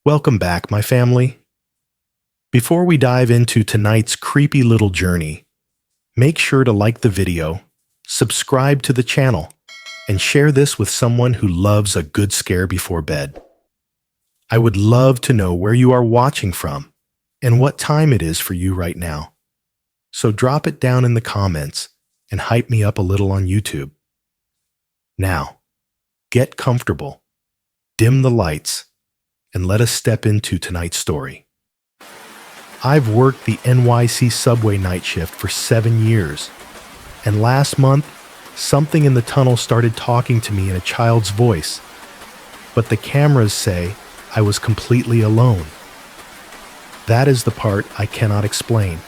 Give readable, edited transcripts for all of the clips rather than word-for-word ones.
Welcome back, my family. Before we dive into tonight's creepy little journey, make sure to like the video, subscribe to the channel, and share this with someone who loves a good scare before bed. I would love to know where you are watching from and what time it is for you right now. So drop it down in the comments and hype me up a little on YouTube. Now, get comfortable, dim the lights, and let us step into tonight's story. I've worked the NYC subway night shift for 7 years, and last month, something in the tunnel started talking to me in a child's voice, but the cameras say I was completely alone. That is the part I cannot explain.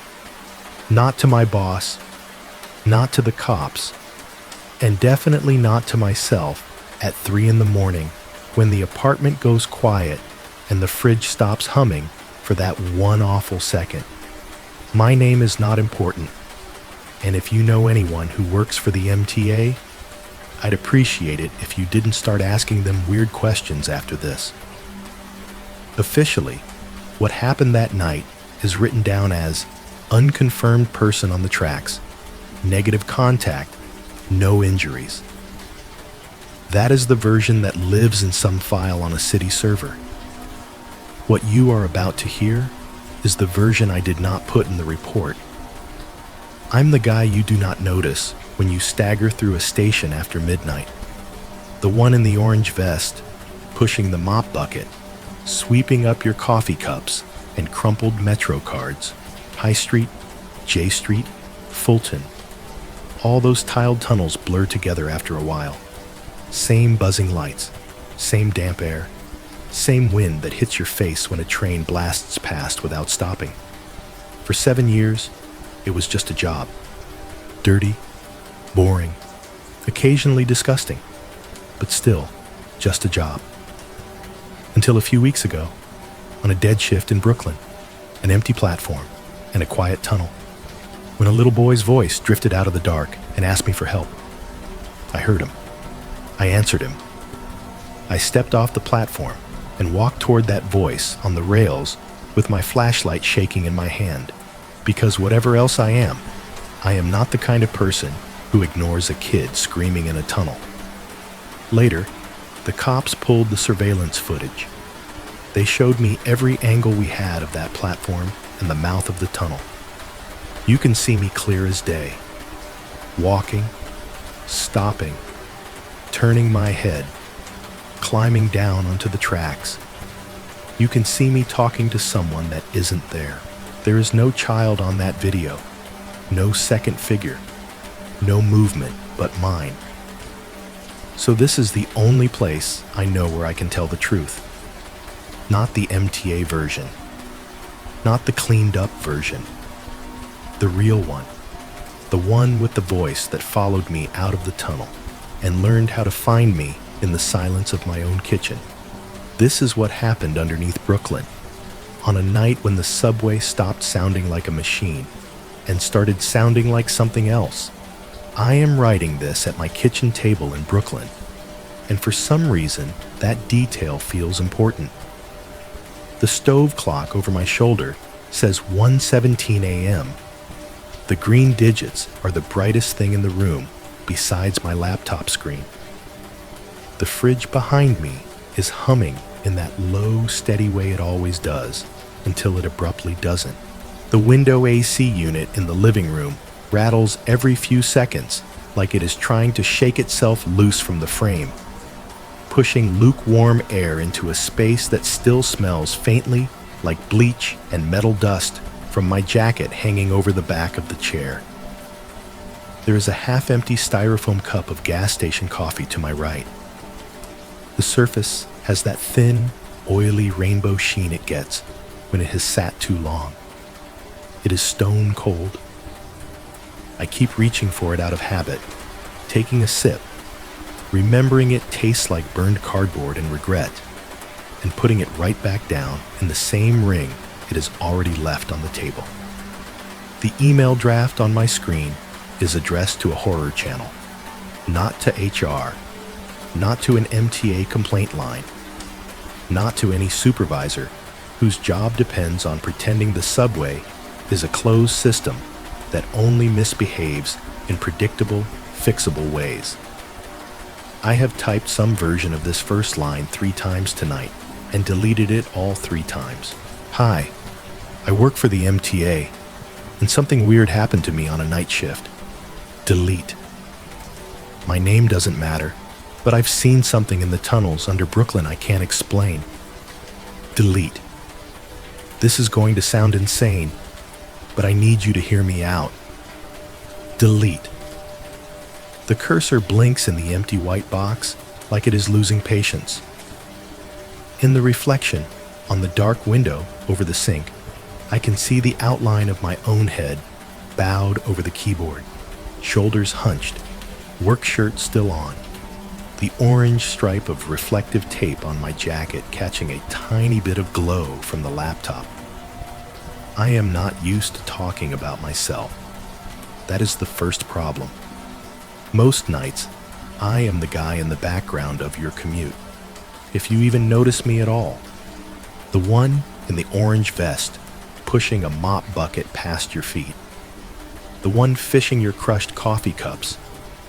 Not to my boss, not to the cops, and definitely not to myself at 3 in the morning when the apartment goes quiet and the fridge stops humming for that one awful second. My name is not important, and if you know anyone who works for the MTA, I'd appreciate it if you didn't start asking them weird questions after this. Officially, what happened that night is written down as unconfirmed person on the tracks, negative contact, no injuries. That is the version that lives in some file on a city server. What you are about to hear is the version I did not put in the report. I'm the guy you do not notice when you stagger through a station after midnight. The one in the orange vest, pushing the mop bucket, sweeping up your coffee cups and crumpled Metro cards. High Street, J Street, Fulton. All those tiled tunnels blur together after a while. Same buzzing lights, same damp air, same wind that hits your face when a train blasts past without stopping. For 7 years, it was just a job. Dirty, boring, occasionally disgusting, but still just a job. Until a few weeks ago, on a dead shift in Brooklyn, an empty platform, and a quiet tunnel, when a little boy's voice drifted out of the dark and asked me for help. I heard him. I answered him. I stepped off the platform and walked toward that voice on the rails with my flashlight shaking in my hand, because whatever else I am not the kind of person who ignores a kid screaming in a tunnel. Later, the cops pulled the surveillance footage. They showed me every angle we had of that platform and the mouth of the tunnel. You can see me clear as day, walking, stopping, turning my head, climbing down onto the tracks. You can see me talking to someone that isn't there. There is no child on that video, no second figure, no movement but mine. So this is the only place I know where I can tell the truth. Not the MTA version, not the cleaned up version, the real one, the one with the voice that followed me out of the tunnel and learned how to find me in the silence of my own kitchen. This is what happened underneath Brooklyn, on a night when the subway stopped sounding like a machine and started sounding like something else. I am writing this at my kitchen table in Brooklyn, and for some reason, that detail feels important. The stove clock over my shoulder says 1:17 a.m. The green digits are the brightest thing in the room besides my laptop screen. The fridge behind me is humming in that low, steady way it always does, until it abruptly doesn't. The window AC unit in the living room rattles every few seconds like it is trying to shake itself loose from the frame, pushing lukewarm air into a space that still smells faintly like bleach and metal dust from my jacket hanging over the back of the chair. There is a half-empty styrofoam cup of gas station coffee to my right. The surface has that thin, oily rainbow sheen it gets when it has sat too long. It is stone cold. I keep reaching for it out of habit, taking a sip, remembering it tastes like burned cardboard and regret, and putting it right back down in the same ring it has already left on the table. The email draft on my screen is addressed to a horror channel, not to HR, not to an MTA complaint line. not to any supervisor whose job depends on pretending the subway is a closed system that only misbehaves in predictable, fixable ways. I have typed some version of this first line 3 times tonight and deleted it all 3 times. Hi, I work for the MTA, and something weird happened to me on a night shift. Delete. My name doesn't matter, but I've seen something in the tunnels under Brooklyn I can't explain. Delete. This is going to sound insane, but I need you to hear me out. Delete. The cursor blinks in the empty white box like it is losing patience. In the reflection on the dark window over the sink, I can see the outline of my own head bowed over the keyboard, shoulders hunched, work shirt still on, the orange stripe of reflective tape on my jacket catching a tiny bit of glow from the laptop. I am not used to talking about myself. That is the first problem. Most nights, I am the guy in the background of your commute, if you even notice me at all. The one in the orange vest, pushing a mop bucket past your feet. The one fishing your crushed coffee cups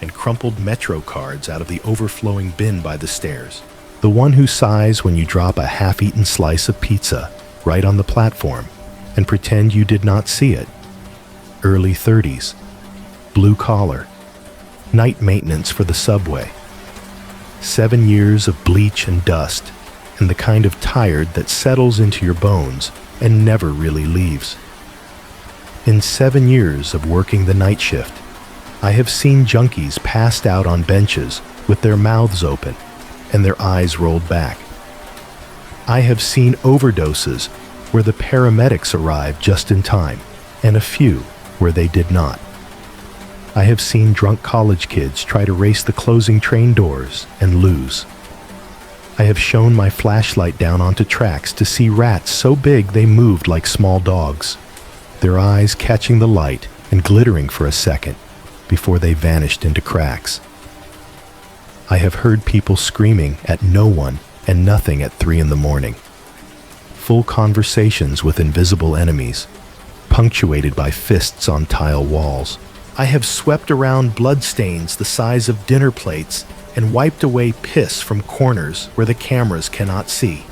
and crumpled Metro cards out of the overflowing bin by the stairs. The one who sighs when you drop a half-eaten slice of pizza right on the platform and pretend you did not see it. Early 30s, blue collar, night maintenance for the subway. 7 years of bleach and dust, and the kind of tired that settles into your bones and never really leaves. In 7 years of working the night shift, I have seen junkies passed out on benches with their mouths open and their eyes rolled back. I have seen overdoses where the paramedics arrived just in time, and a few where they did not. I have seen drunk college kids try to race the closing train doors and lose. I have shone my flashlight down onto tracks to see rats so big they moved like small dogs, their eyes catching the light and glittering for a second before they vanished into cracks. I have heard people screaming at no one and nothing at 3 a.m. Full conversations with invisible enemies, punctuated by fists on tile walls. I have swept around bloodstains the size of dinner plates and wiped away piss from corners where the cameras cannot see.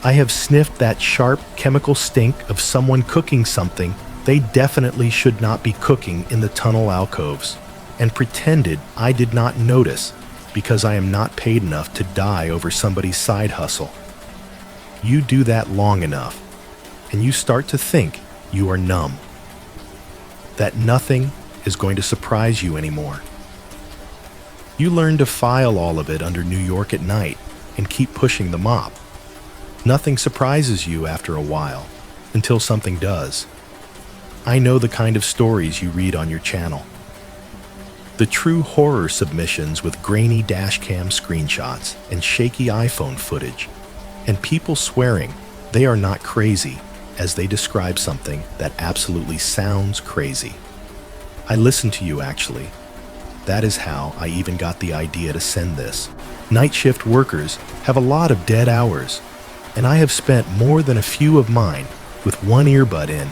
I have sniffed that sharp chemical stink of someone cooking something they definitely should not be cooking in the tunnel alcoves, and pretended I did not notice because I am not paid enough to die over somebody's side hustle. You do that long enough, and you start to think you are numb. That nothing is going to surprise you anymore. You learn to file all of it under New York at night and keep pushing the mop. Nothing surprises you after a while, until something does. I know the kind of stories you read on your channel. The true horror submissions with grainy dashcam screenshots and shaky iPhone footage, and people swearing they are not crazy as they describe something that absolutely sounds crazy. I listen to you, actually. That is how I even got the idea to send this. Night shift workers have a lot of dead hours, and I have spent more than a few of mine with one earbud in,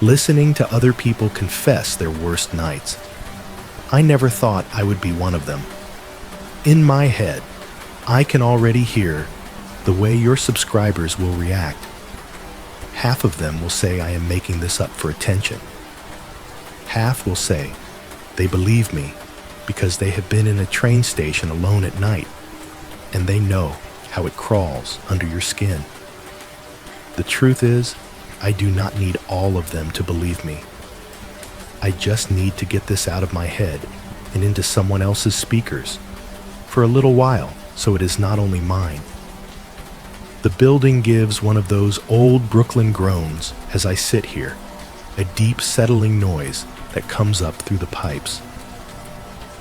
listening to other people confess their worst nights. I never thought I would be one of them. In my head, I can already hear the way your subscribers will react. Half of them will say I am making this up for attention. Half will say they believe me because they have been in a train station alone at night, and they know how it crawls under your skin. The truth is, I do not need all of them to believe me. I just need to get this out of my head and into someone else's speakers for a little while, so it is not only mine. The building gives one of those old Brooklyn groans as I sit here, a deep settling noise that comes up through the pipes.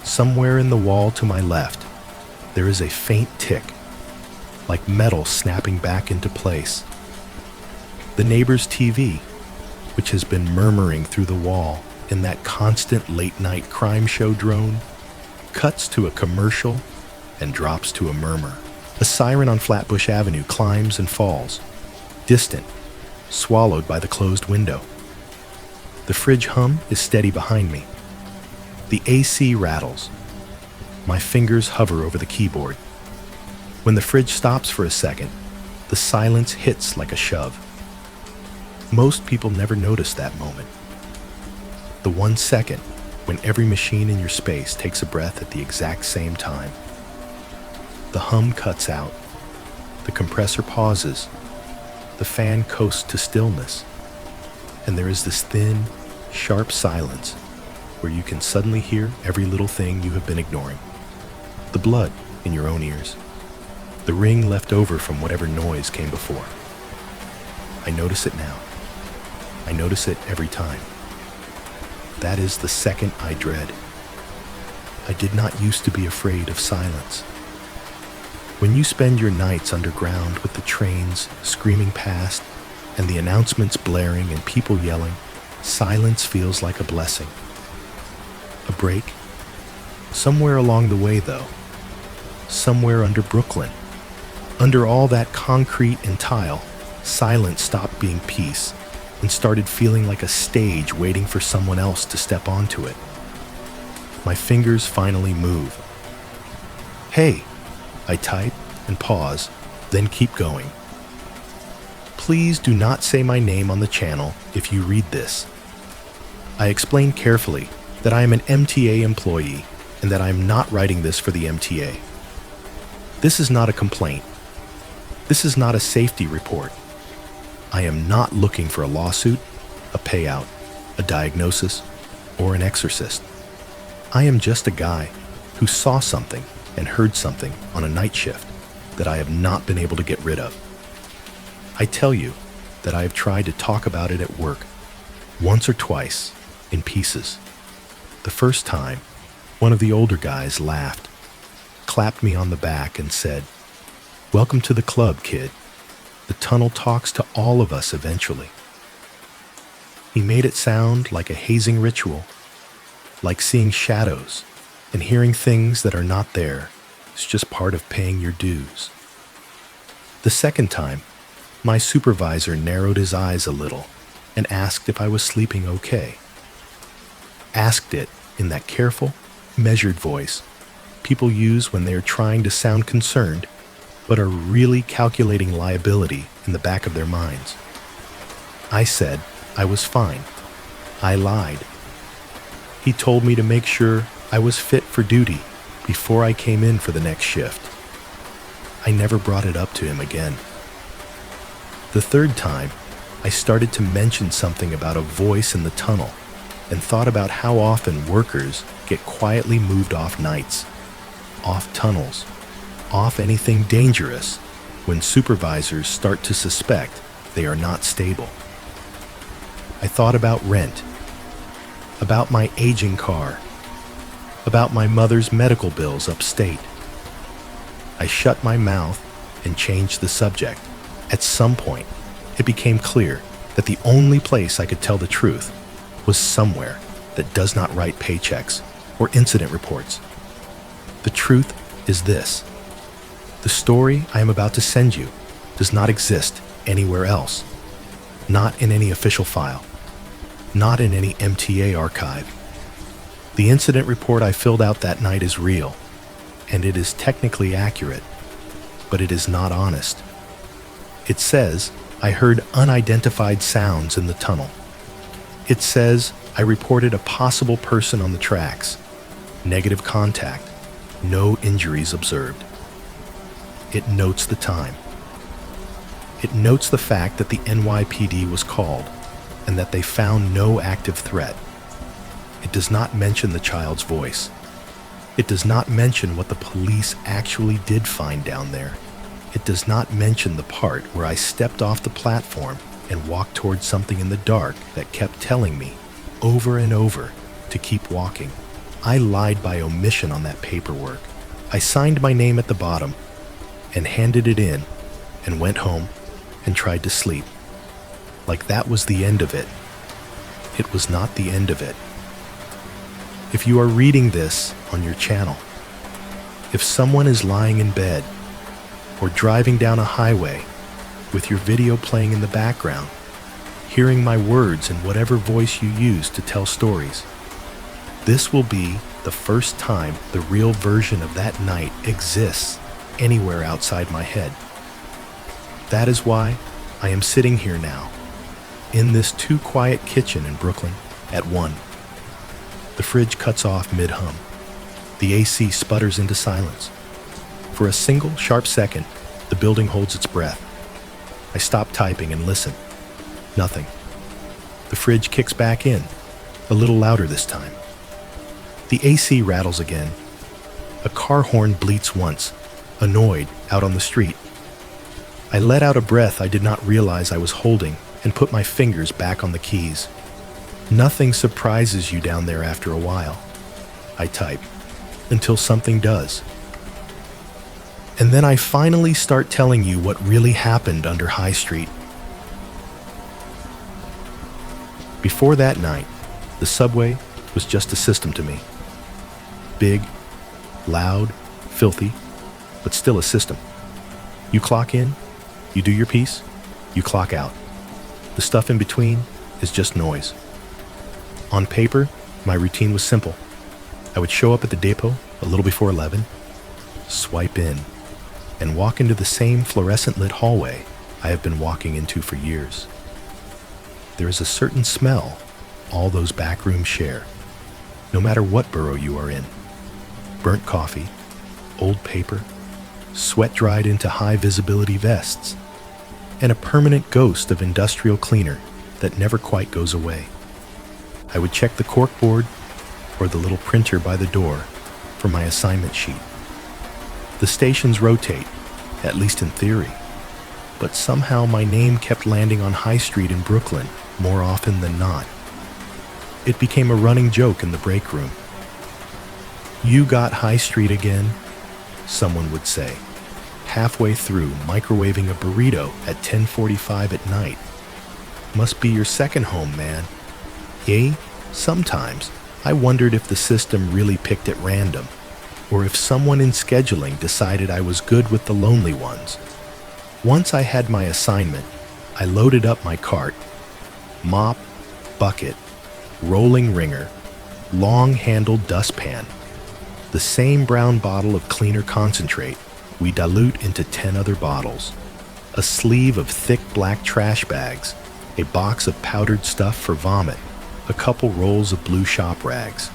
Somewhere in the wall to my left, there is a faint tick, like metal snapping back into place. The neighbor's TV, which has been murmuring through the wall in that constant late-night crime show drone, cuts to a commercial and drops to a murmur. A siren on Flatbush Avenue climbs and falls, distant, swallowed by the closed window. The fridge hum is steady behind me. The AC rattles. My fingers hover over the keyboard. When the fridge stops for a second, the silence hits like a shove. Most people never notice that moment. The 1 second when every machine in your space takes a breath at the exact same time. The hum cuts out. The compressor pauses. The fan coasts to stillness. And there is this thin, sharp silence where you can suddenly hear every little thing you have been ignoring. The blood in your own ears. The ring left over from whatever noise came before. I notice it now. I notice it every time. That is the second I dread. I did not used to be afraid of silence. When you spend your nights underground with the trains screaming past and the announcements blaring and people yelling, silence feels like a blessing. A break? Somewhere along the way, though. Somewhere under Brooklyn. Under all that concrete and tile, silence stopped being peace and started feeling like a stage waiting for someone else to step onto it. My fingers finally move. Hey, I type and pause, then keep going. Please do not say my name on the channel if you read this. I explain carefully that I am an MTA employee and that I am not writing this for the MTA. This is not a complaint. This is not a safety report. I am not looking for a lawsuit, a payout, a diagnosis, or an exorcist. I am just a guy who saw something and heard something on a night shift that I have not been able to get rid of. I tell you that I have tried to talk about it at work, once or twice, in pieces. The first time, one of the older guys laughed, clapped me on the back and said, "Welcome to the club, kid. The tunnel talks to all of us eventually." He made it sound like a hazing ritual, like seeing shadows and hearing things that are not there is just part of paying your dues. The second time, my supervisor narrowed his eyes a little and asked if I was sleeping okay. Asked it in that careful, measured voice people use when they are trying to sound concerned but are really calculating liability in the back of their minds. I said I was fine. I lied. He told me to make sure I was fit for duty before I came in for the next shift. I never brought it up to him again. The third time, I started to mention something about a voice in the tunnel and thought about how often workers get quietly moved off nights, off tunnels, off anything dangerous when supervisors start to suspect they are not stable. I thought about rent, about my aging car, about my mother's medical bills upstate. I shut my mouth and changed the subject. At some point, it became clear that the only place I could tell the truth was somewhere that does not write paychecks or incident reports. The truth is this: the story I am about to send you does not exist anywhere else. Not in any official file. Not in any MTA archive. The incident report I filled out that night is real, and it is technically accurate, but it is not honest. It says I heard unidentified sounds in the tunnel. It says I reported a possible person on the tracks. Negative contact. No injuries observed. It notes the time. It notes the fact that the NYPD was called and that they found no active threat. It does not mention the child's voice. It does not mention what the police actually did find down there. It does not mention the part where I stepped off the platform and walked towards something in the dark that kept telling me, over and over, to keep walking. I lied by omission on that paperwork. I signed my name at the bottom and handed it in and went home and tried to sleep. Like that was the end of it. It was not the end of it. If you are reading this on your channel, if someone is lying in bed or driving down a highway with your video playing in the background, hearing my words in whatever voice you use to tell stories. This will be the first time the real version of that night exists anywhere outside my head. That is why I am sitting here now, in this too quiet kitchen in Brooklyn at 1. The fridge cuts off mid-hum. The AC sputters into silence. For a single sharp second, the building holds its breath. I stop typing and listen. Nothing. The fridge kicks back in, a little louder this time. The AC rattles again. A car horn bleats once, annoyed, out on the street. I let out a breath I did not realize I was holding and put my fingers back on the keys. Nothing surprises you down there after a while. I type, until something does. And then I finally start telling you what really happened under High Street. Before that night, the subway was just a system to me. Big, loud, filthy, but still a system. You clock in, you do your piece, you clock out. The stuff in between is just noise. On paper, my routine was simple. I would show up at the depot a little before 11, swipe in, and walk into the same fluorescent-lit hallway I have been walking into for years. There is a certain smell all those back rooms share, no matter what borough you are in. Burnt coffee, old paper, sweat dried into high-visibility vests, and a permanent ghost of industrial cleaner that never quite goes away. I would check the corkboard or the little printer by the door for my assignment sheet. The stations rotate, at least in theory, but somehow my name kept landing on High Street in Brooklyn more often than not. It became a running joke in the break room. "You got High Street again?" someone would say, halfway through microwaving a burrito at 10:45 at night. "Must be your second home, man." Yea, sometimes I wondered if the system really picked at random, or if someone in scheduling decided I was good with the lonely ones. Once I had my assignment, I loaded up my cart. Mop, bucket, rolling ringer, long-handled dustpan, the same brown bottle of cleaner concentrate we dilute into 10 other bottles, a sleeve of thick black trash bags, a box of powdered stuff for vomit, a couple rolls of blue shop rags.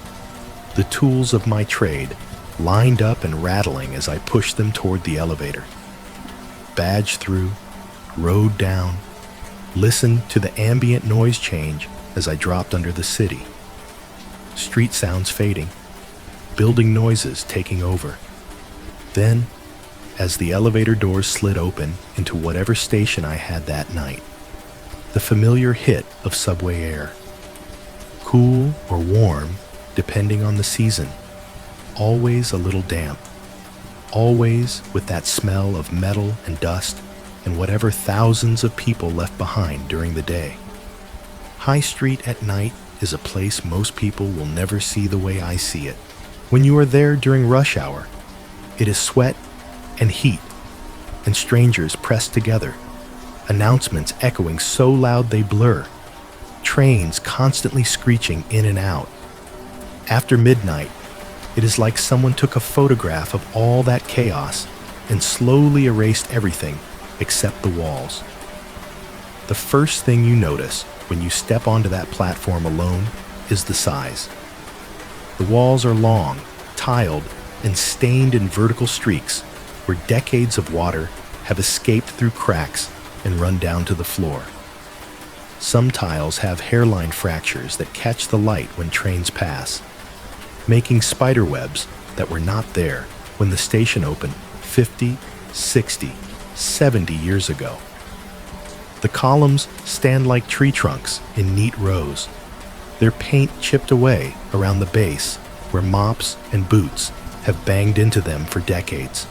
The tools of my trade lined up and rattling as I pushed them toward the elevator. Badged through, rode down, listened to the ambient noise change as I dropped under the city. Street sounds fading, building noises taking over. Then, as the elevator doors slid open into whatever station I had that night, the familiar hit of subway air. Cool or warm, depending on the season. Always a little damp. Always with that smell of metal and dust and whatever thousands of people left behind during the day. High Street at night is a place most people will never see the way I see it. When you are there during rush hour, it is sweat and heat, and strangers pressed together, announcements echoing so loud they blur, trains constantly screeching in and out. After midnight, it is like someone took a photograph of all that chaos and slowly erased everything except the walls. The first thing you notice when you step onto that platform alone is the size. The walls are long, tiled, and stained in vertical streaks where decades of water have escaped through cracks and run down to the floor. Some tiles have hairline fractures that catch the light when trains pass, making spider webs that were not there when the station opened 50, 60, 70 years ago. The columns stand like tree trunks in neat rows, their paint chipped away around the base where mops and boots have banged into them for decades.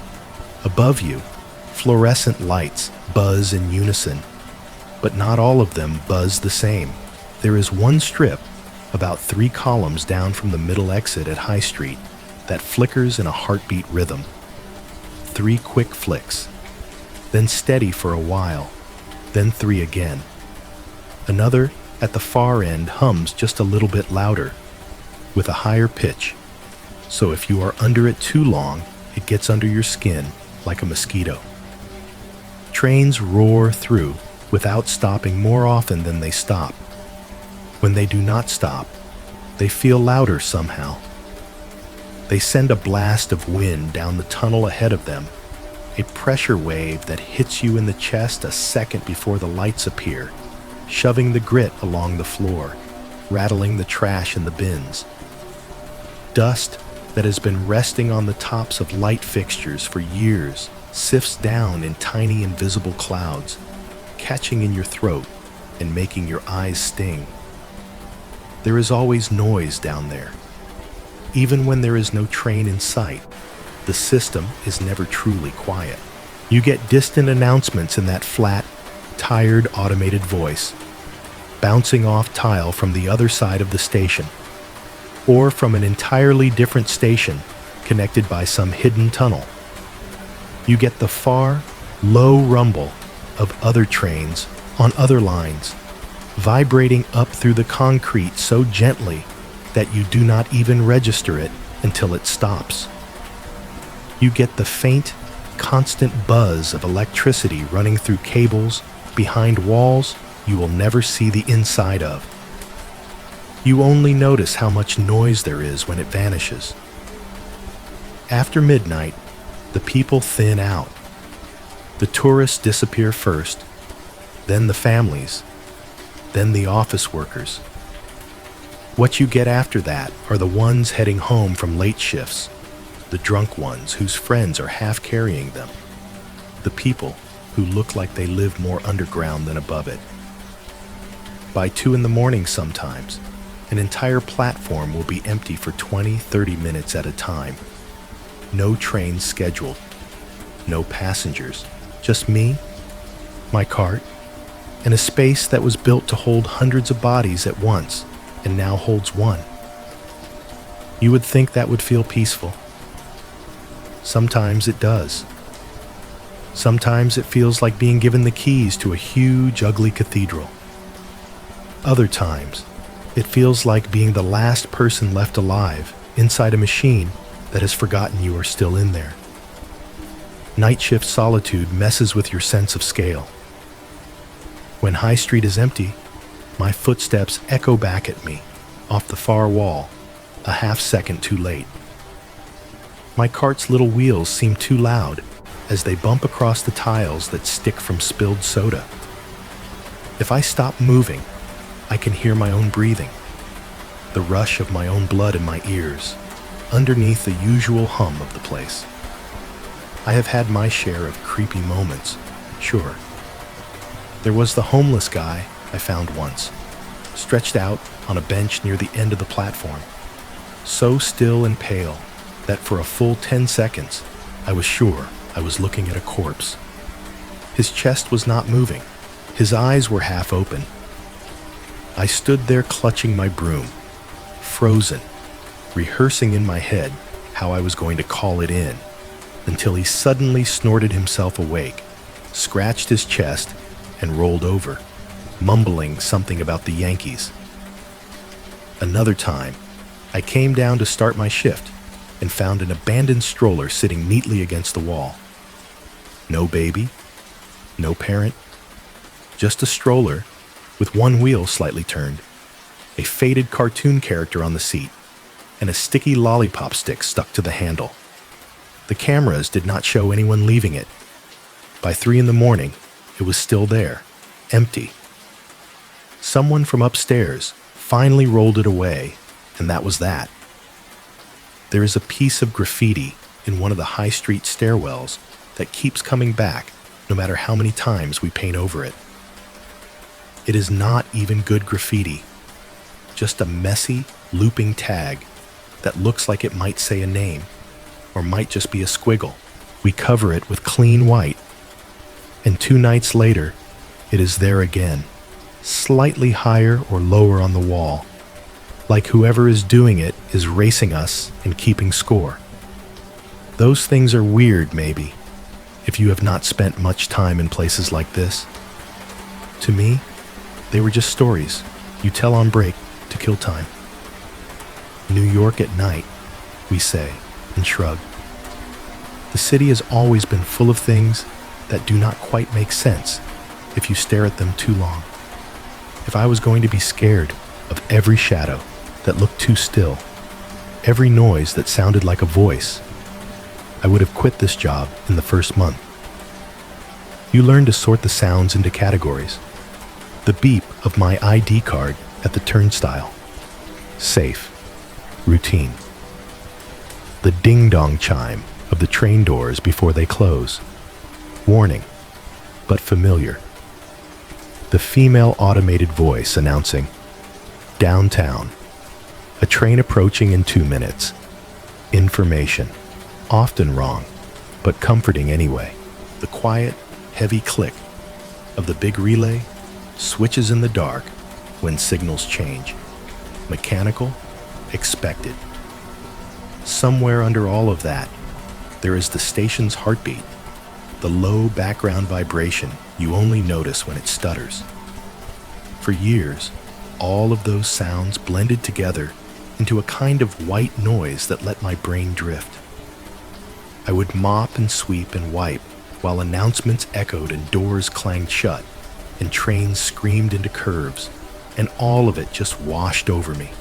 Above you, fluorescent lights buzz in unison, but not all of them buzz the same. There is one strip, about 3 columns down from the middle exit at High Street, that flickers in a heartbeat rhythm. 3 quick flicks, then steady for a while, then 3 again. Another, at the far end, hums just a little bit louder, with a higher pitch, so if you are under it too long, it gets under your skin like a mosquito. Trains roar through without stopping more often than they stop. When they do not stop, they feel louder somehow. They send a blast of wind down the tunnel ahead of them, a pressure wave that hits you in the chest a second before the lights appear, shoving the grit along the floor, rattling the trash in the bins. Dust that has been resting on the tops of light fixtures for years sifts down in tiny invisible clouds, catching in your throat and making your eyes sting. There is always noise down there. Even when there is no train in sight, the system is never truly quiet. You get distant announcements in that flat, tired, automated voice, bouncing off tile from the other side of the station, or from an entirely different station connected by some hidden tunnel. You get the far, low rumble of other trains on other lines, vibrating up through the concrete so gently that you do not even register it until it stops. You get the faint, constant buzz of electricity running through cables behind walls you will never see the inside of. You only notice how much noise there is when it vanishes. After midnight, the people thin out. The tourists disappear first, then the families, then the office workers. What you get after that are the ones heading home from late shifts, the drunk ones whose friends are half carrying them, the people who look like they live more underground than above it. By 2 a.m. sometimes, an entire platform will be empty for 20-30 minutes at a time. No trains scheduled, no passengers, just me, my cart, and a space that was built to hold hundreds of bodies at once and now holds one. You would think that would feel peaceful. Sometimes it does. Sometimes it feels like being given the keys to a huge, ugly cathedral. Other times, it feels like being the last person left alive inside a machine that has forgotten you are still in there. Night shift solitude messes with your sense of scale. When High Street is empty, my footsteps echo back at me off the far wall, a half-second too late. My cart's little wheels seem too loud as they bump across the tiles that stick from spilled soda. If I stop moving, I can hear my own breathing, the rush of my own blood in my ears, underneath the usual hum of the place. I have had my share of creepy moments, sure. There was the homeless guy I found once, stretched out on a bench near the end of the platform, so still and pale that for a full 10 seconds, I was sure I was looking at a corpse. His chest was not moving. His eyes were half open. I stood there clutching my broom, frozen, rehearsing in my head how I was going to call it in, until he suddenly snorted himself awake, scratched his chest, and rolled over, mumbling something about the Yankees. Another time, I came down to start my shift and found an abandoned stroller sitting neatly against the wall. No baby, no parent, just a stroller with one wheel slightly turned, a faded cartoon character on the seat, and a sticky lollipop stick stuck to the handle. The cameras did not show anyone leaving it. By 3 a.m, it was still there, empty. Someone from upstairs finally rolled it away, and that was that. There is a piece of graffiti in one of the high street stairwells that keeps coming back no matter how many times we paint over it. It is not even good graffiti, just a messy, looping tag that looks like it might say a name, or might just be a squiggle. We cover it with clean white, and 2 nights later, it is there again, slightly higher or lower on the wall, like whoever is doing it is racing us and keeping score. Those things are weird, maybe, if you have not spent much time in places like this. To me, they were just stories you tell on break to kill time. New York at night, we say, and shrug. The city has always been full of things that do not quite make sense if you stare at them too long. If I was going to be scared of every shadow that looked too still, every noise that sounded like a voice, I would have quit this job in the first month. You learn to sort the sounds into categories. The beep of my ID card at the turnstile. Safe. Routine. The ding-dong chime of the train doors before they close. Warning, but familiar. The female automated voice announcing, downtown. A train approaching in 2 minutes. Information. Often wrong, but comforting anyway. The quiet, heavy click of the big relay switches in the dark when signals change. Mechanical, expected. Somewhere under all of that, there is the station's heartbeat, the low background vibration you only notice when it stutters. For years, all of those sounds blended together into a kind of white noise that let my brain drift. I would mop and sweep and wipe while announcements echoed and doors clanged shut and trains screamed into curves, and all of it just washed over me.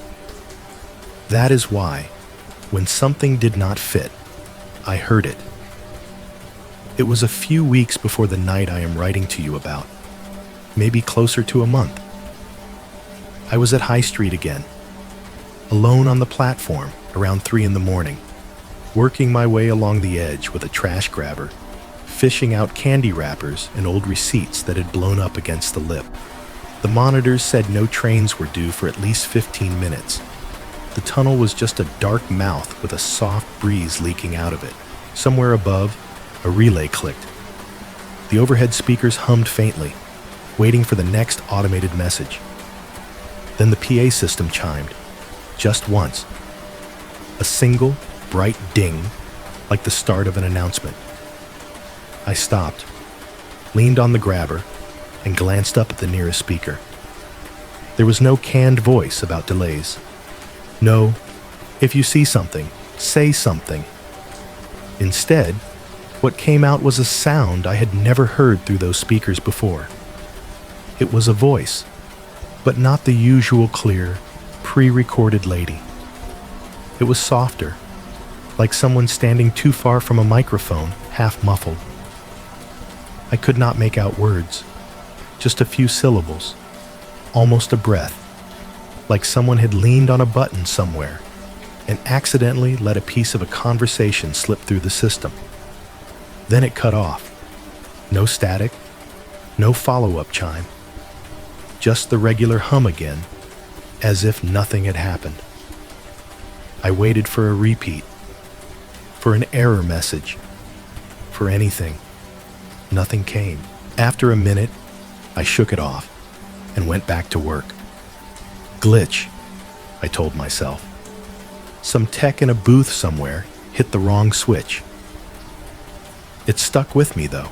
That is why, when something did not fit, I heard it. It was a few weeks before the night I am writing to you about, maybe closer to a month. I was at High Street again, alone on the platform around 3 a.m, working my way along the edge with a trash grabber, fishing out candy wrappers and old receipts that had blown up against the lip. The monitors said no trains were due for at least 15 minutes. The tunnel was just a dark mouth with a soft breeze leaking out of it. Somewhere above, a relay clicked. The overhead speakers hummed faintly, waiting for the next automated message. Then the PA system chimed, just once. A single, bright ding, like the start of an announcement. I stopped, leaned on the grabber, and glanced up at the nearest speaker. There was no canned voice about delays. No, if you see something, say something. Instead, what came out was a sound I had never heard through those speakers before. It was a voice, but not the usual clear, pre-recorded lady. It was softer, like someone standing too far from a microphone, half muffled. I could not make out words, just a few syllables, almost a breath, like someone had leaned on a button somewhere and accidentally let a piece of a conversation slip through the system. Then it cut off. No static, no follow-up chime, just the regular hum again, as if nothing had happened. I waited for a repeat, for an error message, for anything. Nothing came. After a minute, I shook it off and went back to work. Glitch, I told myself. Some tech in a booth somewhere hit the wrong switch. It stuck with me, though,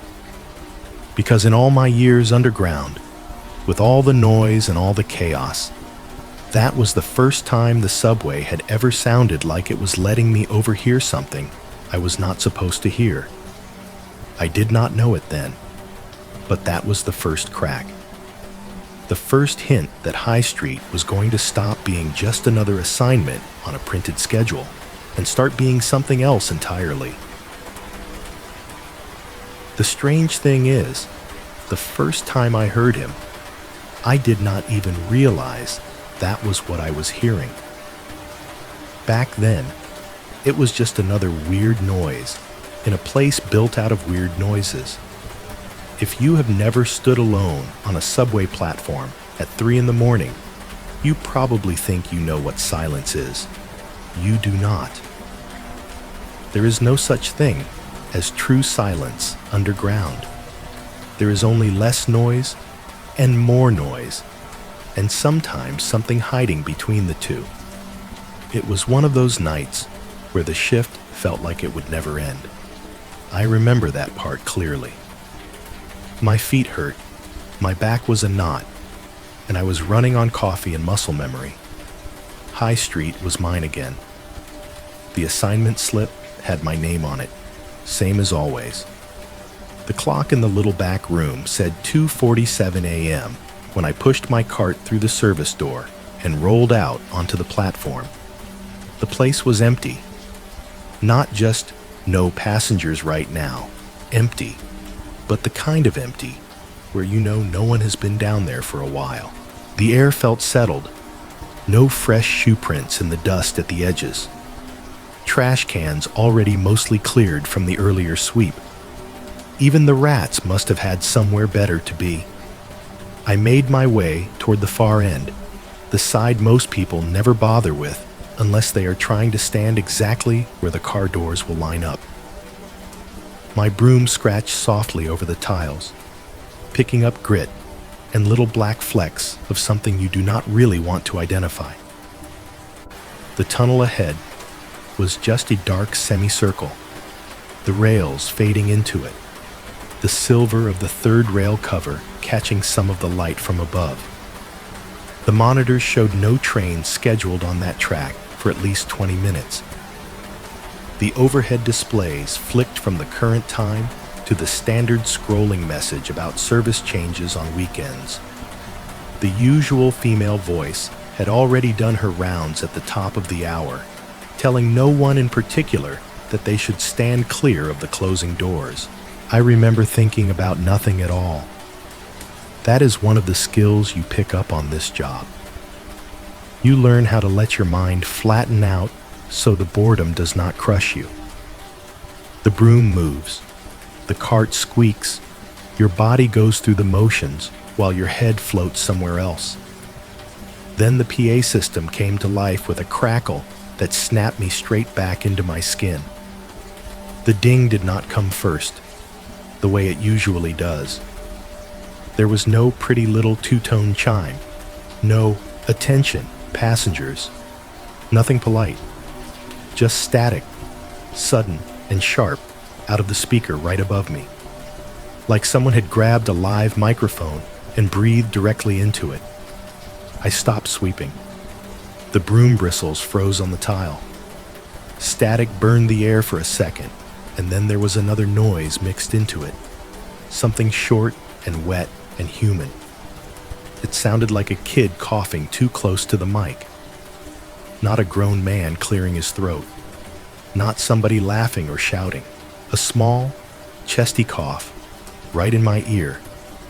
because in all my years underground, with all the noise and all the chaos, that was the first time the subway had ever sounded like it was letting me overhear something I was not supposed to hear. I did not know it then, but that was the first crack. The first hint that High Street was going to stop being just another assignment on a printed schedule and start being something else entirely. The strange thing is, the first time I heard him, I did not even realize that was what I was hearing. Back then, it was just another weird noise in a place built out of weird noises. If you have never stood alone on a subway platform at 3 a.m, you probably think you know what silence is. You do not. There is no such thing as true silence underground. There is only less noise and more noise, and sometimes something hiding between the two. It was one of those nights where the shift felt like it would never end. I remember that part clearly. My feet hurt, my back was a knot, and I was running on coffee and muscle memory. High Street was mine again. The assignment slip had my name on it, same as always. The clock in the little back room said 2:47 a.m. when I pushed my cart through the service door and rolled out onto the platform. The place was empty. Not just no passengers right now, empty, but the kind of empty where you know no one has been down there for a while. The air felt settled. No fresh shoe prints in the dust at the edges. Trash cans already mostly cleared from the earlier sweep. Even the rats must have had somewhere better to be. I made my way toward the far end, the side most people never bother with unless they are trying to stand exactly where the car doors will line up. My broom scratched softly over the tiles, picking up grit and little black flecks of something you do not really want to identify. The tunnel ahead was just a dark semicircle, the rails fading into it, the silver of the third rail cover catching some of the light from above. The monitors showed no trains scheduled on that track for at least 20 minutes. The overhead displays flicked from the current time to the standard scrolling message about service changes on weekends. The usual female voice had already done her rounds at the top of the hour, telling no one in particular that they should stand clear of the closing doors. I remember thinking about nothing at all. That is one of the skills you pick up on this job. You learn how to let your mind flatten out so the boredom does not crush you. The broom moves, the cart squeaks, your body goes through the motions while your head floats somewhere else. Then the PA system came to life with a crackle that snapped me straight back into my skin. The ding did not come first, the way it usually does. There was no pretty little two-tone chime, no "attention, passengers," nothing polite, just static, sudden and sharp out of the speaker right above me, like someone had grabbed a live microphone and breathed directly into it. I stopped sweeping. The broom bristles froze on the tile. Static burned the air for a second, and then there was another noise mixed into it, something short and wet and human. It sounded like a kid coughing too close to the mic. Not a grown man clearing his throat. Not somebody laughing or shouting. A small, chesty cough right in my ear,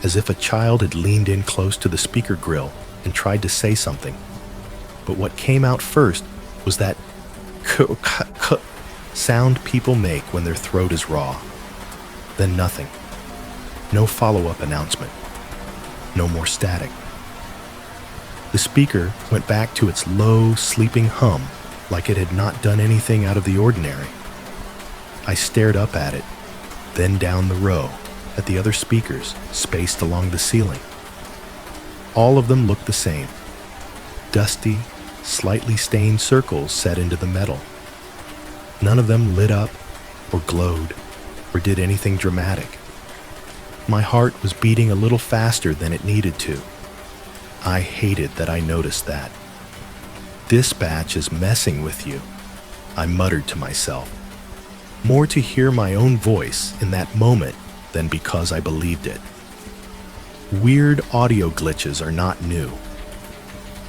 as if a child had leaned in close to the speaker grill and tried to say something. But what came out first was that sound people make when their throat is raw. Then nothing. No follow-up announcement. No more static. The speaker went back to its low, sleeping hum like it had not done anything out of the ordinary. I stared up at it, then down the row, at the other speakers spaced along the ceiling. All of them looked the same. Dusty, slightly stained circles set into the metal. None of them lit up or glowed or did anything dramatic. My heart was beating a little faster than it needed to. I hated that I noticed that. Dispatch is messing with you, I muttered to myself, more to hear my own voice in that moment than because I believed it. Weird audio glitches are not new.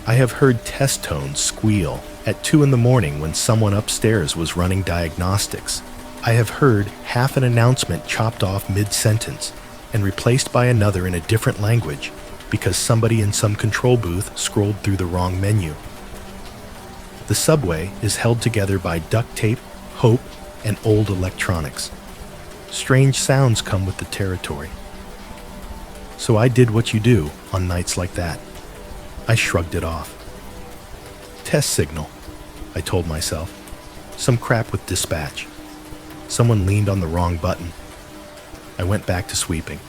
I have heard test tones squeal at 2 a.m. when someone upstairs was running diagnostics. I have heard half an announcement chopped off mid-sentence and replaced by another in a different language because somebody in some control booth scrolled through the wrong menu. The subway is held together by duct tape, hope, and old electronics. Strange sounds come with the territory. So I did what you do on nights like that. I shrugged it off. Test signal, I told myself. Some crap with dispatch. Someone leaned on the wrong button. I went back to sweeping.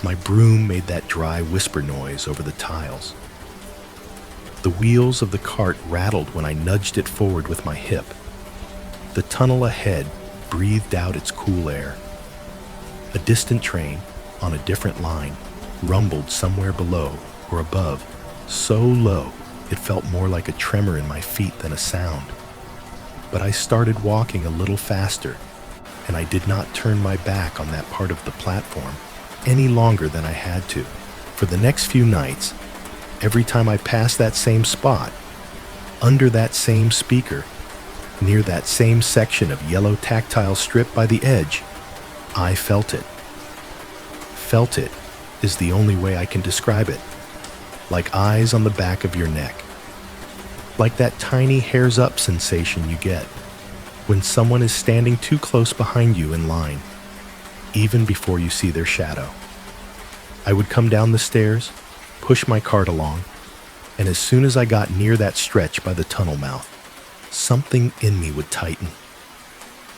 My broom made that dry whisper noise over the tiles. The wheels of the cart rattled when I nudged it forward with my hip. The tunnel ahead breathed out its cool air. A distant train, on a different line, rumbled somewhere below or above, so low it felt more like a tremor in my feet than a sound. But I started walking a little faster, and I did not turn my back on that part of the platform any longer than I had to. For the next few nights, every time I passed that same spot, under that same speaker, near that same section of yellow tactile strip by the edge, I felt it. Felt it is the only way I can describe it. Like eyes on the back of your neck. Like that tiny hairs up sensation you get when someone is standing too close behind you in line, even before you see their shadow. I would come down the stairs, push my cart along, and as soon as I got near that stretch by the tunnel mouth, something in me would tighten.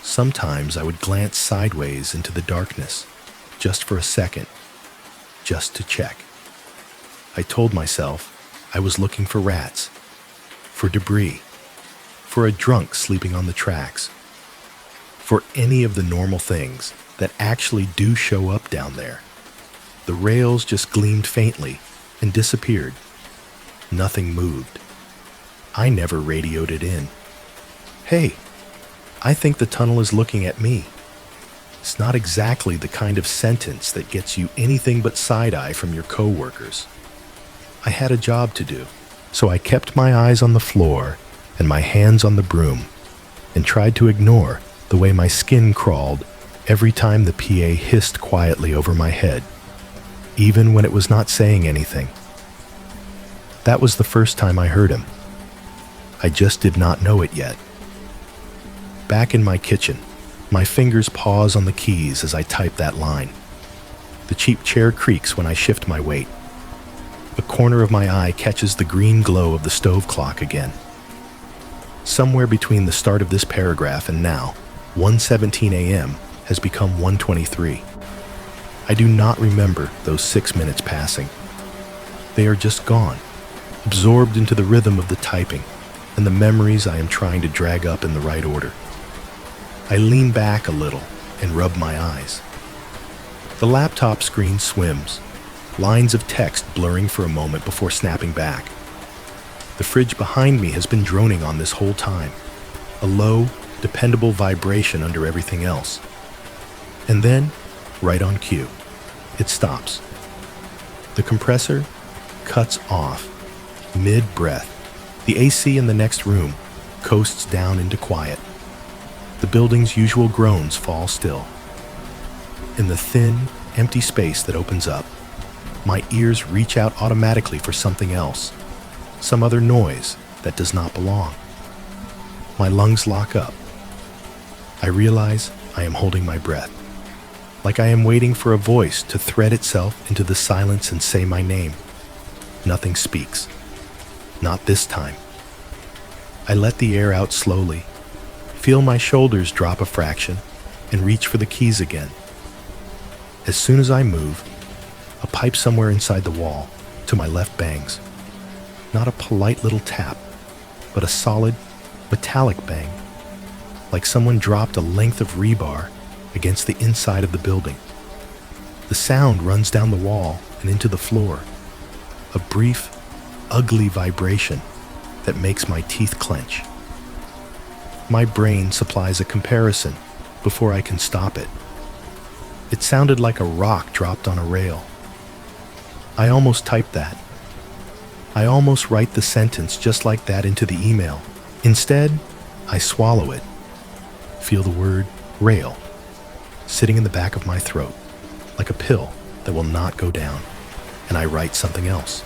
Sometimes I would glance sideways into the darkness, just for a second, just to check. I told myself I was looking for rats, for debris, for a drunk sleeping on the tracks, for any of the normal things that actually do show up down there. The rails just gleamed faintly and disappeared. Nothing moved. I never radioed it in. Hey, I think the tunnel is looking at me. It's not exactly the kind of sentence that gets you anything but side-eye from your coworkers. I had a job to do, so I kept my eyes on the floor and my hands on the broom and tried to ignore the way my skin crawled every time the PA hissed quietly over my head, even when it was not saying anything. That was the first time I heard him. I just did not know it yet. Back in my kitchen, my fingers pause on the keys as I type that line. The cheap chair creaks when I shift my weight. A corner of my eye catches the green glow of the stove clock again. Somewhere between the start of this paragraph and now, 1:17 a.m. has become 1:23. I do not remember those 6 minutes passing. They are just gone, absorbed into the rhythm of the typing and the memories I am trying to drag up in the right order. I lean back a little and rub my eyes. The laptop screen swims, lines of text blurring for a moment before snapping back. The fridge behind me has been droning on this whole time, a low, dependable vibration under everything else. And then, right on cue, it stops. The compressor cuts off, mid-breath. The AC in the next room coasts down into quiet. The building's usual groans fall still. In the thin, empty space that opens up, my ears reach out automatically for something else, some other noise that does not belong. My lungs lock up. I realize I am holding my breath, like I am waiting for a voice to thread itself into the silence and say my name. Nothing speaks. Not this time. I let the air out slowly, feel my shoulders drop a fraction, and reach for the keys again. As soon as I move, a pipe somewhere inside the wall to my left bangs. Not a polite little tap, but a solid, metallic bang, like someone dropped a length of rebar against the inside of the building. The sound runs down the wall and into the floor, a brief, ugly vibration that makes my teeth clench. My brain supplies a comparison before I can stop it. It sounded like a rock dropped on a rail. I almost typed that. I almost write the sentence just like that into the email. Instead, I swallow it. Feel the word rail sitting in the back of my throat, like a pill that will not go down, and I write something else.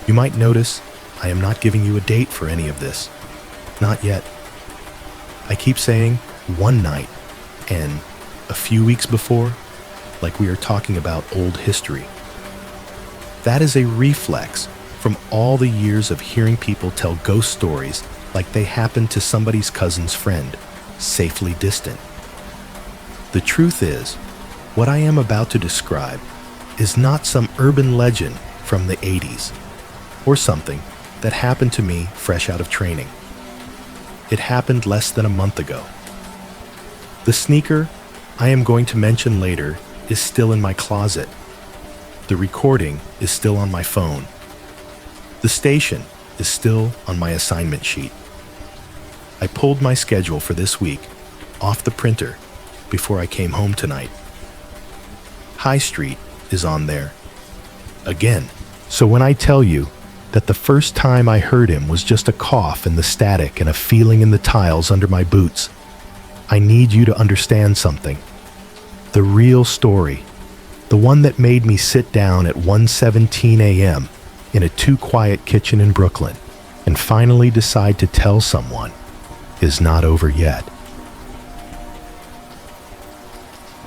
You might notice I am not giving you a date for any of this. Not yet. I keep saying one night and a few weeks before, like we are talking about old history. That is a reflex from all the years of hearing people tell ghost stories like they happened to somebody's cousin's friend, safely distant. The truth is, what I am about to describe is not some urban legend from the 80s, or something that happened to me fresh out of training. It happened less than a month ago. The sneaker I am going to mention later is still in my closet. The recording is still on my phone. The station is still on my assignment sheet. I pulled my schedule for this week off the printer before I came home tonight. High Street is on there. Again. So when I tell you that the first time I heard him was just a cough in the static and a feeling in the tiles under my boots, I need you to understand something. The real story, the one that made me sit down at 1:17 a.m. in a too-quiet kitchen in Brooklyn and finally decide to tell someone, is not over yet.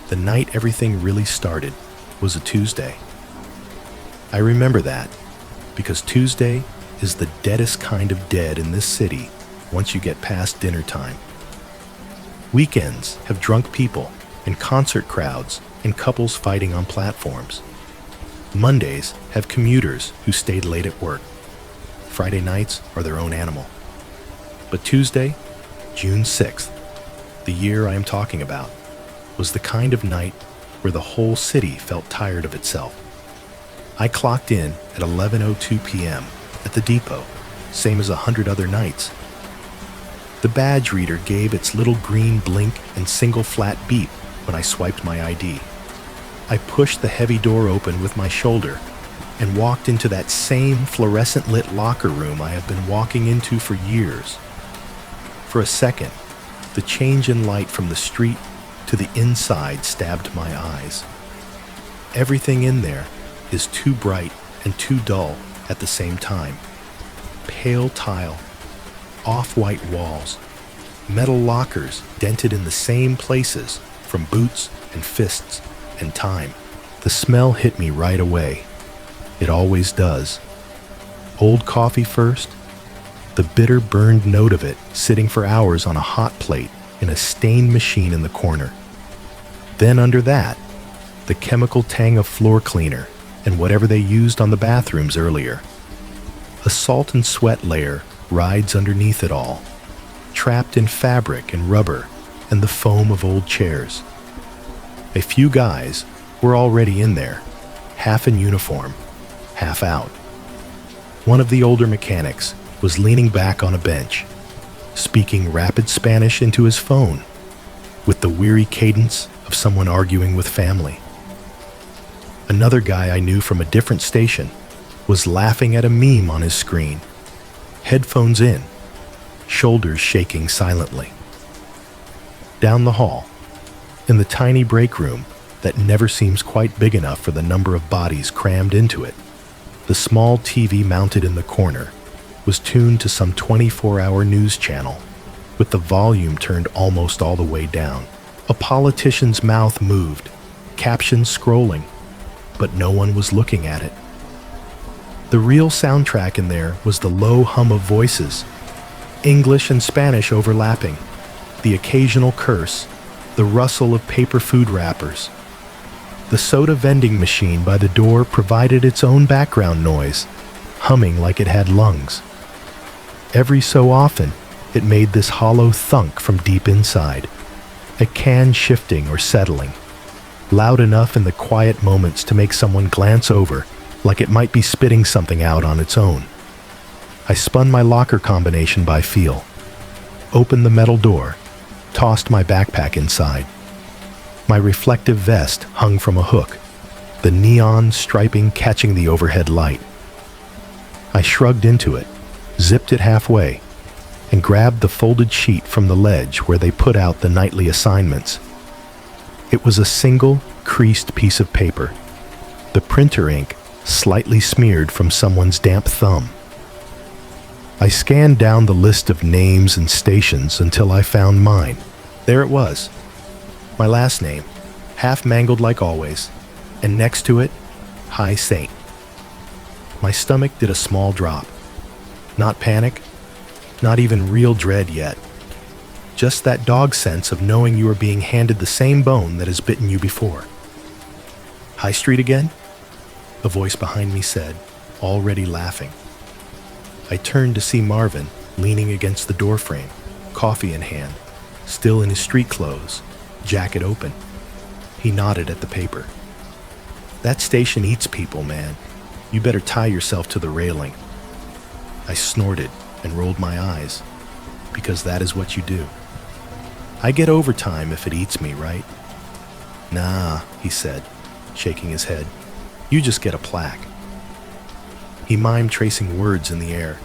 The night everything really started was a Tuesday. I remember that because Tuesday is the deadest kind of dead in this city once you get past dinner time. Weekends have drunk people and concert crowds and couples fighting on platforms. Mondays have commuters who stayed late at work. Friday nights are their own animal. But Tuesday, June 6th, the year I am talking about, was the kind of night where the whole city felt tired of itself. I clocked in at 11:02 p.m. at the depot, same as 100 other nights. The badge reader gave its little green blink and single flat beep when I swiped my ID. I pushed the heavy door open with my shoulder and walked into that same fluorescent lit locker room I have been walking into for years. For a second, the change in light from the street to the inside stabbed my eyes. Everything in there is too bright and too dull at the same time. Pale tile, off-white walls, metal lockers dented in the same places from boots and fists and time. The smell hit me right away. It always does. Old coffee first, the bitter burned note of it sitting for hours on a hot plate in a stain machine in the corner. Then under that, the chemical tang of floor cleaner and whatever they used on the bathrooms earlier. A salt and sweat layer rides underneath it all, trapped in fabric and rubber and the foam of old chairs. A few guys were already in there, half in uniform, half out. One of the older mechanics was leaning back on a bench, speaking rapid Spanish into his phone, with the weary cadence of someone arguing with family. Another guy I knew from a different station was laughing at a meme on his screen, headphones in, shoulders shaking silently. Down the hall, in the tiny break room that never seems quite big enough for the number of bodies crammed into it, the small TV mounted in the corner was tuned to some 24-hour news channel, with the volume turned almost all the way down. A politician's mouth moved, captions scrolling, but no one was looking at it. The real soundtrack in there was the low hum of voices, English and Spanish overlapping, the occasional curse, the rustle of paper food wrappers. The soda vending machine by the door provided its own background noise, humming like it had lungs. Every so often, it made this hollow thunk from deep inside, a can shifting or settling, loud enough in the quiet moments to make someone glance over like it might be spitting something out on its own. I spun my locker combination by feel, opened the metal door, tossed my backpack inside. My reflective vest hung from a hook, the neon striping catching the overhead light. I shrugged into it, zipped it halfway, and grabbed the folded sheet from the ledge where they put out the nightly assignments. It was a single, creased piece of paper, the printer ink slightly smeared from someone's damp thumb. I scanned down the list of names and stations until I found mine. There it was, my last name, half mangled like always, and next to it, High Saint. My stomach did a small drop. Not panic, not even real dread yet. Just that dog sense of knowing you are being handed the same bone that has bitten you before. High Street again? A voice behind me said, already laughing. I turned to see Marvin leaning against the doorframe, coffee in hand, still in his street clothes, jacket open. He nodded at the paper. That station eats people, man. You better tie yourself to the railing. I snorted and rolled my eyes, because that is what you do. I get overtime if it eats me, right? Nah, he said, shaking his head. You just get a plaque. He mimed tracing words in the air.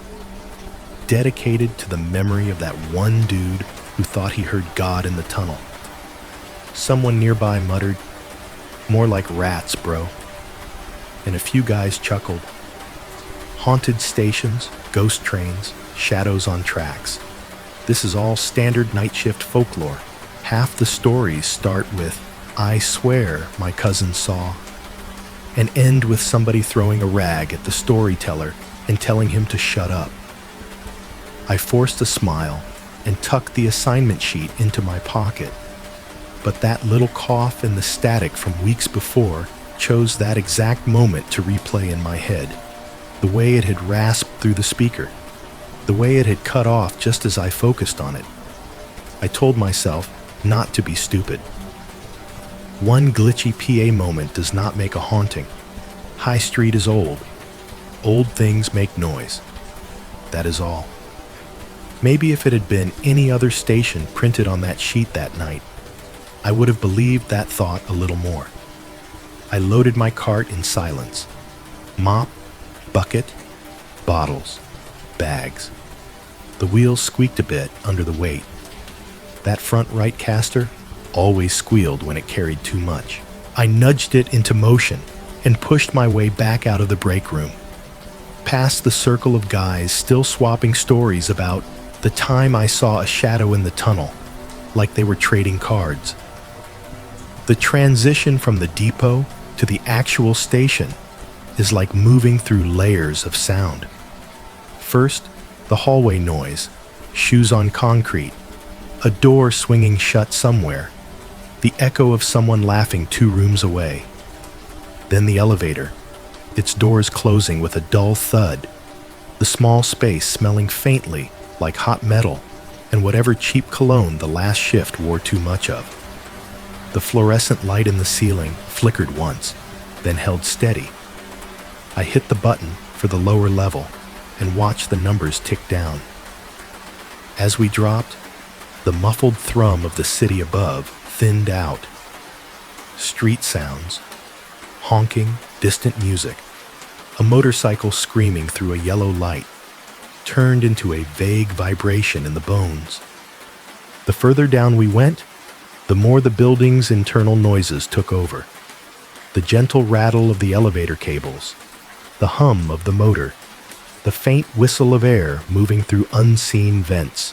Dedicated to the memory of that one dude who thought he heard God in the tunnel. Someone nearby muttered, "More like rats, bro." And a few guys chuckled. Haunted stations, ghost trains, shadows on tracks. This is all standard night shift folklore. Half the stories start with, "I swear my cousin saw," and end with somebody throwing a rag at the storyteller and telling him to shut up. I forced a smile and tucked the assignment sheet into my pocket. But that little cough in the static from weeks before chose that exact moment to replay in my head. The way it had rasped through the speaker. The way it had cut off just as I focused on it. I told myself not to be stupid. One glitchy PA moment does not make a haunting. High Street is old. Old things make noise. That is all. Maybe if it had been any other station printed on that sheet that night, I would have believed that thought a little more. I loaded my cart in silence. Mop, bucket, bottles, bags. The wheels squeaked a bit under the weight. That front right caster always squealed when it carried too much. I nudged it into motion and pushed my way back out of the break room. Past the circle of guys still swapping stories about the time I saw a shadow in the tunnel, like they were trading cards. The transition from the depot to the actual station is like moving through layers of sound. First, the hallway noise, shoes on concrete, a door swinging shut somewhere, the echo of someone laughing 2 rooms away. Then the elevator, its doors closing with a dull thud, the small space smelling faintly like hot metal and whatever cheap cologne the last shift wore too much of. The fluorescent light in the ceiling flickered once, then held steady. I hit the button for the lower level and watched the numbers tick down. As we dropped, the muffled thrum of the city above thinned out. Street sounds, honking, distant music, a motorcycle screaming through a yellow light, turned into a vague vibration in the bones. The further down we went, the more the building's internal noises took over. The gentle rattle of the elevator cables, the hum of the motor, the faint whistle of air moving through unseen vents.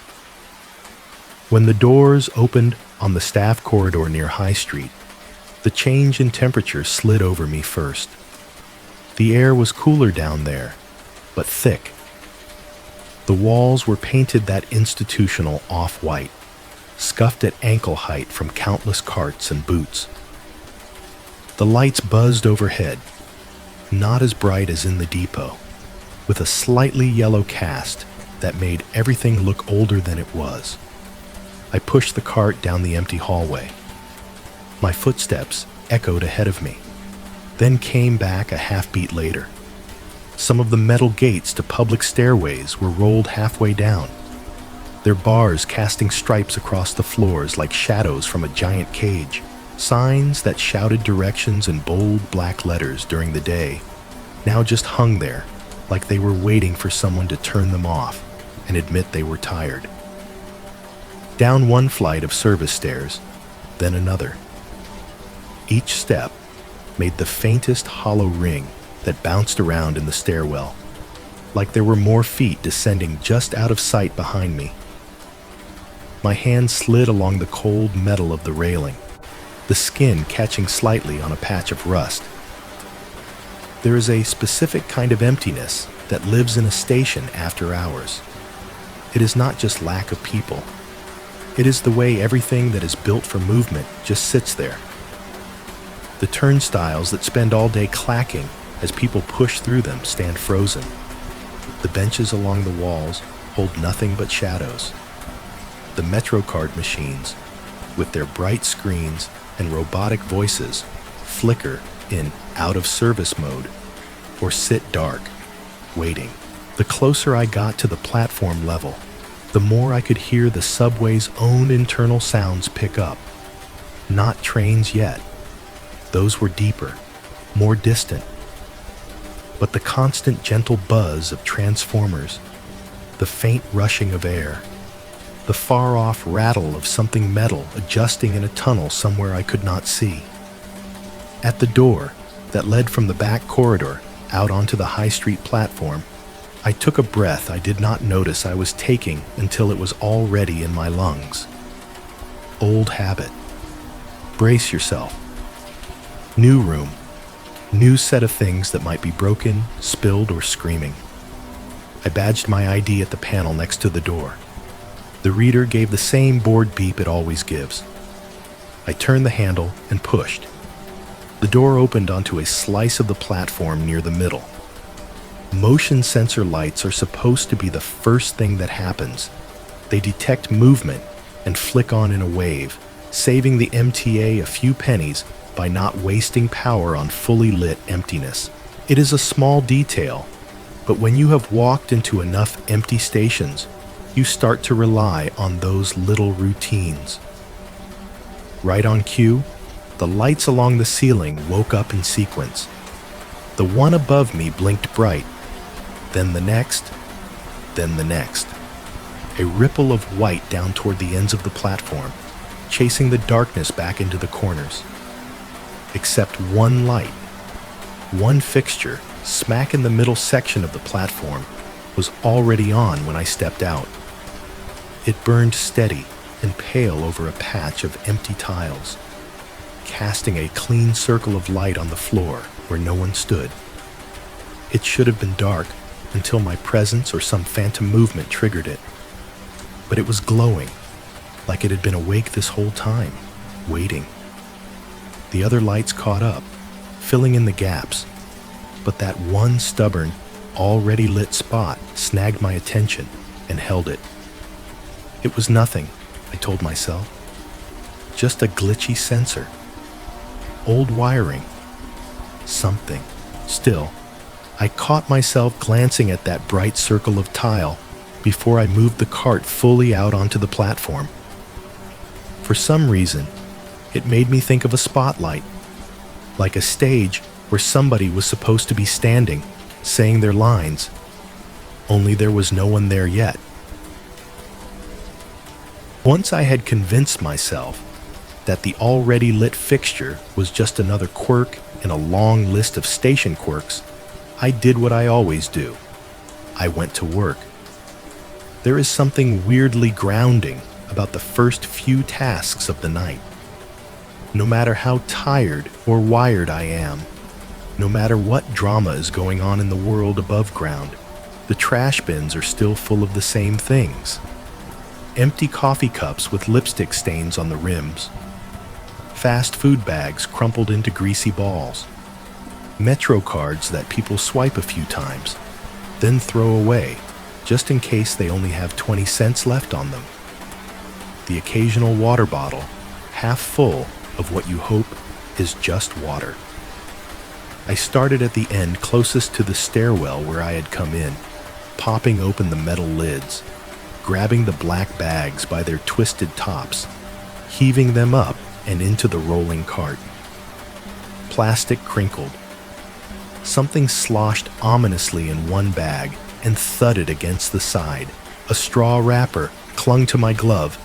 When the doors opened on the staff corridor near High Street, the change in temperature slid over me first. The air was cooler down there, but thick. The walls were painted that institutional off-white, scuffed at ankle height from countless carts and boots. The lights buzzed overhead, not as bright as in the depot, with a slightly yellow cast that made everything look older than it was. I pushed the cart down the empty hallway. My footsteps echoed ahead of me, then came back a half-beat later. Some of the metal gates to public stairways were rolled halfway down, their bars casting stripes across the floors like shadows from a giant cage. Signs that shouted directions in bold black letters during the day now just hung there like they were waiting for someone to turn them off and admit they were tired. Down one flight of service stairs, then another. Each step made the faintest hollow ring that bounced around in the stairwell, like there were more feet descending just out of sight behind me. My hand slid along the cold metal of the railing, the skin catching slightly on a patch of rust. There is a specific kind of emptiness that lives in a station after hours. It is not just lack of people. It is the way everything that is built for movement just sits there. The turnstiles that spend all day clacking as people push through them stand frozen. The benches along the walls hold nothing but shadows. The MetroCard machines, with their bright screens and robotic voices, flicker in out-of-service mode or sit dark, waiting. The closer I got to the platform level, the more I could hear the subway's own internal sounds pick up. Not trains yet. Those were deeper, more distant. But the constant gentle buzz of transformers, the faint rushing of air, the far-off rattle of something metal adjusting in a tunnel somewhere I could not see. At the door that led from the back corridor out onto the high street platform, I took a breath I did not notice I was taking until it was already in my lungs. Old habit. Brace yourself. New room. New set of things that might be broken, spilled, or screaming. I badged my ID at the panel next to the door. The reader gave the same bored beep it always gives. I turned the handle and pushed. The door opened onto a slice of the platform near the middle. Motion sensor lights are supposed to be the first thing that happens. They detect movement and flick on in a wave, saving the MTA a few pennies by not wasting power on fully lit emptiness. It is a small detail, but when you have walked into enough empty stations, you start to rely on those little routines. Right on cue, the lights along the ceiling woke up in sequence. The one above me blinked bright, then the next, then the next. A ripple of white down toward the ends of the platform, chasing the darkness back into the corners. Except one light, one fixture, smack in the middle section of the platform, was already on when I stepped out. It burned steady and pale over a patch of empty tiles, casting a clean circle of light on the floor where no one stood. It should have been dark until my presence or some phantom movement triggered it. But it was glowing, like it had been awake this whole time, waiting. The other lights caught up, filling in the gaps, but that one stubborn, already lit spot snagged my attention and held it. It was nothing, I told myself. Just a glitchy sensor. Old wiring. Something. Still, I caught myself glancing at that bright circle of tile before I moved the cart fully out onto the platform. For some reason, it made me think of a spotlight, like a stage where somebody was supposed to be standing, saying their lines, only there was no one there yet. Once I had convinced myself that the already lit fixture was just another quirk in a long list of station quirks, I did what I always do. I went to work. There is something weirdly grounding about the first few tasks of the night. No matter how tired or wired I am, no matter what drama is going on in the world above ground, the trash bins are still full of the same things. Empty coffee cups with lipstick stains on the rims. Fast food bags crumpled into greasy balls. Metro cards that people swipe a few times, then throw away, just in case they only have 20 cents left on them. The occasional water bottle, half full of what you hope is just water. I started at the end closest to the stairwell where I had come in, popping open the metal lids, grabbing the black bags by their twisted tops, heaving them up and into the rolling cart. Plastic crinkled. Something sloshed ominously in one bag and thudded against the side. A straw wrapper clung to my glove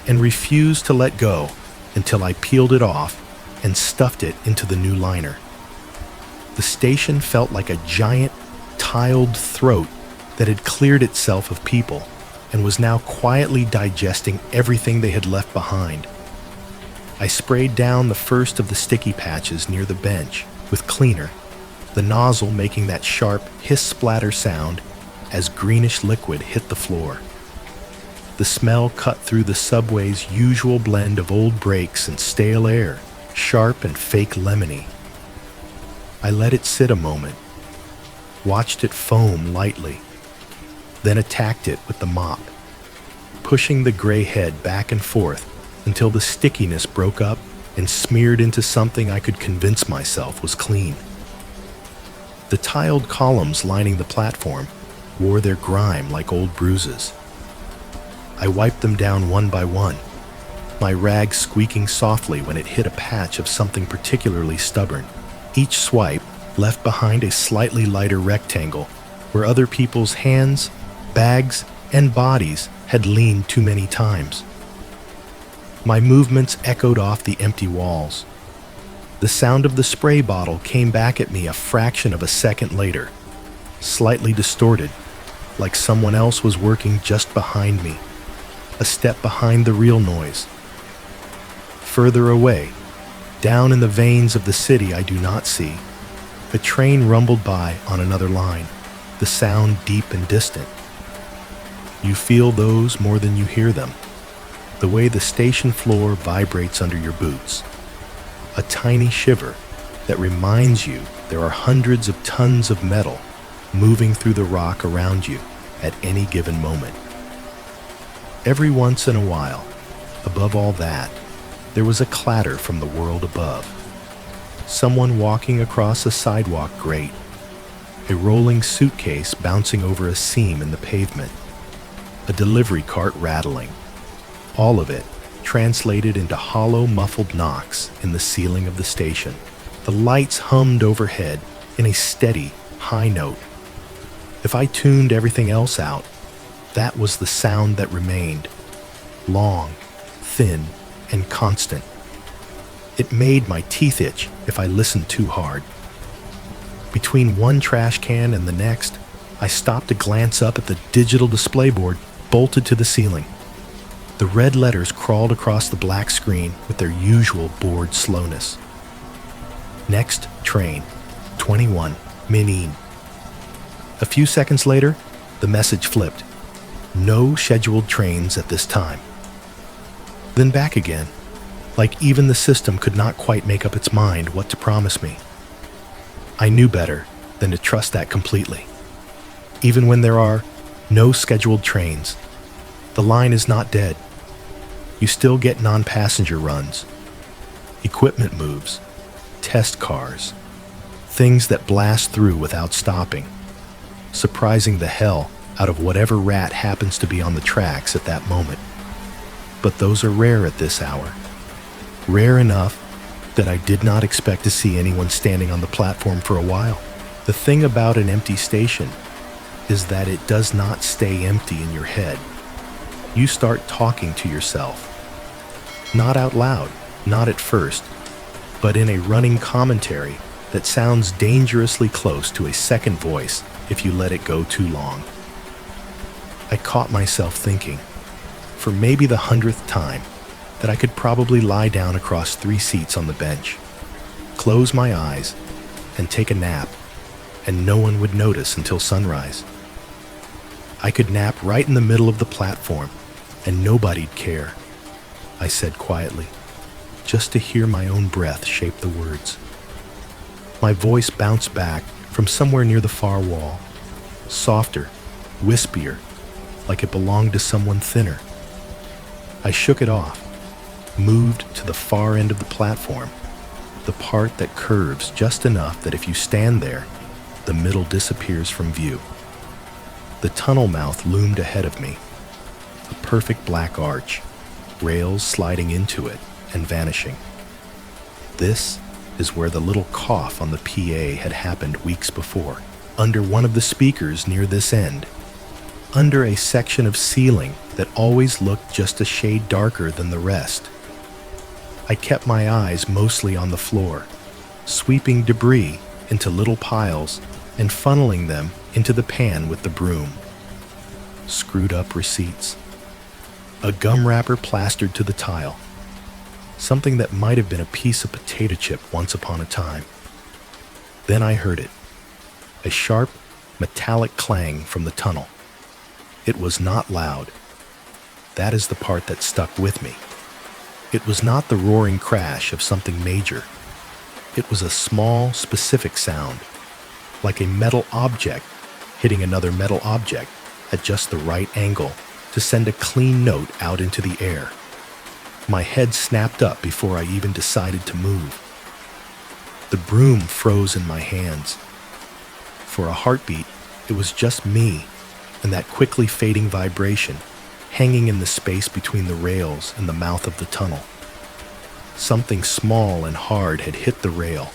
and refused to let go until I peeled it off and stuffed it into the new liner. The station felt like a giant, tiled throat that had cleared itself of people and was now quietly digesting everything they had left behind. I sprayed down the first of the sticky patches near the bench with cleaner, the nozzle making that sharp hiss-splatter sound as greenish liquid hit the floor. The smell cut through the subway's usual blend of old brakes and stale air, sharp and fake lemony. I let it sit a moment, watched it foam lightly, then attacked it with the mop, pushing the gray head back and forth until the stickiness broke up and smeared into something I could convince myself was clean. The tiled columns lining the platform wore their grime like old bruises. I wiped them down one by one, my rag squeaking softly when it hit a patch of something particularly stubborn. Each swipe left behind a slightly lighter rectangle where other people's hands, bags, and bodies had leaned too many times. My movements echoed off the empty walls. The sound of the spray bottle came back at me a fraction of a second later, slightly distorted, like someone else was working just behind me, a step behind the real noise. Further away, down in the veins of the city I do not see, a train rumbled by on another line, the sound deep and distant. You feel those more than you hear them, the way the station floor vibrates under your boots. A tiny shiver that reminds you there are hundreds of tons of metal moving through the rock around you at any given moment. Every once in a while, above all that, there was a clatter from the world above. Someone walking across a sidewalk grate, a rolling suitcase bouncing over a seam in the pavement, a delivery cart rattling, all of it translated into hollow, muffled knocks in the ceiling of the station. The lights hummed overhead in a steady, high note. If I tuned everything else out, that was the sound that remained, long, thin, and constant. It made my teeth itch if I listened too hard. Between one trash can and the next, I stopped to glance up at the digital display board bolted to the ceiling. The red letters crawled across the black screen with their usual bored slowness. Next train, 21, Minin. A few seconds later, the message flipped. No scheduled trains at this time. Then back again, like even the system could not quite make up its mind what to promise me. I knew better than to trust that completely. Even when there are no scheduled trains, the line is not dead. You still get non-passenger runs, equipment moves, test cars, things that blast through without stopping, surprising the hell out of whatever rat happens to be on the tracks at that moment. But those are rare at this hour. Rare enough that I did not expect to see anyone standing on the platform for a while. The thing about an empty station is that it does not stay empty in your head. You start talking to yourself. Not out loud, not at first, but in a running commentary that sounds dangerously close to a second voice if you let it go too long. I caught myself thinking, for maybe the 100th time, that I could probably lie down across 3 seats on the bench, close my eyes, and take a nap, and no one would notice until sunrise. I could nap right in the middle of the platform, and nobody'd care, I said quietly, just to hear my own breath shape the words. My voice bounced back from somewhere near the far wall, softer, wispier, like it belonged to someone thinner. I shook it off, moved to the far end of the platform, the part that curves just enough that if you stand there, the middle disappears from view. The tunnel mouth loomed ahead of me, a perfect black arch, rails sliding into it and vanishing. This is where the little cough on the PA had happened weeks before, under one of the speakers near this end, under a section of ceiling that always looked just a shade darker than the rest. I kept my eyes mostly on the floor, sweeping debris into little piles and funneling them into the pan with the broom. Screwed up receipts. A gum wrapper plastered to the tile. Something that might have been a piece of potato chip once upon a time. Then I heard it. A sharp, metallic clang from the tunnel. It was not loud. That is the part that stuck with me. It was not the roaring crash of something major. It was a small, specific sound, like a metal object hitting another metal object at just the right angle to send a clean note out into the air. My head snapped up before I even decided to move. The broom froze in my hands. For a heartbeat, it was just me and that quickly fading vibration hanging in the space between the rails and the mouth of the tunnel. Something small and hard had hit the rail.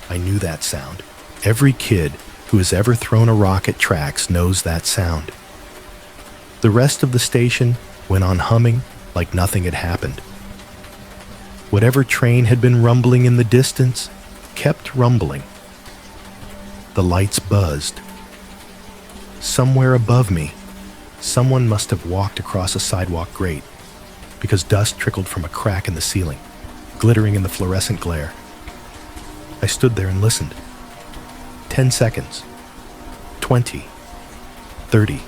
I knew that sound. Every kid who has ever thrown a rock at tracks knows that sound. The rest of the station went on humming like nothing had happened. Whatever train had been rumbling in the distance kept rumbling. The lights buzzed. Somewhere above me, someone must have walked across a sidewalk grate, because dust trickled from a crack in the ceiling, glittering in the fluorescent glare. I stood there and listened. 10 seconds. 20. 30.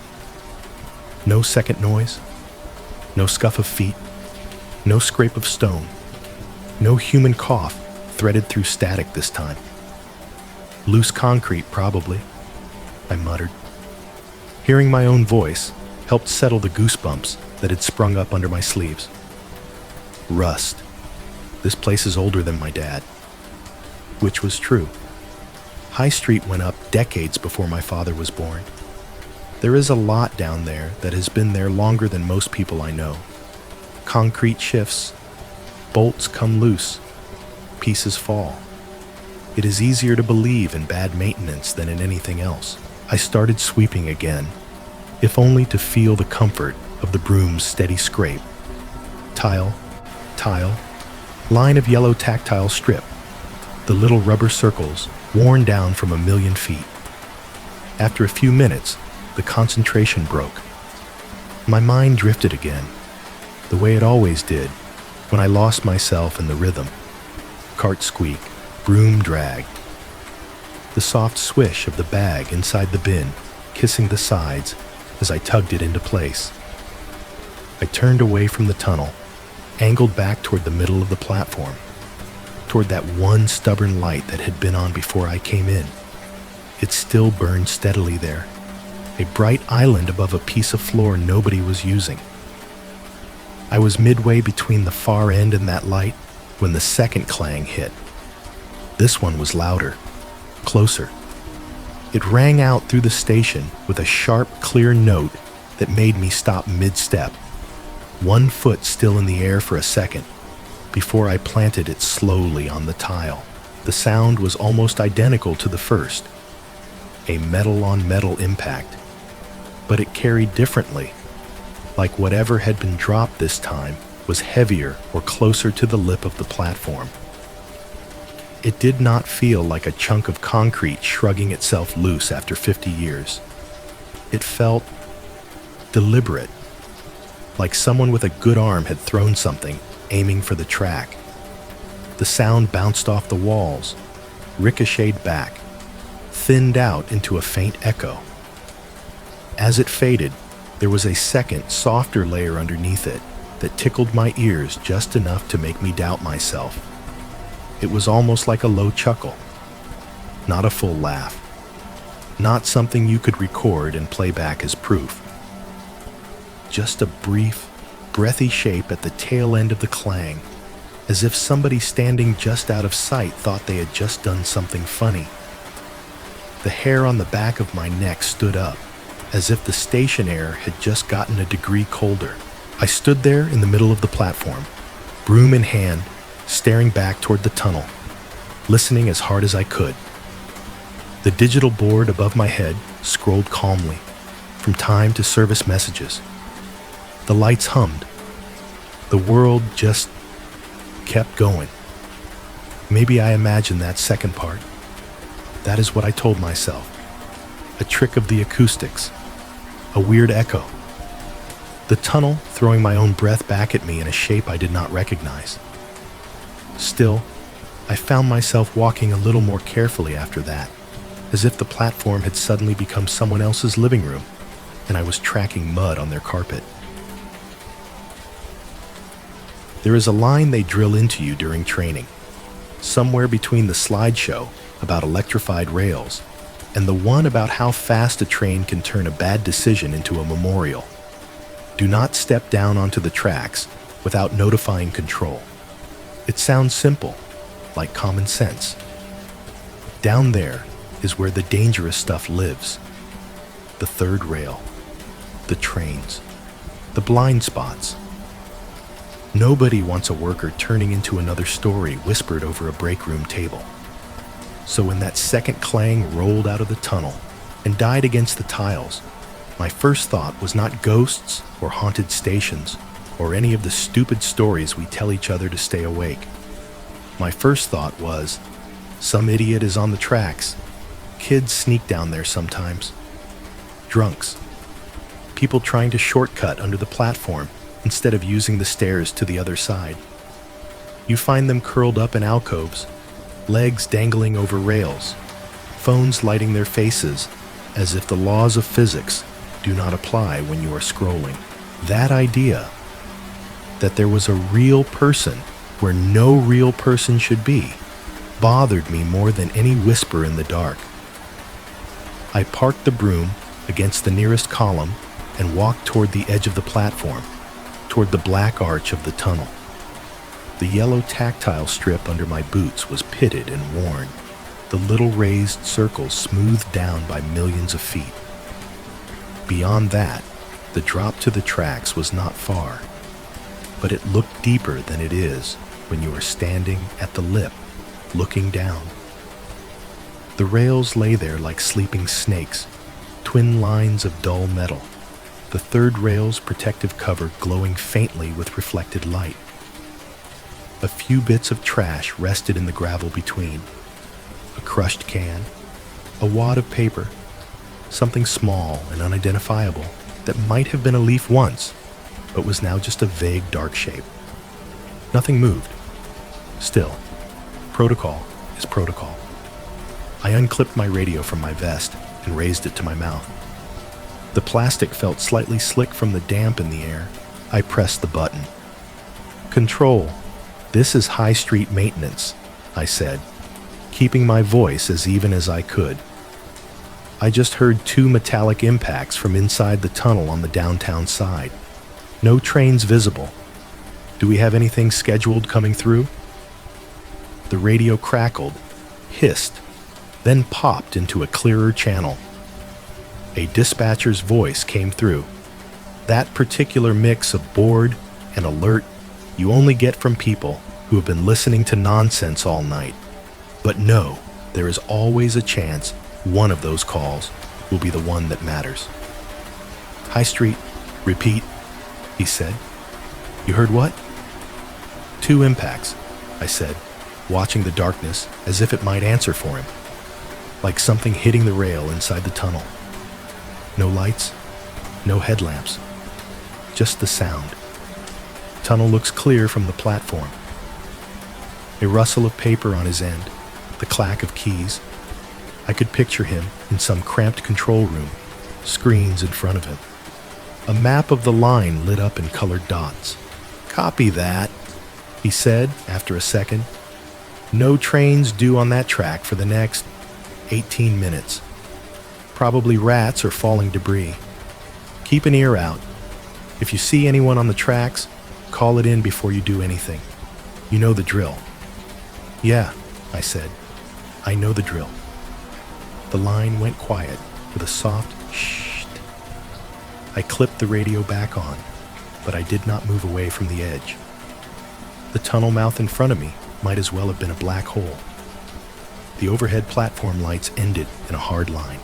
No second noise. No scuff of feet. No scrape of stone. No human cough threaded through static this time. Loose concrete, probably, I muttered. Hearing my own voice helped settle the goosebumps that had sprung up under my sleeves. Rust. This place is older than my dad. Which was true. High Street went up decades before my father was born. There is a lot down there that has been there longer than most people I know. Concrete shifts. Bolts come loose. Pieces fall. It is easier to believe in bad maintenance than in anything else. I started sweeping again, if only to feel the comfort of the broom's steady scrape. Tile, tile, line of yellow tactile strip, the little rubber circles worn down from a million feet. After a few minutes, the concentration broke. My mind drifted again, the way it always did when I lost myself in the rhythm. Cart squeak, broom drag, the soft swish of the bag inside the bin, kissing the sides as I tugged it into place. I turned away from the tunnel, angled back toward the middle of the platform, toward that one stubborn light that had been on before I came in. It still burned steadily there, a bright island above a piece of floor nobody was using. I was midway between the far end and that light when the second clang hit. This one was louder, closer. It rang out through the station with a sharp, clear note that made me stop mid-step, 1 foot still in the air for a second, before I planted it slowly on the tile. The sound was almost identical to the first, a metal-on-metal impact, but it carried differently, like whatever had been dropped this time was heavier or closer to the lip of the platform. It did not feel like a chunk of concrete shrugging itself loose after 50 years. It felt deliberate, like someone with a good arm had thrown something, aiming for the track. The sound bounced off the walls, ricocheted back, thinned out into a faint echo. As it faded, there was a second, softer layer underneath it that tickled my ears just enough to make me doubt myself. It was almost like a low chuckle, not a full laugh, not something you could record and play back as proof. Just a brief, breathy shape at the tail end of the clang, as if somebody standing just out of sight thought they had just done something funny. The hair on the back of my neck stood up, as if the station air had just gotten a degree colder. I stood there in the middle of the platform, broom in hand, staring back toward the tunnel, listening as hard as I could. The digital board above my head scrolled calmly, from time to service messages. The lights hummed. The world just kept going. Maybe I imagined that second part. That is what I told myself. A trick of the acoustics. A weird echo. The tunnel throwing my own breath back at me in a shape I did not recognize. Still, I found myself walking a little more carefully after that, as if the platform had suddenly become someone else's living room, and I was tracking mud on their carpet. There is a line they drill into you during training, somewhere between the slideshow about electrified rails and the one about how fast a train can turn a bad decision into a memorial. Do not step down onto the tracks without notifying control. It sounds simple, like common sense. Down there is where the dangerous stuff lives. The third rail, the trains, the blind spots. Nobody wants a worker turning into another story whispered over a break room table. So when that second clang rolled out of the tunnel and died against the tiles, my first thought was not ghosts or haunted stations or any of the stupid stories we tell each other to stay awake. My first thought was, some idiot is on the tracks. Kids sneak down there sometimes. Drunks. People trying to shortcut under the platform instead of using the stairs to the other side. You find them curled up in alcoves, legs dangling over rails, phones lighting their faces as if the laws of physics do not apply when you are scrolling. That idea that there was a real person where no real person should be bothered me more than any whisper in the dark. I parked the broom against the nearest column and walked toward the edge of the platform, toward the black arch of the tunnel. The yellow tactile strip under my boots was pitted and worn, the little raised circles smoothed down by millions of feet. Beyond that, the drop to the tracks was not far, but it looked deeper than it is when you are standing at the lip, looking down. The rails lay there like sleeping snakes, twin lines of dull metal, the third rail's protective cover glowing faintly with reflected light. A few bits of trash rested in the gravel between. A crushed can, a wad of paper, something small and unidentifiable that might have been a leaf once, but was now just a vague dark shape. Nothing moved. Still, protocol is protocol. I unclipped my radio from my vest and raised it to my mouth. The plastic felt slightly slick from the damp in the air. I pressed the button. Control, this is high street maintenance, I said, keeping my voice as even as I could. I just heard 2 metallic impacts from inside the tunnel on the downtown side. No trains visible. Do we have anything scheduled coming through? The radio crackled, hissed, then popped into a clearer channel. A dispatcher's voice came through. That particular mix of bored and alert you only get from people who have been listening to nonsense all night. But no, there is always a chance one of those calls will be the one that matters. High Street, repeat, he said. You heard what? 2 impacts, I said, watching the darkness as if it might answer for him, like something hitting the rail inside the tunnel. No lights, no headlamps, just the sound. Tunnel looks clear from the platform. A rustle of paper on his end, the clack of keys. I could picture him in some cramped control room, screens in front of him. A map of the line lit up in colored dots. Copy that, he said after a second. No trains due on that track for the next 18 minutes. Probably rats or falling debris. Keep an ear out. If you see anyone on the tracks, call it in before you do anything. You know the drill. Yeah, I said. I know the drill. The line went quiet with a soft shh. I clipped the radio back on, but I did not move away from the edge. The tunnel mouth in front of me might as well have been a black hole. The overhead platform lights ended in a hard line.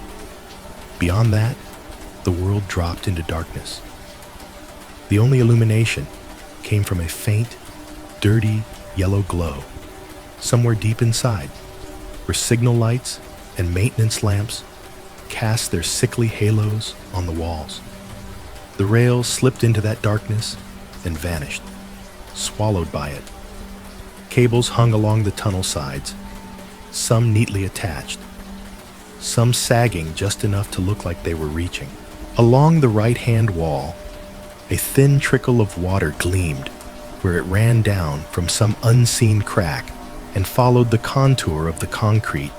Beyond that, the world dropped into darkness. The only illumination came from a faint, dirty yellow glow, somewhere deep inside, where signal lights and maintenance lamps cast their sickly halos on the walls. The rails slipped into that darkness and vanished, swallowed by it. Cables hung along the tunnel sides, some neatly attached, some sagging just enough to look like they were reaching. Along the right-hand wall, a thin trickle of water gleamed where it ran down from some unseen crack and followed the contour of the concrete,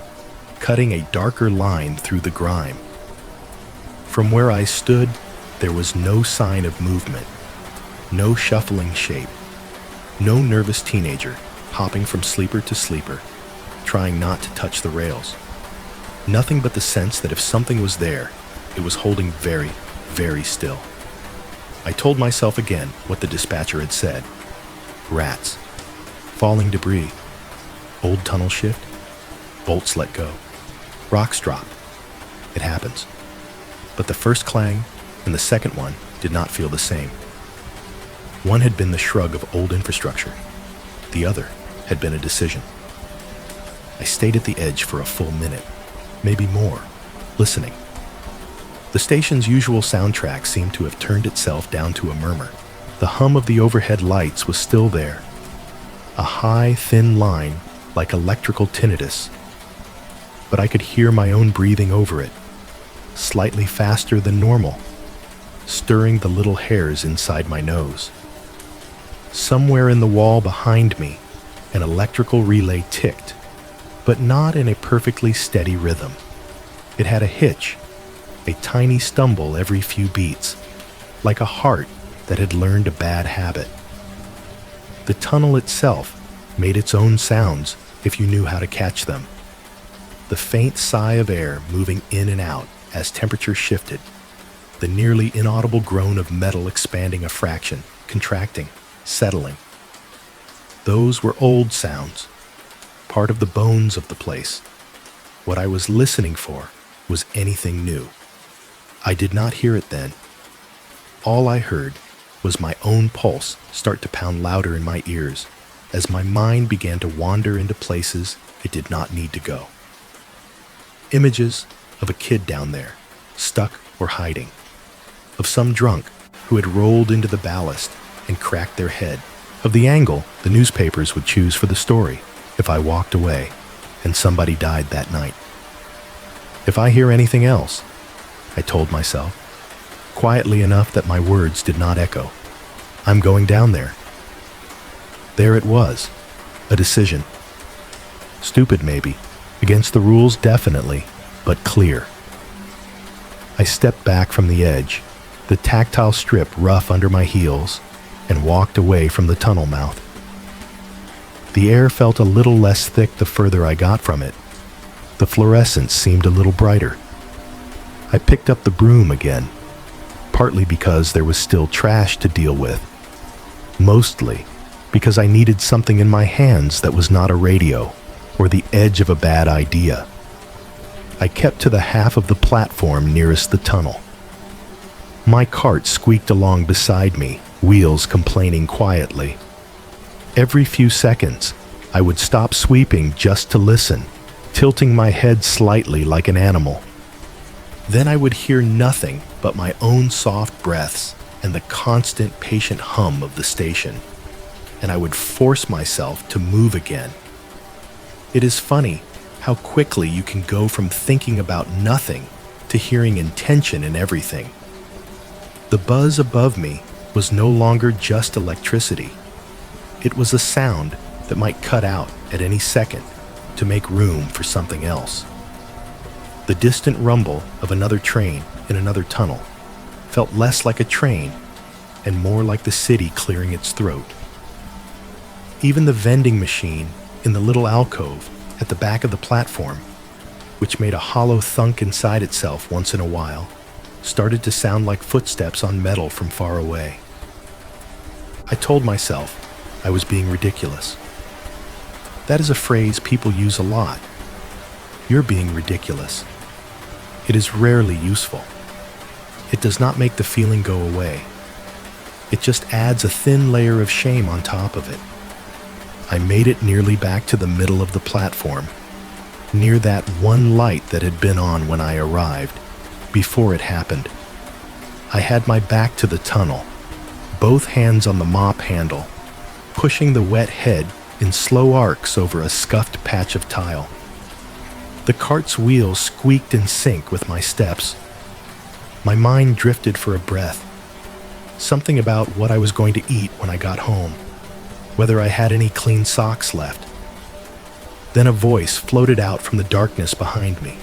cutting a darker line through the grime. From where I stood, there was no sign of movement, no shuffling shape, No nervous teenager hopping from sleeper to sleeper, trying not to touch the rails. Nothing but the sense that if something was there, it was holding very, very still. I told myself again what the dispatcher had said. Rats. Falling debris. Old tunnel shift. Bolts let go. Rocks drop. It happens. But the first clang and the second one did not feel the same. One had been the shrug of old infrastructure. The other had been a decision. I stayed at the edge for a full minute, maybe more, listening. The station's usual soundtrack seemed to have turned itself down to a murmur. The hum of the overhead lights was still there. A high, thin line like electrical tinnitus. But I could hear my own breathing over it, slightly faster than normal, stirring the little hairs inside my nose. Somewhere in the wall behind me, an electrical relay ticked, but not in a perfectly steady rhythm. It had a hitch, a tiny stumble every few beats, like a heart that had learned a bad habit. The tunnel itself made its own sounds if you knew how to catch them. The faint sigh of air moving in and out as temperature shifted, the nearly inaudible groan of metal expanding a fraction, contracting, settling. Those were old sounds, part of the bones of the place. What I was listening for was anything new. I did not hear it then. All I heard was my own pulse start to pound louder in my ears as my mind began to wander into places it did not need to go. Images of a kid down there, stuck or hiding, of some drunk who had rolled into the ballast and cracked their head, of the angle the newspapers would choose for the story if I walked away and somebody died that night. If I hear anything else, I told myself, quietly enough that my words did not echo, I'm going down there. There it was, a decision. Stupid maybe, against the rules definitely, but clear. I stepped back from the edge, the tactile strip rough under my heels, and walked away from the tunnel mouth. The air felt a little less thick the further I got from it. The fluorescence seemed a little brighter. I picked up the broom again, partly because there was still trash to deal with, mostly because I needed something in my hands that was not a radio or the edge of a bad idea. I kept to the half of the platform nearest the tunnel. My cart squeaked along beside me, wheels complaining quietly. Every few seconds, I would stop sweeping just to listen, tilting my head slightly like an animal. Then I would hear nothing but my own soft breaths and the constant patient hum of the station, and I would force myself to move again. It is funny how quickly you can go from thinking about nothing to hearing intention in everything. The buzz above me was no longer just electricity. It was a sound that might cut out at any second to make room for something else. The distant rumble of another train in another tunnel felt less like a train and more like the city clearing its throat. Even the vending machine in the little alcove at the back of the platform, which made a hollow thunk inside itself once in a while, started to sound like footsteps on metal from far away. I told myself I was being ridiculous. That is a phrase people use a lot. You're being ridiculous. It is rarely useful. It does not make the feeling go away. It just adds a thin layer of shame on top of it. I made it nearly back to the middle of the platform, near that one light that had been on when I arrived, before it happened. I had my back to the tunnel, both hands on the mop handle, pushing the wet head in slow arcs over a scuffed patch of tile. The cart's wheels squeaked in sync with my steps. My mind drifted for a breath. Something about what I was going to eat when I got home, whether I had any clean socks left. Then a voice floated out from the darkness behind me.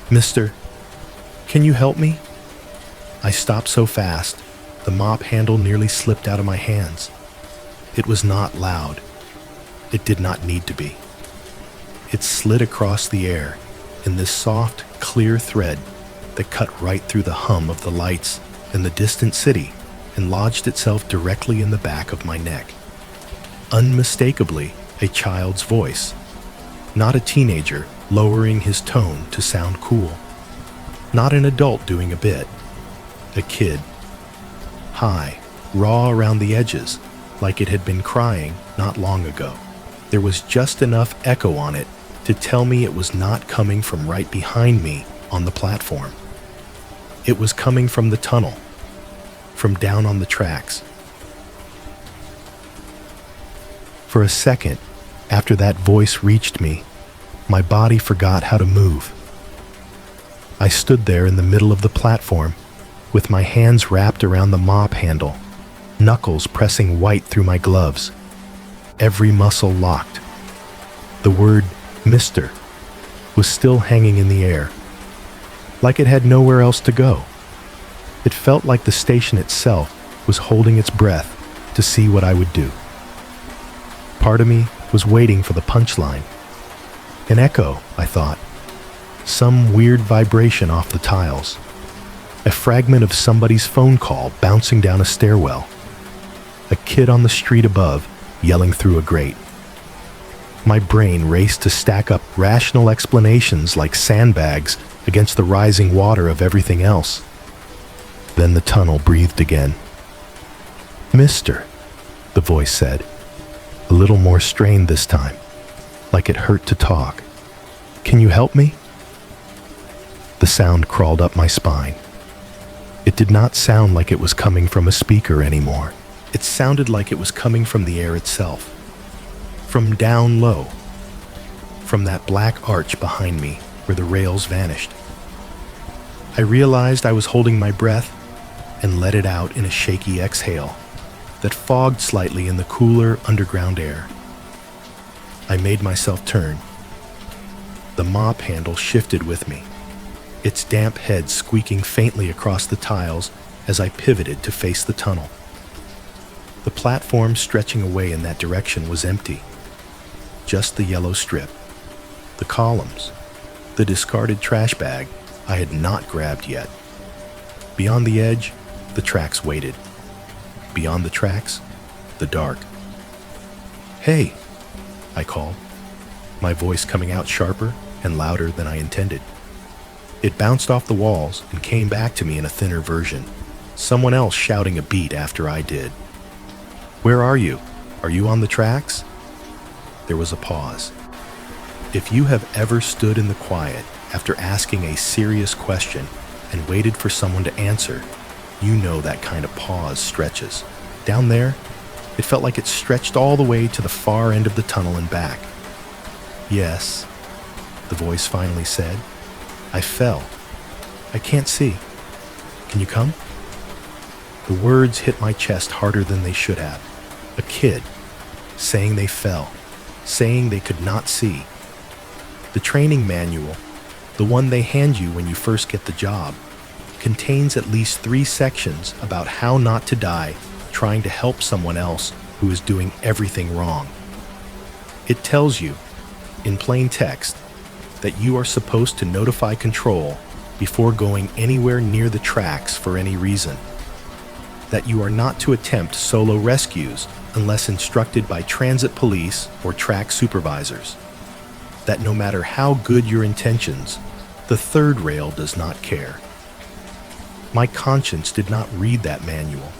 "Mister, can you help me?" I stopped so fast, the mop handle nearly slipped out of my hands. It was not loud. It did not need to be. It slid across the air in this soft, clear thread that cut right through the hum of the lights in the distant city and lodged itself directly in the back of my neck. Unmistakably, a child's voice, not a teenager lowering his tone to sound cool, not an adult doing a bit, a kid, high, raw around the edges, like it had been crying not long ago. There was just enough echo on it to tell me it was not coming from right behind me on the platform. It was coming from the tunnel, from down on the tracks. For a second, after that voice reached me, my body forgot how to move. I stood there in the middle of the platform, with my hands wrapped around the mop handle, knuckles pressing white through my gloves, every muscle locked. The word "Mr." was still hanging in the air, like it had nowhere else to go. It felt like the station itself was holding its breath to see what I would do. Part of me was waiting for the punchline. An echo, I thought. Some weird vibration off the tiles. A fragment of somebody's phone call bouncing down a stairwell. A kid on the street above yelling through a grate. My brain raced to stack up rational explanations like sandbags against the rising water of everything else. Then the tunnel breathed again. "Mister," the voice said, a little more strained this time, like it hurt to talk. "Can you help me?" The sound crawled up my spine. It did not sound like it was coming from a speaker anymore. It sounded like it was coming from the air itself, from down low, from that black arch behind me where the rails vanished. I realized I was holding my breath and let it out in a shaky exhale that fogged slightly in the cooler underground air. I made myself turn. The mop handle shifted with me, its damp head squeaking faintly across the tiles as I pivoted to face the tunnel. The platform stretching away in that direction was empty. Just the yellow strip, the columns, the discarded trash bag I had not grabbed yet. Beyond the edge, the tracks waited. Beyond the tracks, the dark. "Hey," I called, my voice coming out sharper and louder than I intended. It bounced off the walls and came back to me in a thinner version, someone else shouting a beat after I did. "Where are you? Are you on the tracks?" There was a pause. If you have ever stood in the quiet after asking a serious question and waited for someone to answer, you know that kind of pause stretches. Down there, it felt like it stretched all the way to the far end of the tunnel and back. "Yes," the voice finally said. "I fell. I can't see. Can you come?" The words hit my chest harder than they should have. A kid, saying they fell, saying they could not see. The training manual, the one they hand you when you first get the job, contains at least 3 sections about how not to die trying to help someone else who is doing everything wrong. It tells you, in plain text, that you are supposed to notify control before going anywhere near the tracks for any reason. That you are not to attempt solo rescues unless instructed by transit police or track supervisors. That no matter how good your intentions, the third rail does not care. My conscience did not read that manual.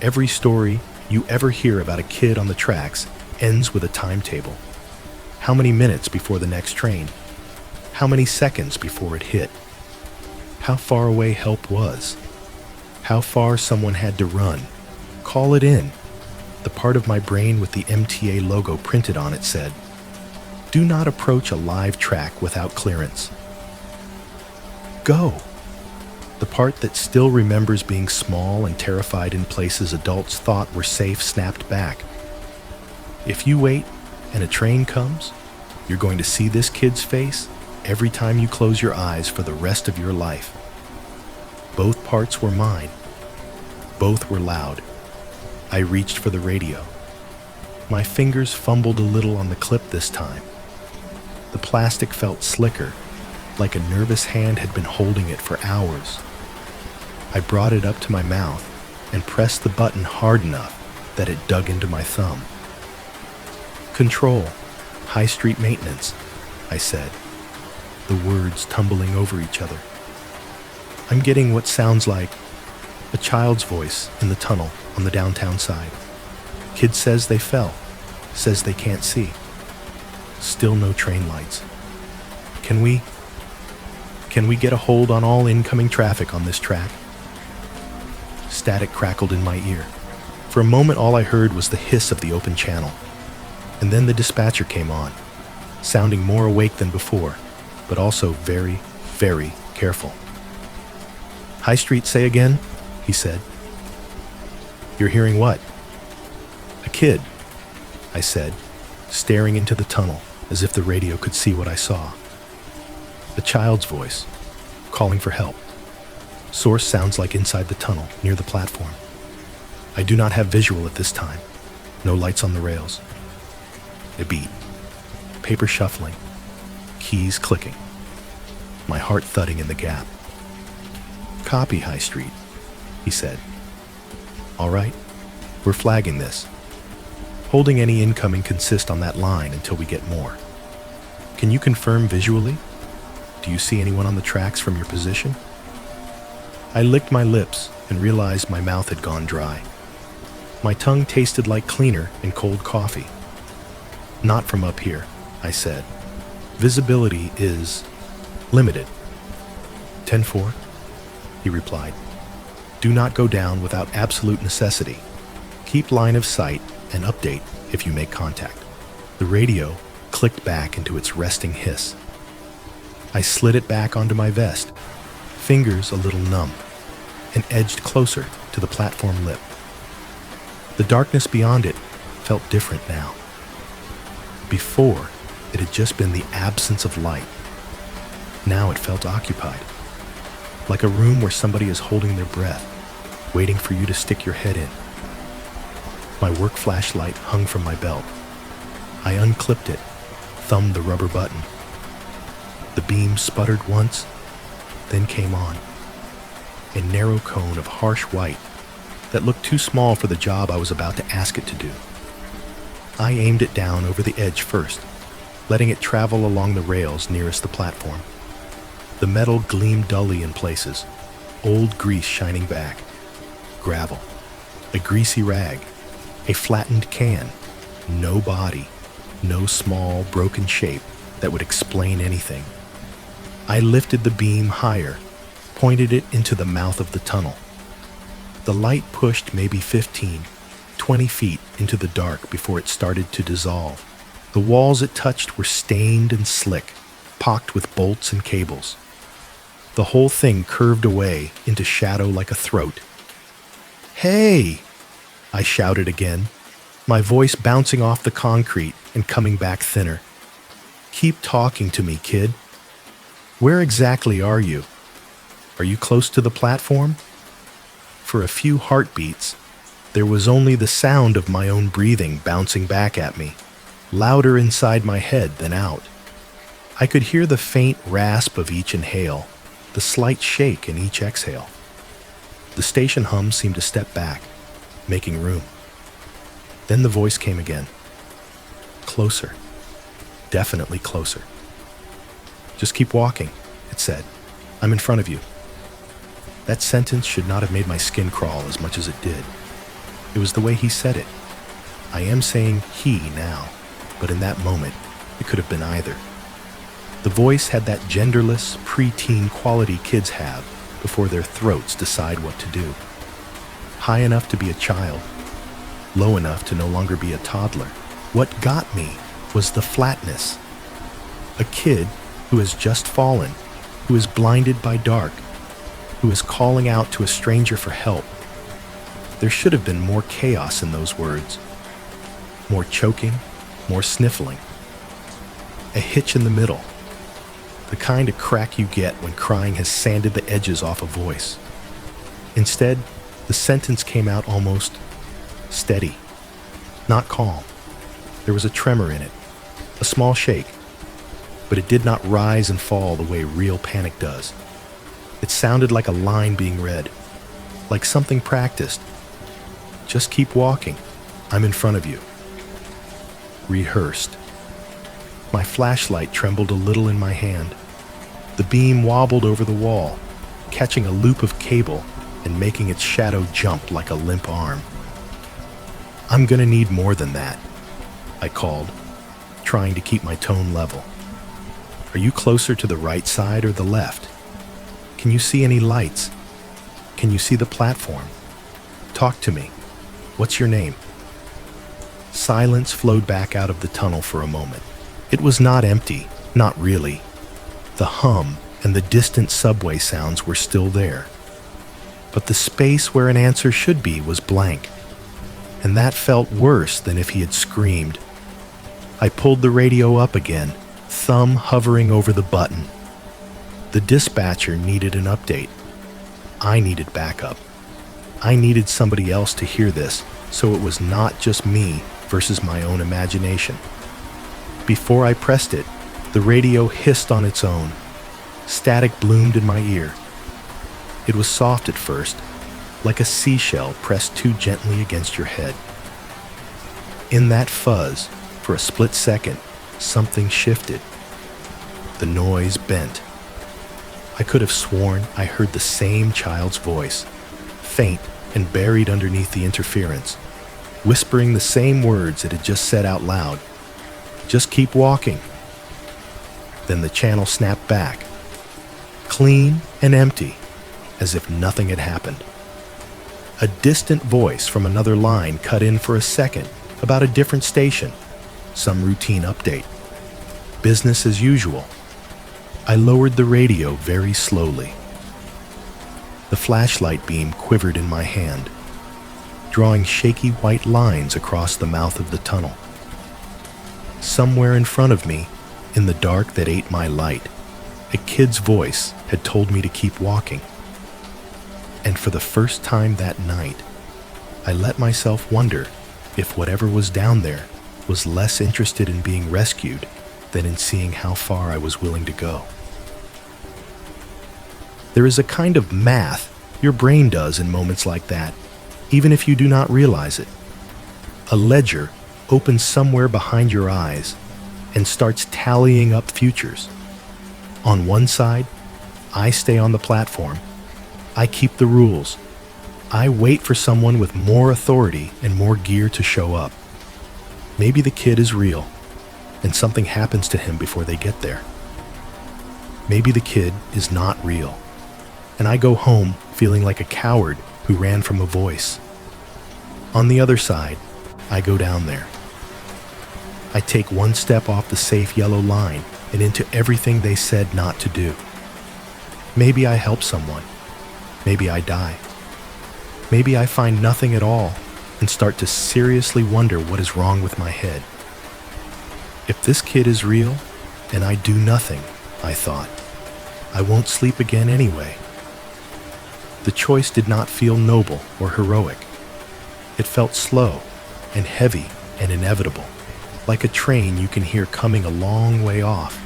Every story you ever hear about a kid on the tracks ends with a timetable. How many minutes before the next train? How many seconds before it hit? How far away help was? How far someone had to run? Call it in. The part of my brain with the MTA logo printed on it said, "Do not approach a live track without clearance." Go. The part that still remembers being small and terrified in places adults thought were safe snapped back. If you wait and a train comes, you're going to see this kid's face every time you close your eyes for the rest of your life. Both parts were mine. Both were loud. I reached for the radio. My fingers fumbled a little on the clip this time. The plastic felt slicker, like a nervous hand had been holding it for hours. I brought it up to my mouth and pressed the button hard enough that it dug into my thumb. "Control, High Street Maintenance," I said, the words tumbling over each other. I'm getting what sounds like a child's voice in the tunnel on the downtown side. Kid says they fell, says they can't see. Still no train lights. Can we get a hold on all incoming traffic on this track? Static crackled in my ear. For a moment, all I heard was the hiss of the open channel. And then the dispatcher came on, sounding more awake than before, but also very, very careful. "High Street, say again?" he said. "You're hearing what?" "A kid," I said, staring into the tunnel as if the radio could see what I saw. A child's voice, calling for help. Source sounds like inside the tunnel, near the platform. I do not have visual at this time. No lights on the rails. A beat. Paper shuffling. Keys clicking. My heart thudding in the gap. "Copy, High Street," he said. "All right, we're flagging this. Holding any incoming consist on that line until we get more. Can you confirm visually? Do you see anyone on the tracks from your position?" I licked my lips and realized my mouth had gone dry. My tongue tasted like cleaner and cold coffee. "Not from up here," I said. "Visibility is limited." 10-4, he replied. "Do not go down without absolute necessity. Keep line of sight and update if you make contact." The radio clicked back into its resting hiss. I slid it back onto my vest, fingers a little numb, and edged closer to the platform lip. The darkness beyond it felt different now. Before, it had just been the absence of light. Now it felt occupied, like a room where somebody is holding their breath, waiting for you to stick your head in. My work flashlight hung from my belt. I unclipped it, thumbed the rubber button. The beam sputtered once, then came on. A narrow cone of harsh white that looked too small for the job I was about to ask it to do. I aimed it down over the edge first, letting it travel along the rails nearest the platform. The metal gleamed dully in places, old grease shining back. Gravel, a greasy rag, a flattened can, no body, no small, broken shape that would explain anything. I lifted the beam higher, pointed it into the mouth of the tunnel. The light pushed maybe 15, 20 feet into the dark before it started to dissolve. The walls it touched were stained and slick, pocked with bolts and cables. The whole thing curved away into shadow like a throat. "Hey!" I shouted again, my voice bouncing off the concrete and coming back thinner. "Keep talking to me, kid. Where exactly are you? Are you close to the platform?" For a few heartbeats, there was only the sound of my own breathing bouncing back at me, louder inside my head than out. I could hear the faint rasp of each inhale, the slight shake in each exhale. The station hum seemed to step back, making room. Then the voice came again. Closer. Definitely closer. "Just keep walking," it said. "I'm in front of you." That sentence should not have made my skin crawl as much as it did. It was the way he said it. I am saying he now, but in that moment, it could have been either. The voice had that genderless, preteen quality kids have before their throats decide what to do. High enough to be a child, low enough to no longer be a toddler. What got me was the flatness. A kid who has just fallen, who is blinded by dark, who is calling out to a stranger for help. There should have been more chaos in those words. More choking, more sniffling. A hitch in the middle. The kind of crack you get when crying has sanded the edges off a voice. Instead, the sentence came out almost steady, not calm, There was a tremor in it, a small shake, but it did not rise and fall the way real panic does. It sounded like a line being read, like something practiced. Just keep walking. I'm in front of you. Rehearsed. My flashlight trembled a little in my hand. The beam wobbled over the wall, catching a loop of cable and making its shadow jump like a limp arm. I'm gonna need more than that, I called, trying to keep my tone level. Are you closer to the right side or the left? Can you see any lights? Can you see the platform? Talk to me. What's your name? Silence flowed back out of the tunnel for a moment. It was not empty, not really. The hum and the distant subway sounds were still there. But the space where an answer should be was blank, and that felt worse than if he had screamed. I pulled the radio up again, thumb hovering over the button. The dispatcher needed an update. I needed backup. I needed somebody else to hear this, so it was not just me versus my own imagination. Before I pressed it, the radio hissed on its own. Static bloomed in my ear. It was soft at first, like a seashell pressed too gently against your head. In that fuzz, for a split second, something shifted. The noise bent. I could have sworn I heard the same child's voice, faint and buried underneath the interference, whispering the same words it had just said out loud. Just keep walking. Then the channel snapped back, clean and empty, as if nothing had happened. A distant voice from another line cut in for a second about a different station, some routine update. Business as usual. I lowered the radio very slowly. The flashlight beam quivered in my hand, drawing shaky white lines across the mouth of the tunnel. Somewhere in front of me, in the dark that ate my light, a kid's voice had told me to keep walking. And for the first time that night, I let myself wonder if whatever was down there was less interested in being rescued than in seeing how far I was willing to go. There is a kind of math your brain does in moments like that, even if you do not realize it. A ledger opens somewhere behind your eyes and starts tallying up futures. On one side, I stay on the platform. I keep the rules. I wait for someone with more authority and more gear to show up. Maybe the kid is real, and something happens to him before they get there. Maybe the kid is not real, and I go home feeling like a coward who ran from a voice. On the other side, I go down there. I take one step off the safe yellow line and into everything they said not to do. Maybe I help someone. Maybe I die. Maybe I find nothing at all and start to seriously wonder what is wrong with my head. If this kid is real and I do nothing, I thought, I won't sleep again anyway. The choice did not feel noble or heroic. It felt slow and heavy and inevitable, like a train you can hear coming a long way off,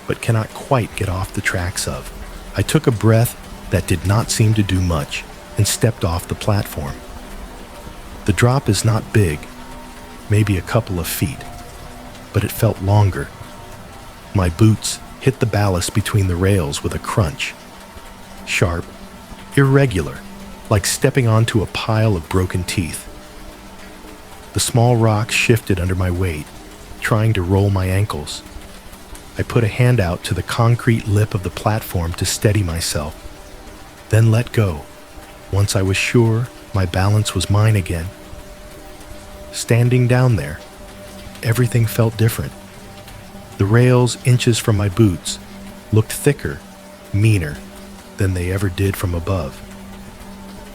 but cannot quite get off the tracks of. I took a breath that did not seem to do much and stepped off the platform. The drop is not big, maybe a couple of feet, but it felt longer. My boots hit the ballast between the rails with a crunch. Sharp, irregular, like stepping onto a pile of broken teeth. The small rocks shifted under my weight, trying to roll my ankles. I put a hand out to the concrete lip of the platform to steady myself, then let go, once I was sure my balance was mine again. Standing down there, everything felt different. The rails inches from my boots looked thicker, meaner than they ever did from above.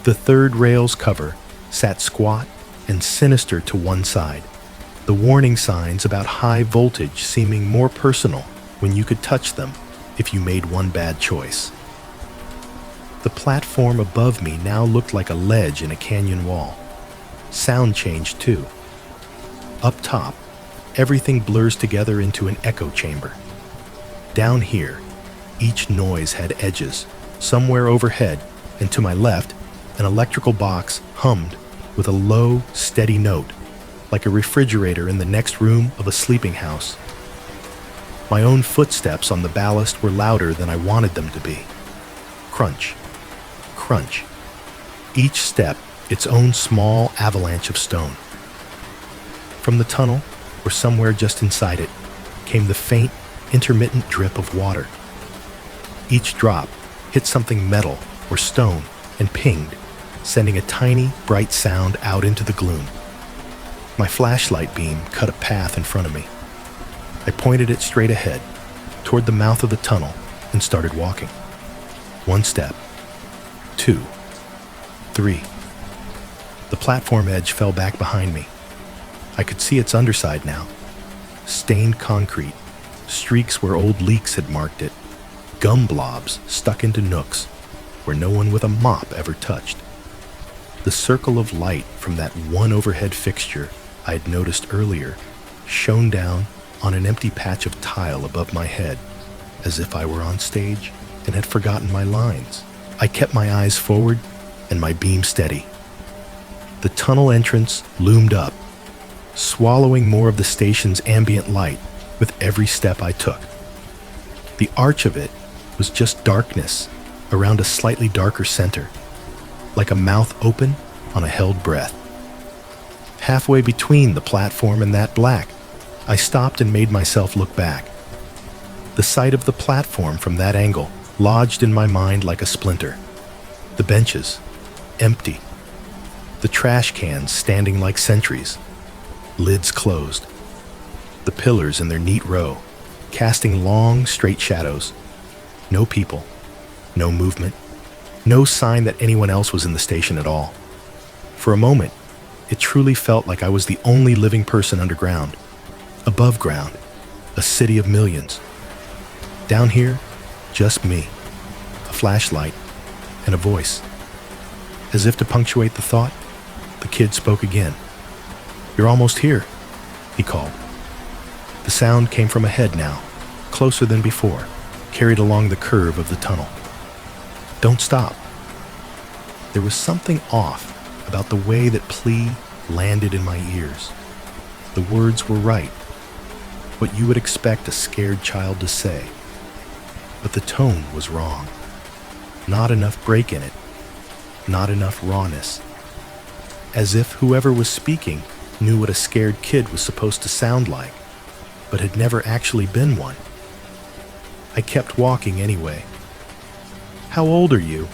The third rail's cover sat squat and sinister to one side, the warning signs about high voltage seeming more personal when you could touch them if you made one bad choice. The platform above me now looked like a ledge in a canyon wall. Sound changed too. Up top, Everything blurs together into an echo chamber. Down here, each noise had edges. Somewhere overhead and to my left, an electrical box hummed with a low, steady note, like a refrigerator in the next room of a sleeping house. My own footsteps on the ballast were louder than I wanted them to be. Crunch, crunch. Each step, its own small avalanche of stone. From the tunnel, or somewhere just inside it, came the faint, intermittent drip of water. Each drop hit something metal or stone and pinged, sending a tiny, bright sound out into the gloom. My flashlight beam cut a path in front of me. I pointed it straight ahead, toward the mouth of the tunnel, and started walking. 1 step, 2, 3. The platform edge fell back behind me. I could see its underside now. Stained concrete, streaks where old leaks had marked it, gum blobs stuck into nooks where no one with a mop ever touched. The circle of light from that one overhead fixture I had noticed earlier shone down on an empty patch of tile above my head, as if I were on stage and had forgotten my lines. I kept my eyes forward and my beam steady. The tunnel entrance loomed up, swallowing more of the station's ambient light with every step I took. The arch of it was just darkness around a slightly darker center, like a mouth open on a held breath. Halfway between the platform and that black, I stopped and made myself look back. The sight of the platform from that angle lodged in my mind like a splinter. The benches, empty. The trash cans standing like sentries, lids closed. The pillars in their neat row, casting long, straight shadows. No people, no movement, no sign that anyone else was in the station at all. For a moment, it truly felt like I was the only living person underground. Above ground, a city of millions. Down here, just me, a flashlight, and a voice. As if to punctuate the thought, the kid spoke again. "You're almost here," he called. The sound came from ahead now, closer than before, carried along the curve of the tunnel. "Don't stop." There was something off about the way that plea landed in my ears. The words were right, what you would expect a scared child to say. But the tone was wrong. Not enough break in it, not enough rawness. As if whoever was speaking knew what a scared kid was supposed to sound like, but had never actually been one. I kept walking anyway. "How old are you?"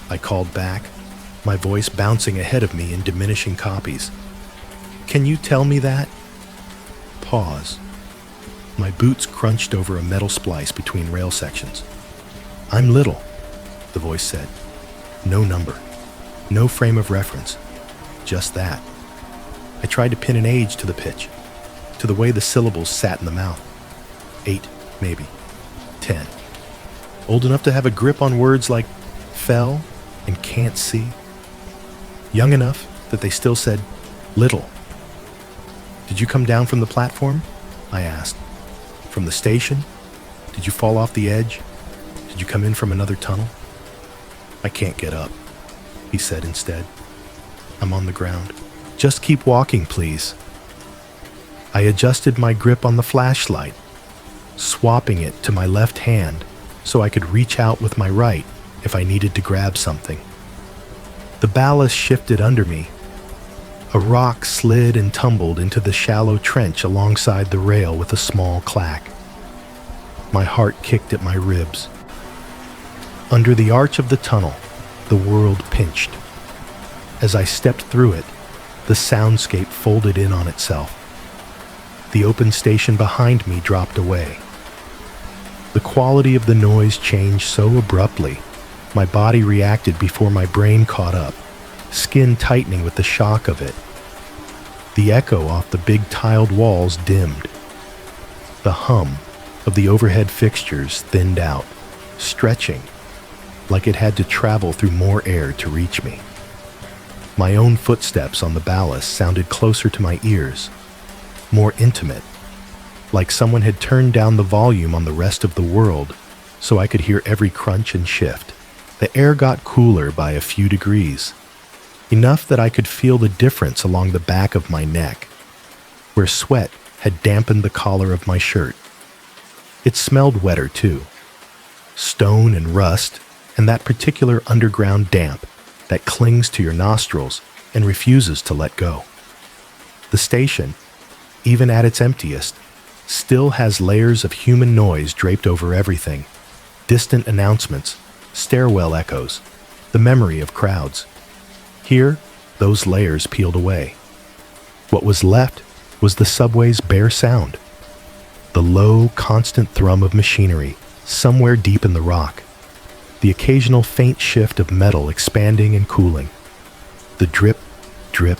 I called back, my voice bouncing ahead of me in diminishing copies. "Can you tell me that?" Pause. My boots crunched over a metal splice between rail sections. "I'm little," the voice said. No number, no frame of reference, just that. I tried to pin an age to the pitch, to the way the syllables sat in the mouth. 8, maybe. 10. Old enough to have a grip on words like fell and can't see. Young enough that they still said little. "Did you come down from the platform?" I asked. "From the station? Did you fall off the edge? Did you come in from another tunnel?" "I can't get up," he said instead. "I'm on the ground. Just keep walking, please." I adjusted my grip on the flashlight, swapping it to my left hand so I could reach out with my right if I needed to grab something. The ballast shifted under me. A rock slid and tumbled into the shallow trench alongside the rail with a small clack. My heart kicked at my ribs. Under the arch of the tunnel, the world pinched. As I stepped through it, the soundscape folded in on itself. The open station behind me dropped away. The quality of the noise changed so abruptly, my body reacted before my brain caught up, skin tightening with the shock of it. The echo off the big tiled walls dimmed. The hum of the overhead fixtures thinned out, stretching, like it had to travel through more air to reach me. My own footsteps on the ballast sounded closer to my ears, more intimate, like someone had turned down the volume on the rest of the world so I could hear every crunch and shift. The air got cooler by a few degrees, enough that I could feel the difference along the back of my neck, where sweat had dampened the collar of my shirt. It smelled wetter too. Stone and rust, and that particular underground damp that clings to your nostrils and refuses to let go. The station, even at its emptiest, still has layers of human noise draped over everything. Distant announcements, stairwell echoes, the memory of crowds. Here, those layers peeled away. What was left was the subway's bare sound, the low, constant thrum of machinery somewhere deep in the rock, the occasional faint shift of metal expanding and cooling, the drip, drip,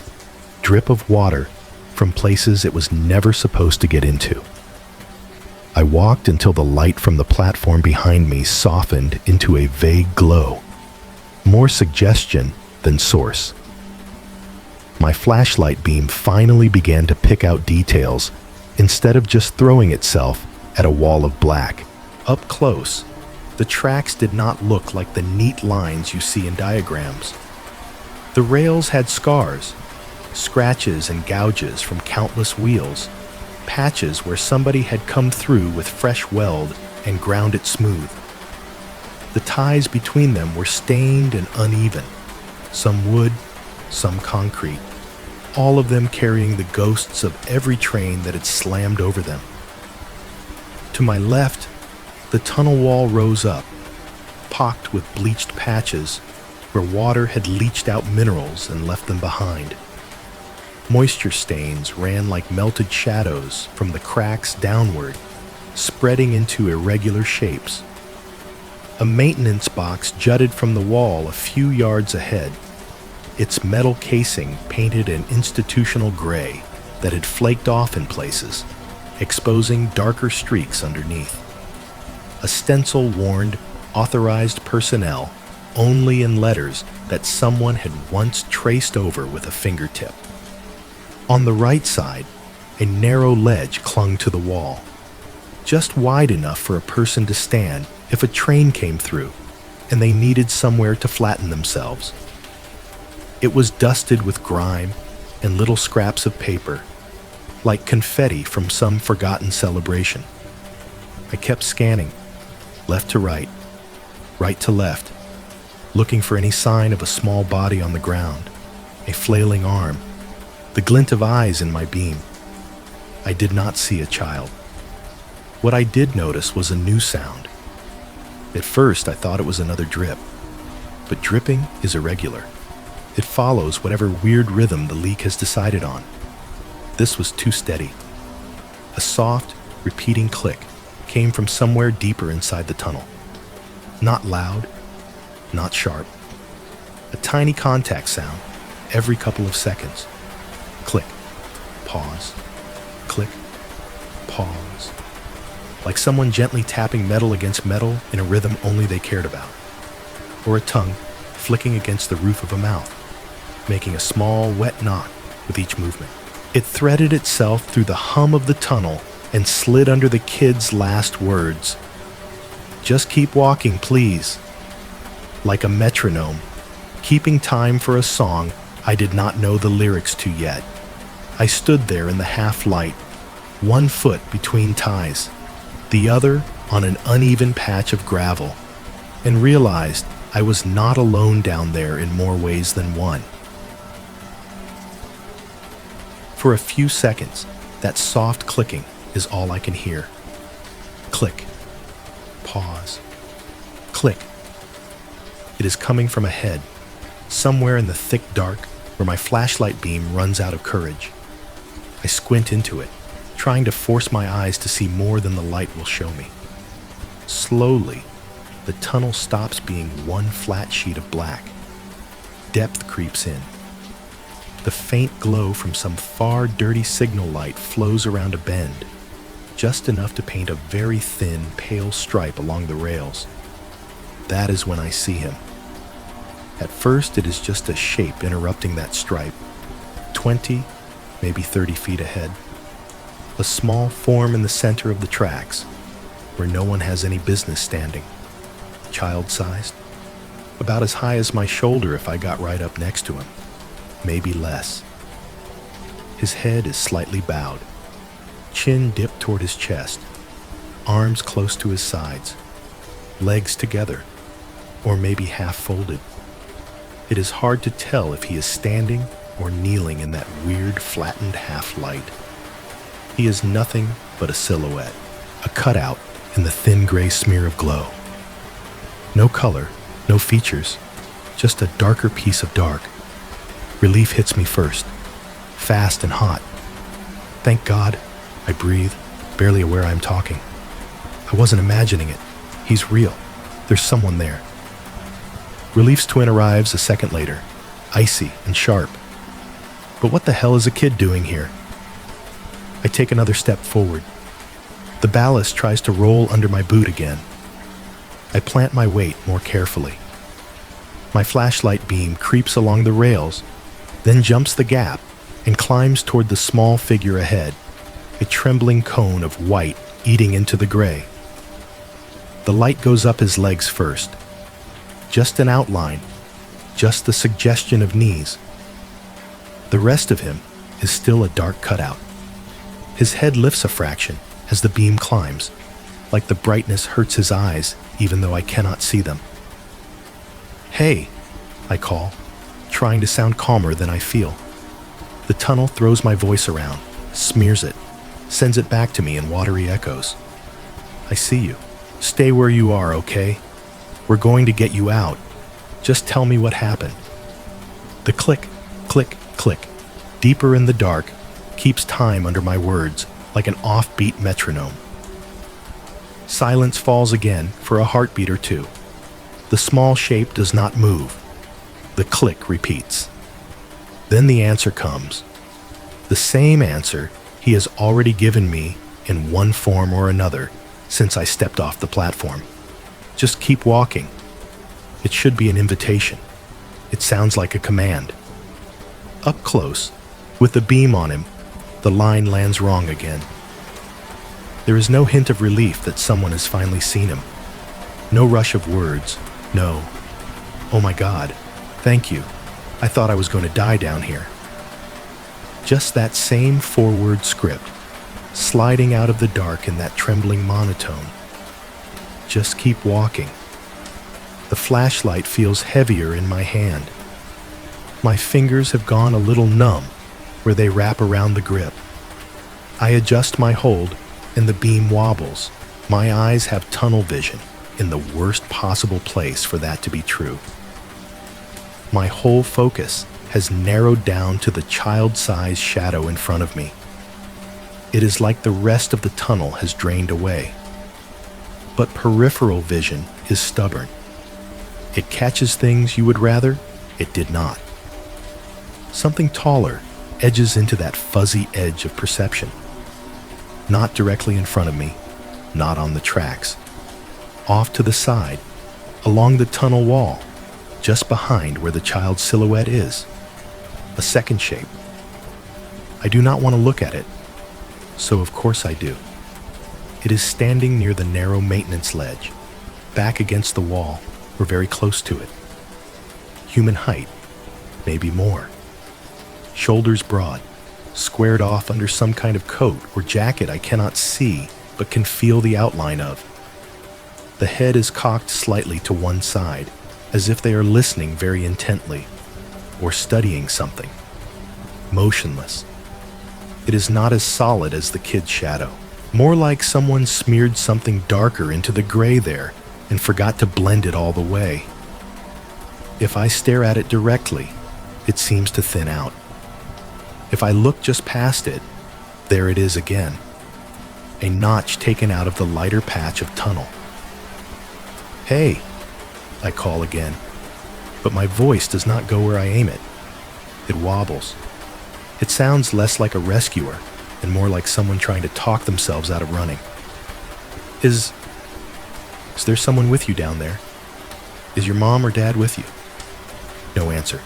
drip of water from places it was never supposed to get into. I walked until the light from the platform behind me softened into a vague glow, more suggestion than source. My flashlight beam finally began to pick out details instead of just throwing itself at a wall of black. Up close, the tracks did not look like the neat lines you see in diagrams. The rails had scars, scratches and gouges from countless wheels, patches where somebody had come through with fresh weld and ground it smooth. The ties between them were stained and uneven, some wood, some concrete, all of them carrying the ghosts of every train that had slammed over them. To my left, the tunnel wall rose up, pocked with bleached patches where water had leached out minerals and left them behind. Moisture stains ran like melted shadows from the cracks downward, spreading into irregular shapes. A maintenance box jutted from the wall a few yards ahead, its metal casing painted an institutional gray that had flaked off in places, exposing darker streaks underneath. A stencil warned authorized personnel only in letters that someone had once traced over with a fingertip. On the right side, a narrow ledge clung to the wall, just wide enough for a person to stand if a train came through and they needed somewhere to flatten themselves. It was dusted with grime and little scraps of paper, like confetti from some forgotten celebration. I kept scanning, left to right to left, looking for any sign of a small body on the ground, a flailing arm, the glint of eyes in my beam. I did not see a child. What I did notice was a new sound. At first, I thought it was another drip, but dripping is irregular. It follows whatever weird rhythm the leak has decided on. This was too steady. A soft, repeating click came from somewhere deeper inside the tunnel. Not loud, not sharp. A tiny contact sound every couple of seconds. Click, pause, click, pause. Like someone gently tapping metal against metal in a rhythm only they cared about. Or a tongue flicking against the roof of a mouth, making a small, wet knot with each movement. It threaded itself through the hum of the tunnel and slid under the kid's last words. "Just keep walking, please." Like a metronome, keeping time for a song I did not know the lyrics to yet. I stood there in the half-light, one foot between ties, the other on an uneven patch of gravel, and realized I was not alone down there in more ways than one. For a few seconds, that soft clicking is all I can hear. Click, pause, click. It is coming from ahead, somewhere in the thick dark where my flashlight beam runs out of courage. I squint into it, trying to force my eyes to see more than the light will show me. Slowly, the tunnel stops being one flat sheet of black. Depth creeps in. The faint glow from some far dirty signal light flows around a bend, just enough to paint a very thin, pale stripe along the rails. That is when I see him. At first, it is just a shape interrupting that stripe, 20, maybe 30 feet ahead. A small form in the center of the tracks, where no one has any business standing. Child-sized. About as high as my shoulder if I got right up next to him. Maybe less. His head is slightly bowed. Chin dipped toward his chest. Arms close to his sides. Legs together. Or maybe half folded. It is hard to tell if he is standing or kneeling in that weird flattened half light. He is nothing but a silhouette, a cutout in the thin gray smear of glow. No color, no features, just a darker piece of dark. Relief hits me first, fast and hot. Thank God, I breathe, barely aware I'm talking. I wasn't imagining it. He's real. There's someone there. Relief's twin arrives a second later, icy and sharp. But what the hell is a kid doing here? I take another step forward. The ballast tries to roll under my boot again. I plant my weight more carefully. My flashlight beam creeps along the rails, then jumps the gap and climbs toward the small figure ahead, a trembling cone of white eating into the gray. The light goes up his legs first. Just an outline, just the suggestion of knees. The rest of him is still a dark cutout. His head lifts a fraction as the beam climbs, like the brightness hurts his eyes even though I cannot see them. Hey, I call, trying to sound calmer than I feel. The tunnel throws my voice around, smears it, sends it back to me in watery echoes. I see you. Stay where you are, okay? We're going to get you out. Just tell me what happened. The click, click, click, deeper in the dark, keeps time under my words like an offbeat metronome. Silence falls again for a heartbeat or two. The small shape does not move. The click repeats. Then the answer comes. The same answer he has already given me in one form or another since I stepped off the platform. Just keep walking. It should be an invitation. It sounds like a command. Up close, with the beam on him, the line lands wrong again. There is no hint of relief that someone has finally seen him. No rush of words. No. Oh my God, thank you. I thought I was going to die down here. Just that same four-word script, sliding out of the dark in that trembling monotone. Just keep walking. The flashlight feels heavier in my hand. My fingers have gone a little numb where they wrap around the grip. I adjust my hold and the beam wobbles. My eyes have tunnel vision in the worst possible place for that to be true. My whole focus has narrowed down to the child-sized shadow in front of me. It is like the rest of the tunnel has drained away. But peripheral vision is stubborn. It catches things you would rather it did not. Something taller edges into that fuzzy edge of perception. Not directly in front of me, not on the tracks. Off to the side, along the tunnel wall, just behind where the child's silhouette is. A second shape. I do not want to look at it, so of course I do. It is standing near the narrow maintenance ledge, back against the wall, or very close to it. Human height, maybe more. Shoulders broad, squared off under some kind of coat or jacket I cannot see, but can feel the outline of. The head is cocked slightly to one side, as if they are listening very intently, or studying something. Motionless. It is not as solid as the kid's shadow. More like someone smeared something darker into the gray there and forgot to blend it all the way. If I stare at it directly, it seems to thin out. If I look just past it, there it is again. A notch taken out of the lighter patch of tunnel. Hey, I call again, but my voice does not go where I aim it. It wobbles. It sounds less like a rescuer and more like someone trying to talk themselves out of running. Is there someone with you down there? Is your mom or dad with you? No answer.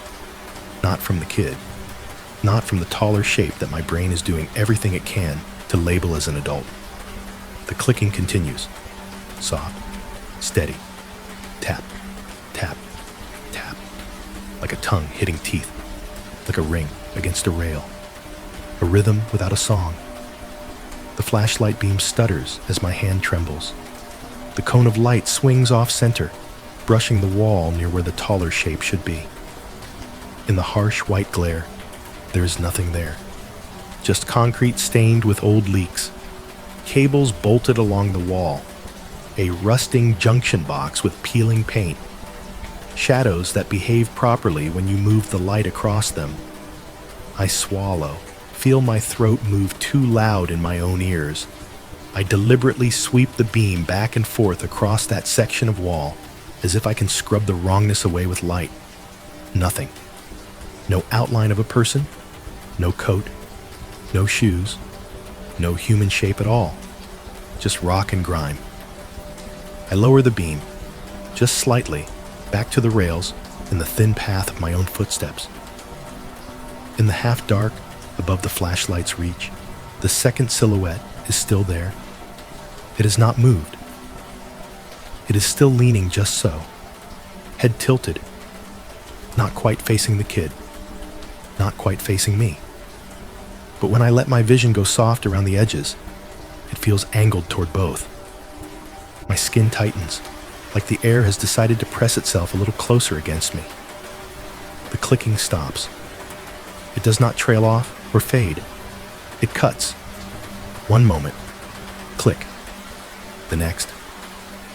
Not from the kid. Not from the taller shape that my brain is doing everything it can to label as an adult. The clicking continues. Soft, steady, tap, tap, tap, like a tongue hitting teeth, like a ring against a rail, a rhythm without a song. The flashlight beam stutters as my hand trembles. The cone of light swings off center, brushing the wall near where the taller shape should be. In the harsh white glare, there is nothing there. Just concrete stained with old leaks, cables bolted along the wall, a rusting junction box with peeling paint, shadows that behave properly when you move the light across them. I swallow, feel my throat move too loud in my own ears. I deliberately sweep the beam back and forth across that section of wall, as if I can scrub the wrongness away with light. Nothing. No outline of a person, no coat, no shoes, no human shape at all. Just rock and grime. I lower the beam, just slightly, back to the rails in the thin path of my own footsteps. In the half-dark, above the flashlight's reach, the second silhouette is still there. It has not moved. It is still leaning just so, head tilted, not quite facing the kid, not quite facing me. But when I let my vision go soft around the edges, it feels angled toward both. My skin tightens, like the air has decided to press itself a little closer against me. The clicking stops. It does not trail off or fade. It cuts. One moment, click. The next,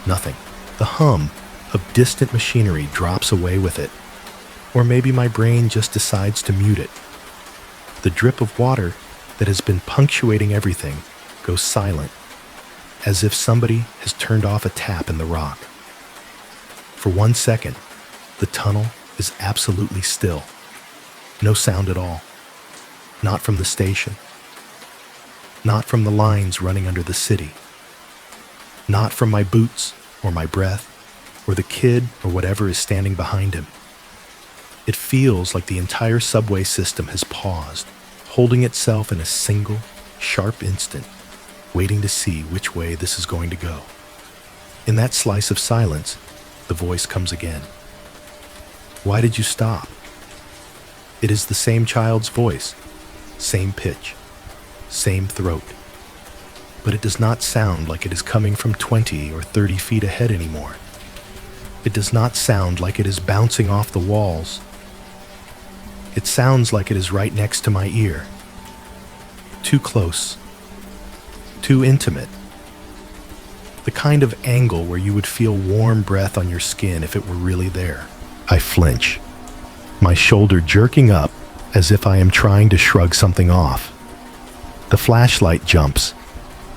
nothing. The hum of distant machinery drops away with it. Or maybe my brain just decides to mute it. The drip of water that has been punctuating everything goes silent, as if somebody has turned off a tap in the rock. For 1 second, the tunnel is absolutely still. No sound at all. Not from the station. Not from the lines running under the city. Not from my boots or my breath or the kid or whatever is standing behind him. It feels like the entire subway system has paused, holding itself in a single, sharp instant, waiting to see which way this is going to go. In that slice of silence, the voice comes again. Why did you stop? It is the same child's voice, same pitch, same throat. But it does not sound like it is coming from 20 or 30 feet ahead anymore. It does not sound like it is bouncing off the walls. It sounds like it is right next to my ear. Too close. Too intimate. The kind of angle where you would feel warm breath on your skin if it were really there. I flinch, my shoulder jerking up as if I am trying to shrug something off. The flashlight jumps,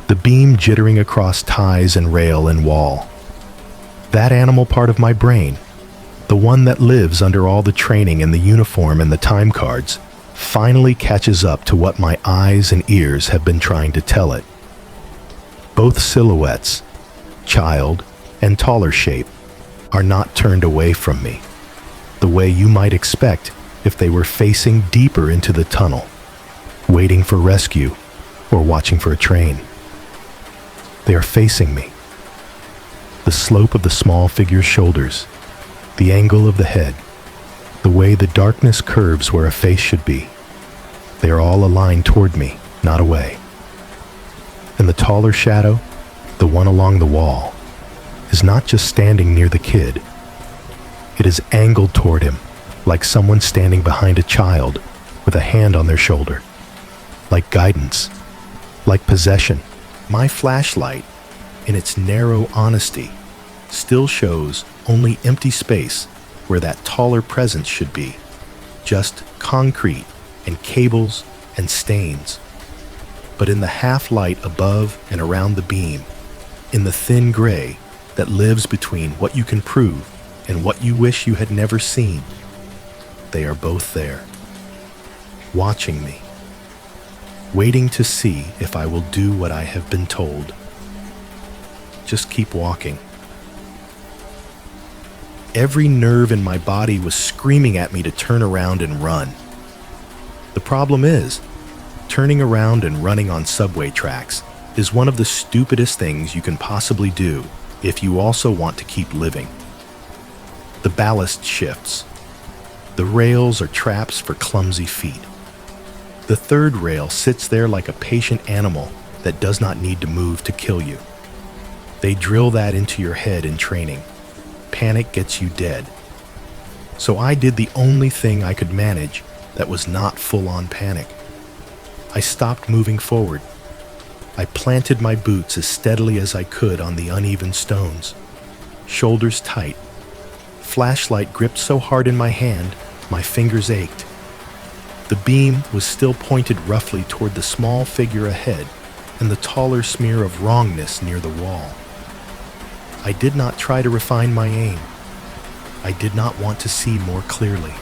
the beam jittering across ties and rail and wall. That animal part of my brain, the one that lives under all the training and the uniform and the time cards, finally catches up to what my eyes and ears have been trying to tell it. Both silhouettes, child and taller shape, are not turned away from me, the way you might expect if they were facing deeper into the tunnel, waiting for rescue or watching for a train. They are facing me. The slope of the small figure's shoulders, the angle of the head, the way the darkness curves where a face should be. They are all aligned toward me, not away. And the taller shadow, the one along the wall, is not just standing near the kid. It is angled toward him, like someone standing behind a child with a hand on their shoulder. Like guidance, like possession. My flashlight, in its narrow honesty, still shows only empty space where that taller presence should be. Just concrete and cables and stains. But in the half-light above and around the beam, in the thin gray that lives between what you can prove and what you wish you had never seen, they are both there, watching me, waiting to see if I will do what I have been told. Just keep walking. Every nerve in my body was screaming at me to turn around and run. The problem is, Turning around and running on subway tracks is one of the stupidest things you can possibly do if you also want to keep living. The ballast shifts. The rails are traps for clumsy feet. The third rail sits there like a patient animal that does not need to move to kill you. They drill that into your head in training. Panic gets you dead. So I did the only thing I could manage that was not full-on panic. I stopped moving forward. I planted my boots as steadily as I could on the uneven stones, shoulders tight. Flashlight gripped so hard in my hand, my fingers ached. The beam was still pointed roughly toward the small figure ahead and the taller smear of wrongness near the wall. I did not try to refine my aim. I did not want to see more clearly.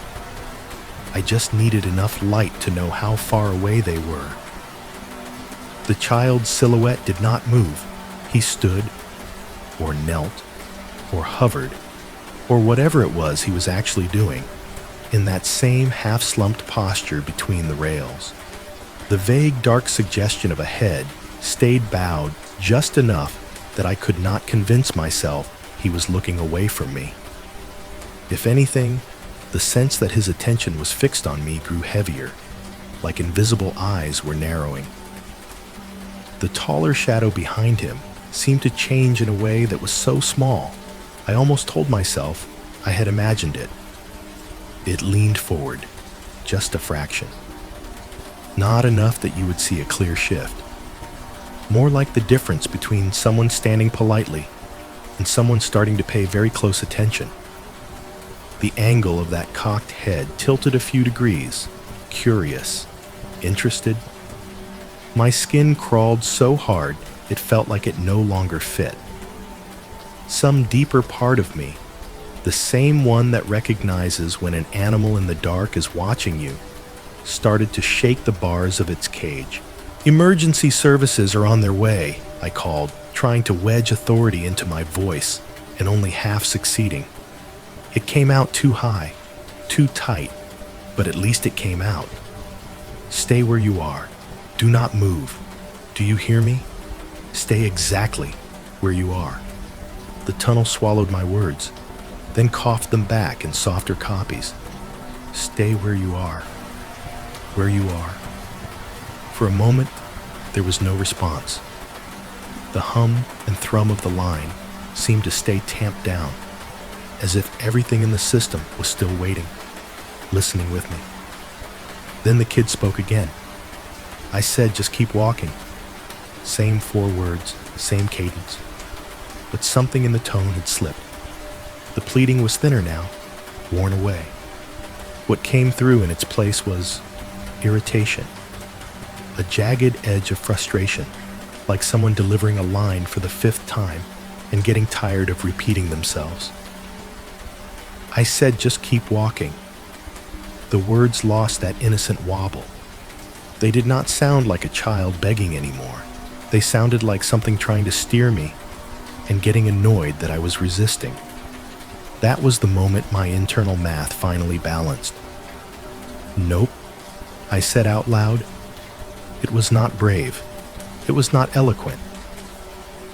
I just needed enough light to know how far away they were. The child's silhouette did not move. He stood, or knelt, or hovered, or whatever it was he was actually doing, in that same half-slumped posture between the rails. The vague, dark suggestion of a head stayed bowed just enough that I could not convince myself he was looking away from me. If anything, the sense that his attention was fixed on me grew heavier, like invisible eyes were narrowing. The taller shadow behind him seemed to change in a way that was so small, I almost told myself I had imagined it. It leaned forward, just a fraction. Not enough that you would see a clear shift. More like the difference between someone standing politely and someone starting to pay very close attention. The angle of that cocked head tilted a few degrees, curious, interested. My skin crawled so hard it felt like it no longer fit. Some deeper part of me, the same one that recognizes when an animal in the dark is watching you, started to shake the bars of its cage. "Emergency services are on their way," I called, trying to wedge authority into my voice, and only half succeeding. It came out too high, too tight, but at least it came out. "Stay where you are. Do not move. Do you hear me? Stay exactly where you are." The tunnel swallowed my words, then coughed them back in softer copies. "Stay where you are. Where you are." For a moment, there was no response. The hum and thrum of the line seemed to stay tamped down, as if everything in the system was still waiting, listening with me. Then the kid spoke again. I said, "Just keep walking." Same 4 words, same cadence. But something in the tone had slipped. The pleading was thinner now, worn away. What came through in its place was irritation, a jagged edge of frustration, like someone delivering a line for the 5th time and getting tired of repeating themselves. I said, "Just keep walking." The words lost that innocent wobble. They did not sound like a child begging anymore. They sounded like something trying to steer me and getting annoyed that I was resisting. That was the moment my internal math finally balanced. "Nope," I said out loud. It was not brave. It was not eloquent.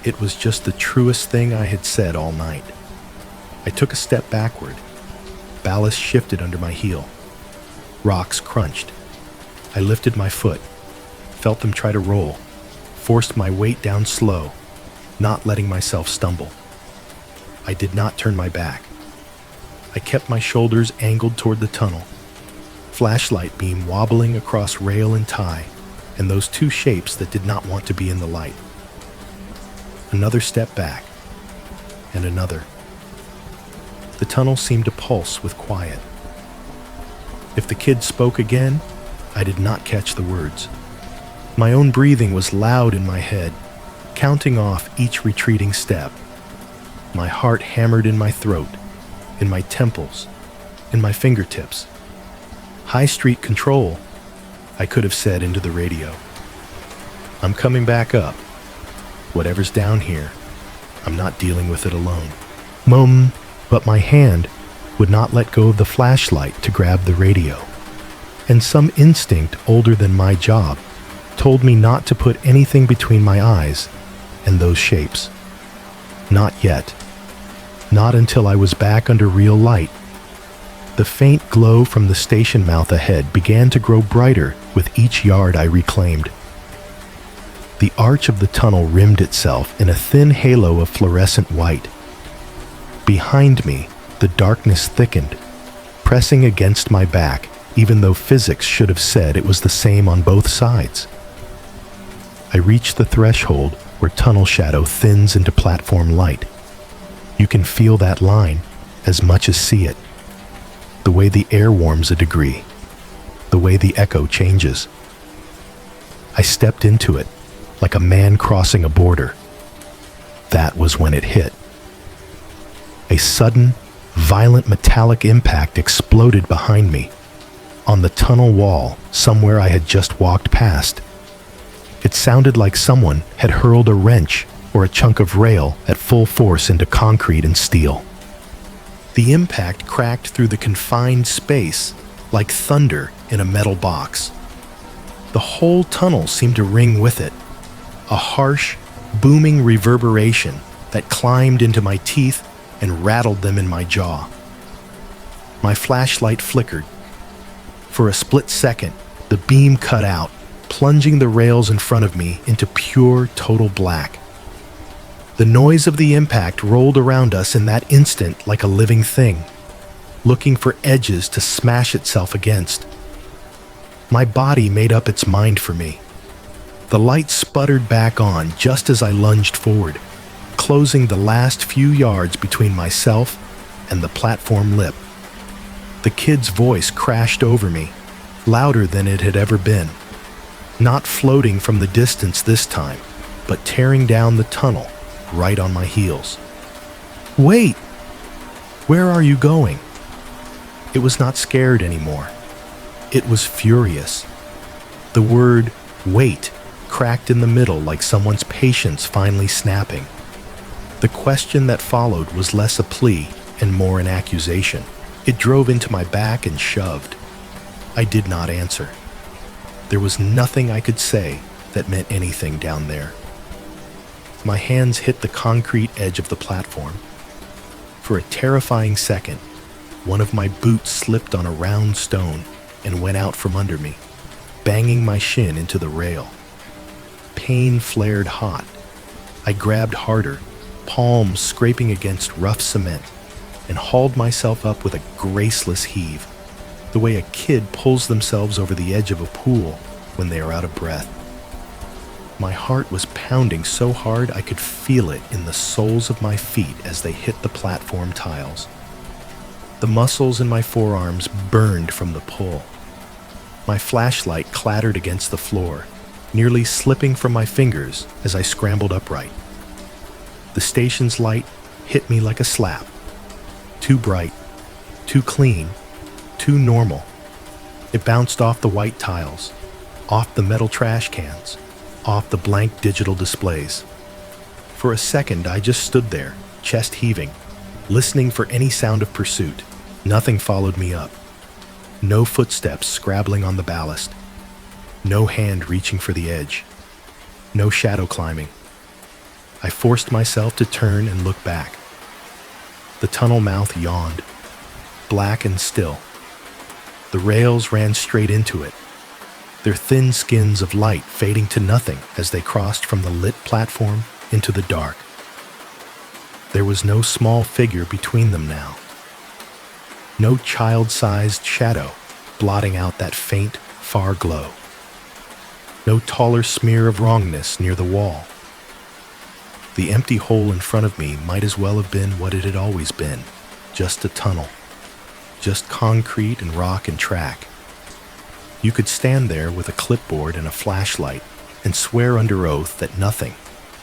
It was just the truest thing I had said all night. I took a step backward. Ballast shifted under my heel. Rocks crunched. I lifted my foot, felt them try to roll, forced my weight down slow, not letting myself stumble. I did not turn my back. I kept my shoulders angled toward the tunnel, flashlight beam wobbling across rail and tie, and those 2 shapes that did not want to be in the light. Another step back, and another. The tunnel seemed to pulse with quiet. If the kid spoke again, I did not catch the words. My own breathing was loud in my head, counting off each retreating step. My heart hammered in my throat, in my temples, in my fingertips. "High Street Control," I could have said into the radio. "I'm coming back up. Whatever's down here, I'm not dealing with it alone." But my hand would not let go of the flashlight to grab the radio. And some instinct older than my job told me not to put anything between my eyes and those shapes. Not yet. Not until I was back under real light. The faint glow from the station mouth ahead began to grow brighter with each yard I reclaimed. The arch of the tunnel rimmed itself in a thin halo of fluorescent white. Behind me, the darkness thickened, pressing against my back, even though physics should have said it was the same on both sides. I reached the threshold where tunnel shadow thins into platform light. You can feel that line as much as see it. The way the air warms a degree, the way the echo changes. I stepped into it like a man crossing a border. That was when it hit. A sudden, violent metallic impact exploded behind me, on the tunnel wall somewhere I had just walked past. It sounded like someone had hurled a wrench or a chunk of rail at full force into concrete and steel. The impact cracked through the confined space like thunder in a metal box. The whole tunnel seemed to ring with it, a harsh, booming reverberation that climbed into my teeth and rattled them in my jaw. My flashlight flickered. For a split second, the beam cut out, plunging the rails in front of me into pure, total black. The noise of the impact rolled around us in that instant like a living thing, looking for edges to smash itself against. My body made up its mind for me. The light sputtered back on just as I lunged forward, closing the last few yards between myself and the platform lip. The kid's voice crashed over me, louder than it had ever been, not floating from the distance this time, but tearing down the tunnel right on my heels. "Wait! Where are you going?" It was not scared anymore. It was furious. The word "wait" cracked in the middle like someone's patience finally snapping. The question that followed was less a plea and more an accusation. It drove into my back and shoved. I did not answer. There was nothing I could say that meant anything down there. My hands hit the concrete edge of the platform. For a terrifying second, one of my boots slipped on a round stone and went out from under me, banging my shin into the rail. Pain flared hot. I grabbed harder, palms scraping against rough cement, and hauled myself up with a graceless heave, the way a kid pulls themselves over the edge of a pool when they are out of breath. My heart was pounding so hard I could feel it in the soles of my feet as they hit the platform tiles. The muscles in my forearms burned from the pull. My flashlight clattered against the floor, nearly slipping from my fingers as I scrambled upright. The station's light hit me like a slap. Too bright, too clean, too normal. It bounced off the white tiles, off the metal trash cans, off the blank digital displays. For a second, I just stood there, chest heaving, listening for any sound of pursuit. Nothing followed me up. No footsteps scrabbling on the ballast. No hand reaching for the edge. No shadow climbing. I forced myself to turn and look back. The tunnel mouth yawned, black and still. The rails ran straight into it, their thin skins of light fading to nothing as they crossed from the lit platform into the dark. There was no small figure between them now. No child-sized shadow blotting out that faint, far glow. No taller smear of wrongness near the wall. The empty hole in front of me might as well have been what it had always been, just a tunnel. Just concrete and rock and track. You could stand there with a clipboard and a flashlight and swear under oath that nothing,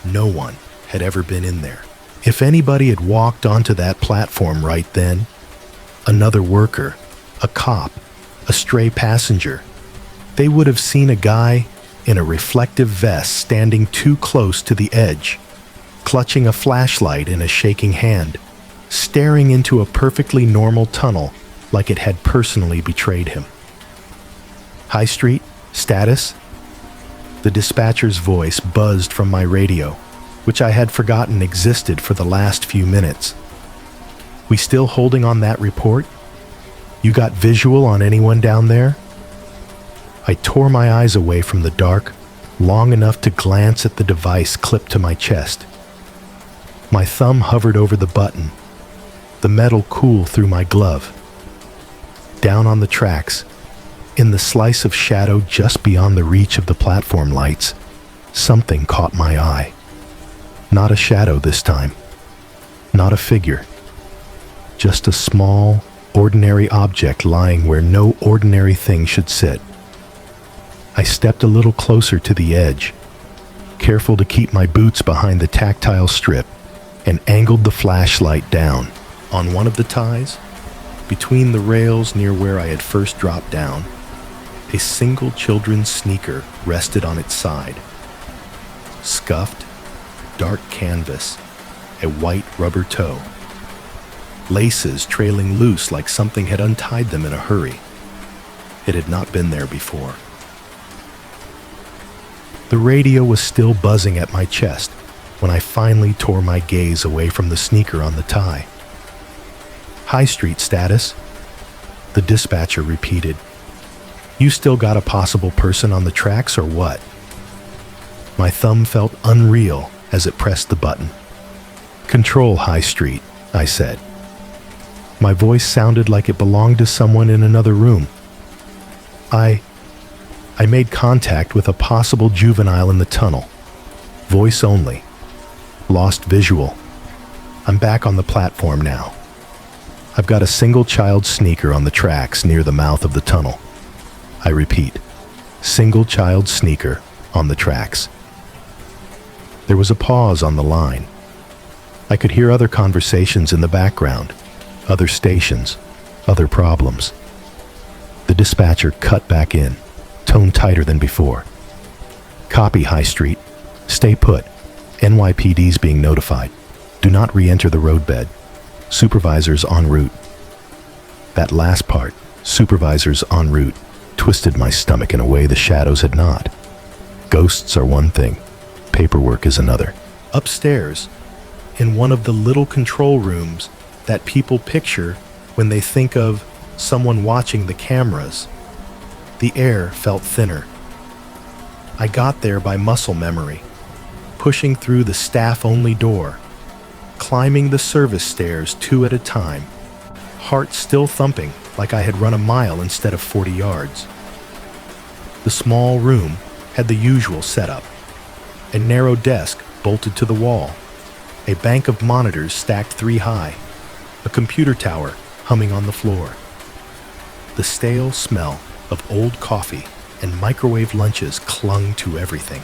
no one, had ever been in there. If anybody had walked onto that platform right then, another worker, a cop, a stray passenger, they would have seen a guy in a reflective vest standing too close to the edge, clutching a flashlight in a shaking hand, staring into a perfectly normal tunnel like it had personally betrayed him. High Street? Status? The dispatcher's voice buzzed from my radio, which I had forgotten existed for the last few minutes. "We still holding on that report? You got visual on anyone down there?" I tore my eyes away from the dark long enough to glance at the device clipped to my chest. My thumb hovered over the button, the metal cool through my glove. Down on the tracks, in the slice of shadow just beyond the reach of the platform lights, something caught my eye. Not a shadow this time, not a figure, just a small, ordinary object lying where no ordinary thing should sit. I stepped a little closer to the edge, careful to keep my boots behind the tactile strip, and angled the flashlight down. On one of the ties, between the rails near where I had first dropped down, a single children's sneaker rested on its side. Scuffed, dark canvas, a white rubber toe. Laces trailing loose like something had untied them in a hurry. It had not been there before. The radio was still buzzing at my chest when I finally tore my gaze away from the sneaker on the tie. "High Street status," the dispatcher repeated. "You still got a possible person on the tracks or what?" My thumb felt unreal as it pressed the button. "Control High Street," I said. My voice sounded like it belonged to someone in another room. I made contact with a possible juvenile in the tunnel. Voice only. Lost visual. I'm back on the platform now. I've got a single child sneaker on the tracks near the mouth of the tunnel. I repeat, single child sneaker on the tracks. There was a pause on the line. I could hear other conversations in the background, other stations, other problems. The dispatcher cut back in, tone tighter than before. "Copy, High Street. Stay put. NYPD's being notified. Do not re-enter the roadbed. Supervisors en route." That last part, supervisors en route, twisted my stomach in a way the shadows had not. Ghosts are one thing, paperwork is another. Upstairs, in one of the little control rooms that people picture when they think of someone watching the cameras, the air felt thinner. I got there by muscle memory, pushing through the staff-only door, climbing the service stairs 2 at a time, heart still thumping like I had run a mile instead of 40 yards. The small room had the usual setup: a narrow desk bolted to the wall, a bank of monitors stacked 3 high, a computer tower humming on the floor. The stale smell of old coffee and microwave lunches clung to everything.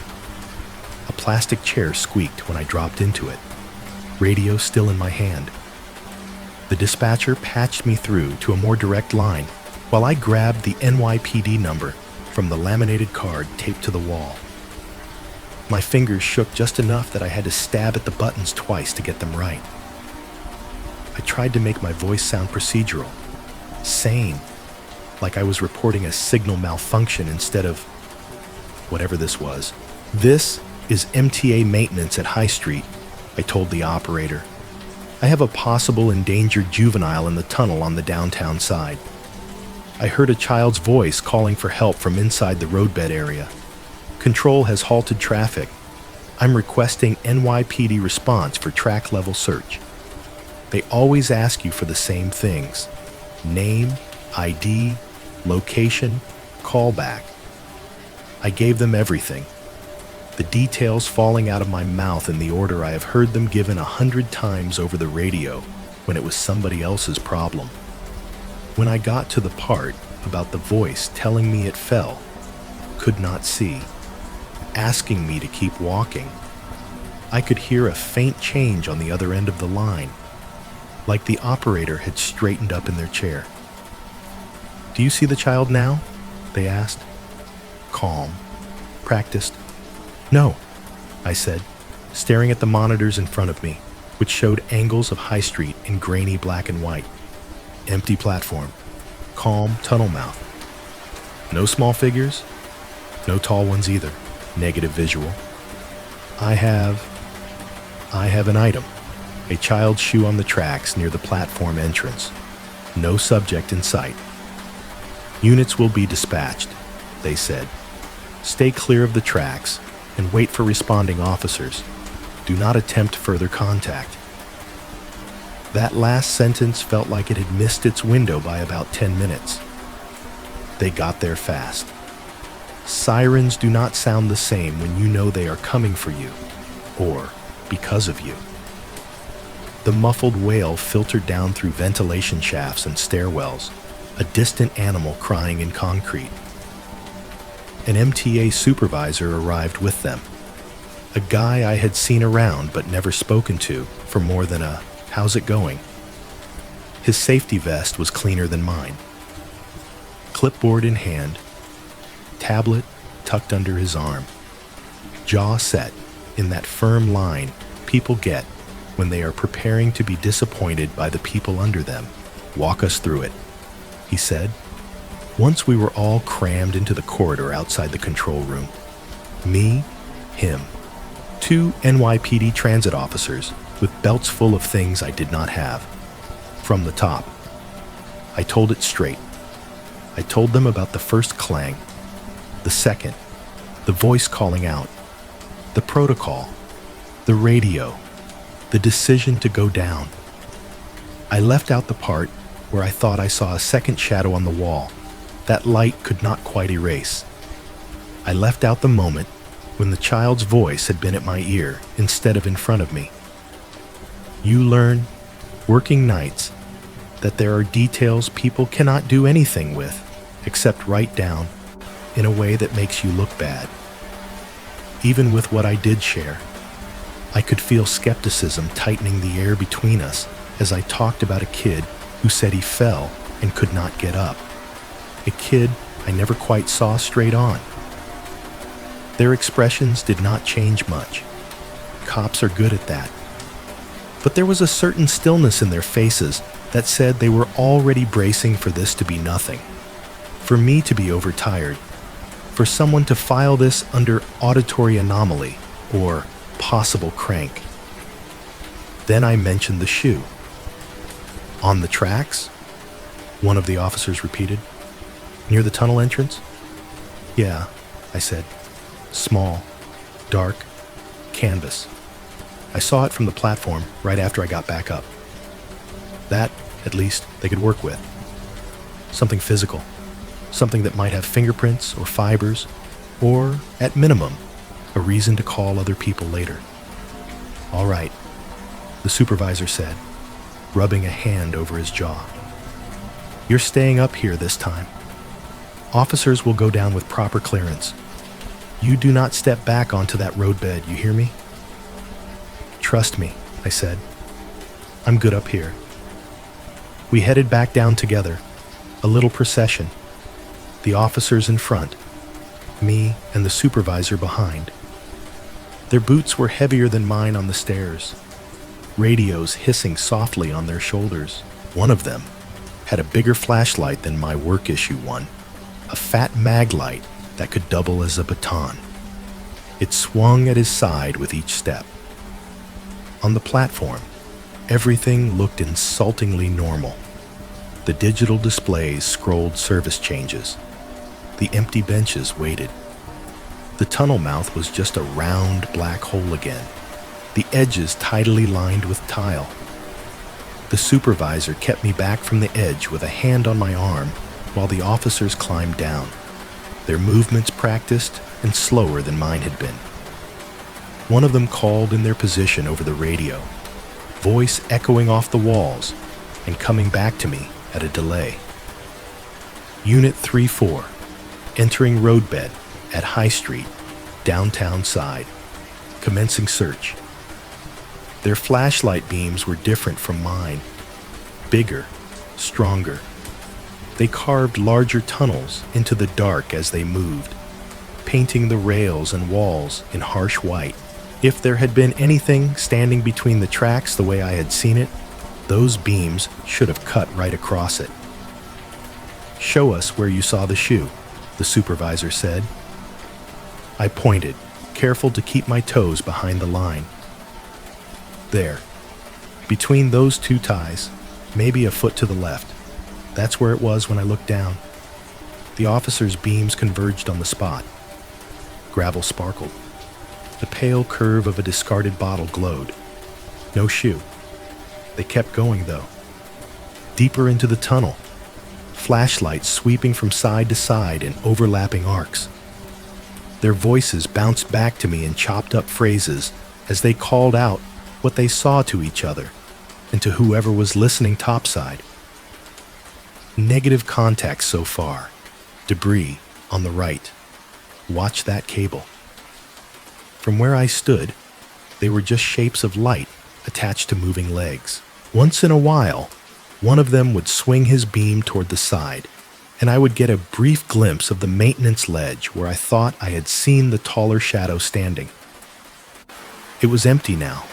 A plastic chair squeaked when I dropped into it, radio still in my hand. The dispatcher patched me through to a more direct line while I grabbed the NYPD number from the laminated card taped to the wall. My fingers shook just enough that I had to stab at the buttons twice to get them right. I tried to make my voice sound procedural, sane, like I was reporting a signal malfunction instead of whatever this was. "This is MTA maintenance at High Street," I told the operator. "I have a possible endangered juvenile in the tunnel on the downtown side. I heard a child's voice calling for help from inside the roadbed area. Control has halted traffic. I'm requesting NYPD response for track-level search. They always ask you for the same things: name, ID, location, callback." I gave them everything, the details falling out of my mouth in the order I have heard them given 100 times over the radio when it was somebody else's problem. When I got to the part about the voice telling me it fell, could not see, asking me to keep walking, I could hear a faint change on the other end of the line, like the operator had straightened up in their chair. "Do you see the child now?" they asked. Calm. Practiced. "No," I said, staring at the monitors in front of me, which showed angles of High Street in grainy black and white. Empty platform. Calm tunnel mouth. No small figures. No tall ones either. Negative visual. I have an item. A child's shoe on the tracks near the platform entrance. No subject in sight. Units will be dispatched, they said. Stay clear of the tracks and wait for responding officers. Do not attempt further contact. That last sentence felt like it had missed its window by about 10 minutes. They got there fast. Sirens do not sound the same when you know they are coming for you, or because of you. The muffled wail filtered down through ventilation shafts and stairwells, a distant animal crying in concrete. An MTA supervisor arrived with them, a guy I had seen around but never spoken to for more than a "how's it going?" His safety vest was cleaner than mine. Clipboard in hand, tablet tucked under his arm, jaw set in that firm line people get when they are preparing to be disappointed by the people under them. "Walk us through it," he said. Once we were all crammed into the corridor outside the control room. Me, him, 2 NYPD transit officers with belts full of things I did not have. From the top. I told it straight. I told them about the first clang, the second, the voice calling out, the protocol, the radio, the decision to go down. I left out the part where I thought I saw a second shadow on the wall that light could not quite erase. I left out the moment when the child's voice had been at my ear instead of in front of me. You learn, working nights, that there are details people cannot do anything with except write down in a way that makes you look bad. Even with what I did share, I could feel skepticism tightening the air between us as I talked about a kid who said he fell and could not get up. A kid I never quite saw straight on. Their expressions did not change much. Cops are good at that. But there was a certain stillness in their faces that said they were already bracing for this to be nothing, for me to be overtired, for someone to file this under auditory anomaly or possible crank. Then I mentioned the shoe. "On the tracks?" one of the officers repeated. "Near the tunnel entrance?" "Yeah," I said. "Small, dark, canvas. I saw it from the platform right after I got back up. That, at least, they could work with. Something physical. Something that might have fingerprints or fibers, or, at minimum, a reason to call other people later." "All right," the supervisor said, rubbing a hand over his jaw. "You're staying up here this time. Officers will go down with proper clearance. You do not step back onto that roadbed, you hear me?" "Trust me," I said. "I'm good up here." We headed back down together, a little procession. The officers in front, me and the supervisor behind. Their boots were heavier than mine on the stairs, radios hissing softly on their shoulders. One of them had a bigger flashlight than my work issue one, a fat mag light that could double as a baton. It swung at his side with each step. On the platform, everything looked insultingly normal. The digital displays scrolled service changes. The empty benches waited. The tunnel mouth was just a round black hole again, the edges tidily lined with tile. The supervisor kept me back from the edge with a hand on my arm while the officers climbed down, their movements practiced and slower than mine had been. One of them called in their position over the radio, voice echoing off the walls and coming back to me at a delay. "Unit 3-4, entering roadbed at High Street, downtown side, commencing search." Their flashlight beams were different from mine, bigger, stronger. They carved larger tunnels into the dark as they moved, painting the rails and walls in harsh white. If there had been anything standing between the tracks the way I had seen it, those beams should have cut right across it. "Show us where you saw the shoe," the supervisor said. I pointed, careful to keep my toes behind the line. There. Between those two ties, maybe a foot to the left. That's where it was when I looked down. The officer's beams converged on the spot. Gravel sparkled. The pale curve of a discarded bottle glowed. No shoe. They kept going, though. Deeper into the tunnel. Flashlights sweeping from side to side in overlapping arcs. Their voices bounced back to me in chopped up phrases as they called out what they saw to each other and to whoever was listening topside. Negative contact so far. Debris on the right. Watch that cable. From where I stood, they were just shapes of light attached to moving legs. Once in a while, one of them would swing his beam toward the side, and I would get a brief glimpse of the maintenance ledge where I thought I had seen the taller shadow standing. It was empty now,